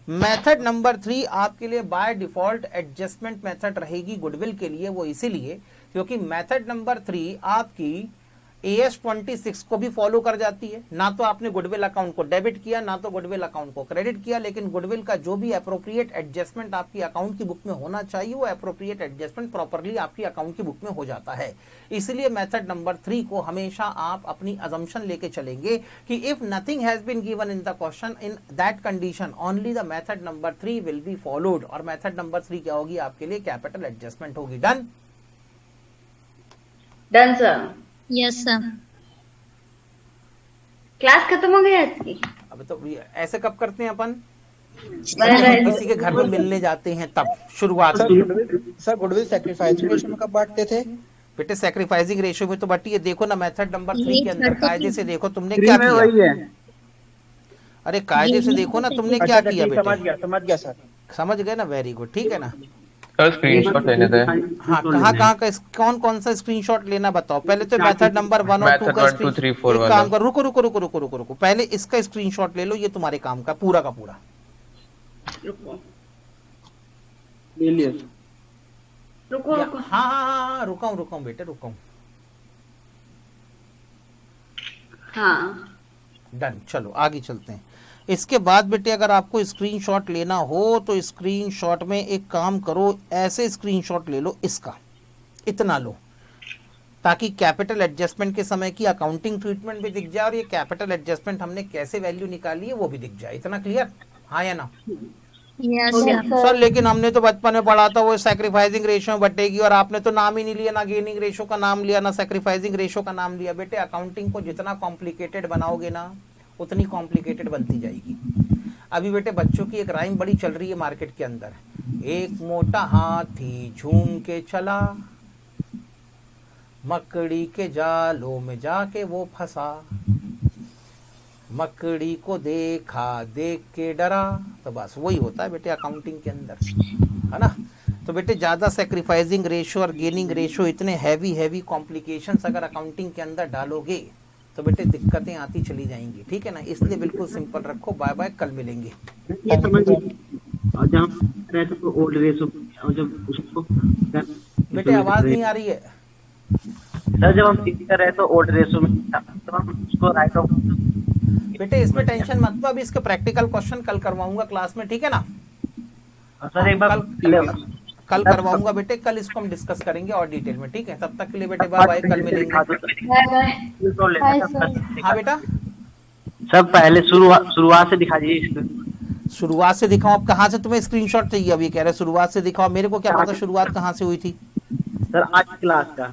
Method number 3 आपके लिए बाय डिफॉल्ट एडजस्टमेंट मेथड रहेगी गुडविल के लिए। वो इसीलिए क्योंकि मेथड नंबर 3 आपकी AS 26 को भी फॉलो कर जाती है। ना तो आपने गुडविल अकाउंट को डेबिट किया, ना तो गुडविल अकाउंट को क्रेडिट किया, लेकिन गुडविल का जो भी अप्रोप्रिएट एडजस्टमेंट आपकी अकाउंट की बुक में होना चाहिए, वो अप्रोप्रिएट एडजस्टमेंट प्रॉपरली आपकी अकाउंट की बुक में हो जाता है। इसलिए मेथड नंबर 3 को हमेशा आप अपनी अजम्पशन लेके चलेंगे कि if nothing has been given in the question, in that condition only the method number 3 will be followed. और मेथड नंबर 3 क्या होगी आपके लिए? कैपिटल एडजस्टमेंट होगी। Done? Done sir. Yes, sir. Class खत्म हो गई आज की? अब तो ऐसे कब करते हैं अपन, बाय बाय। किसी के घर में मिलने जाते हैं तब शुरुआत में। सर गुडविल सैक्रिफाइस रेशियो में कब बांटते थे? बेटे सैक्रिफाइसिंग रेशियो में तो बटी है, देखो ना मेथड नंबर 3 के ये अंदर कर तो कायदे से देखो तुमने थ्री क्या में वही किया। है। अरे कायदे से देखो ना तुमने क्या अच्छा, किया ठीक, बेटे, समझ गया सर। समझ गए ना, वेरी गुड, ठीक है ना। सर स्क्रीनशॉट लेने थे। हाँ कहाँ का कौन कौन सा स्क्रीनशॉट लेना बताओ। पहले तो मेथड नंबर 1 और 2 Method का 1, 2, 3, 4 एक वाला। काम करो, रुको रुको रुको रुको रुको रुको, पहले इसका स्क्रीनशॉट ले लो, ये तुम्हारे काम का पूरा। रुको ले लिया सर। रुको रुको। हाँ हाँ हाँ हाँ, रुका हूँ बेटे, रुका हूँ। हाँ डन, चलो आगे चलते हैं। इसके बाद बेटे अगर आपको स्क्रीनशॉट लेना हो तो स्क्रीनशॉट में एक काम करो, ऐसे स्क्रीनशॉट ले लो, इसका इतना लो, ताकि कैपिटल एडजस्टमेंट के समय की अकाउंटिंग ट्रीटमेंट भी दिख जाए और ये कैपिटल एडजस्टमेंट हमने कैसे वैल्यू निकाली है वो भी दिख जाए। इतना क्लियर, हाँ या ना? Yes Yes, sir. सर लेकिन हमने तो बचपन में पढ़ा था वो सैक्रिफाइसिंग रेशियो बटेगी, और आपने तो नाम ही नहीं लिया, ना गेनिंग रेशियो का नाम लिया, ना सैक्रिफाइसिंग रेशियो का नाम लिया। बेटे अकाउंटिंग को जितना कॉम्प्लिकेटेड बनाओगे ना उतनी कॉम्प्लिकेटेड बनती जाएगी। अभी बेटे बच्चों की एक राइम बड़ी चल रही है मार्केट के अंदर, एक मोटा हाथी झूम के चला, मकड़ी के जालों में जाके वो फंसा, मकड़ी को देखा देख के डरा। तो बस वही होता है बेटे अकाउंटिंग के अंदर, है ना। तो बेटे ज़्यादा सेक्रीफाइसिंग रेशियो और गेनिंग रेशियो, इतने हैवी कॉम्प्लिकेशंस अगर अकाउंटिंग के अंदर डालोगे तो बेटे दिक्कतें आती चली जाएंगी, ठीक है ना। इसलिए बिल्कुल सिंपल रखो। बाय बाय, कल मिलेंगे। ये समझ और जब हम रहते तो ओल्ड रेसो और जब उसको बेटे आवाज़ नहीं आ रही है। सर जब हम सीखते रहे तो ओल्ड रेसो में तो हम उसको राइट ऑफ। बेटे इसमें टेंशन मत लो, अभी इसके प्रैक्टिकल क्वेश्चन कल करवाऊंगा क्लास में, ठीक है ना। सर एक बार कल करवाऊंगा बेटे, कल इसको हम डिस्कस करेंगे और डिटेल में, ठीक है। तब तक के लिए बेटे बाय बाय, कल मिलेंगे। Bye bye. हाँ बेटा, सब पहले शुरुआत से दिखा दीजिए। शुरुआत से दिखाओ। अब कहाँ से तुम्हें स्क्रीनशॉट चाहिए? अब ये कह रहे शुरुआत से दिखाओ, मेरे को क्या पता शुरुआत कहाँ से हुई थी। सर आज की क्लास का।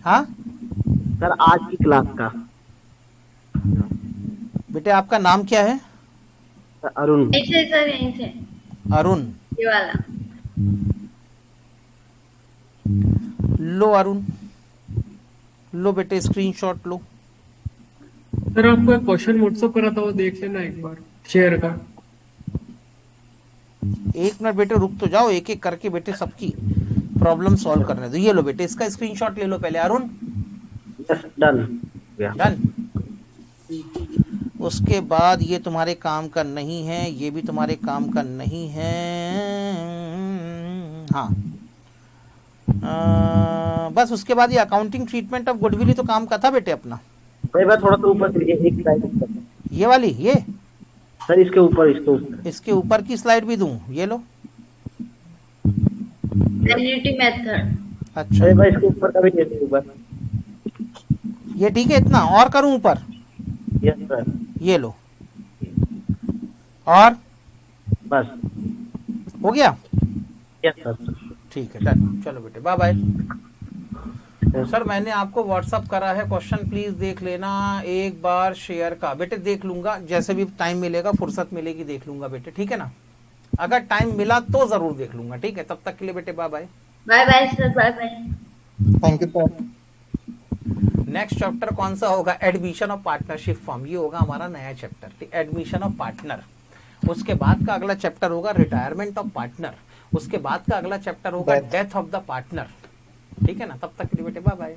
हाँ सर आज की क्लास का। बेटे आपका नाम क्या है? सर अरुण। ऐसे सर यहीं से अरुण। ये वाला। लो अरुण, लो बेटे स्क्रीनशॉट लो। सर आपको एक क्वेश्चन व्हाट्सएप करा था, वो देख लेना एक बार शेयर का। एक मिनट बेटे रुक तो जाओ, एक एक करके बेटे सबकी प्रॉब्लम सॉल्व करने दो। ये लो बेटे इसका स्क्रीनशॉट ले लो पहले अरुण। Done done. उसके बाद ये तुम्हारे काम का नहीं है, ये भी तुम्हारे काम का नहीं है। हाँ बस उसके बाद ये अकाउंटिंग ट्रीटमेंट ऑफ गुडविल ही तो काम का था बेटे अपना। भाई बात थोड़ा सा ऊपर एक स्लाइड ये वाली, ये सर इसके ऊपर इसके ऊपर की स्लाइड भी दूं? ये लो। Ability method. अच्छा अरे भाई इसके ऊपर का भी दे ऊपर। ये ठीक है, इतना और करूं ऊपर? Yes sir. ये लो, और बस हो गया। Yes sir. ठीक है डन, चलो बेटे बाय बाय। सर मैंने आपको व्हाट्सअप करा है क्वेश्चन, प्लीज देख लेना एक बार शेयर का। बेटे देख लूंगा, जैसे भी टाइम मिलेगा, फुर्सत मिलेगी देख लूंगा बेटे, ठीक है ना। अगर टाइम मिला तो जरूर देख लूंगा, ठीक है। तब तक के लिए बेटे bye bye. Bye bye sir, bye bye. Thank you sir. Next chapter कौन सा होगा? Admission of partnership form. ये होगा हमारा नया चैप्टर, एडमिशन ऑफ पार्टनर। उसके बाद का अगला चैप्टर होगा रिटायरमेंट ऑफ पार्टनर। उसके बाद का अगला चैप्टर होगा डेथ ऑफ द पार्टनर, ठीक है ना। तब तक के लिए बेटे बाय बाय।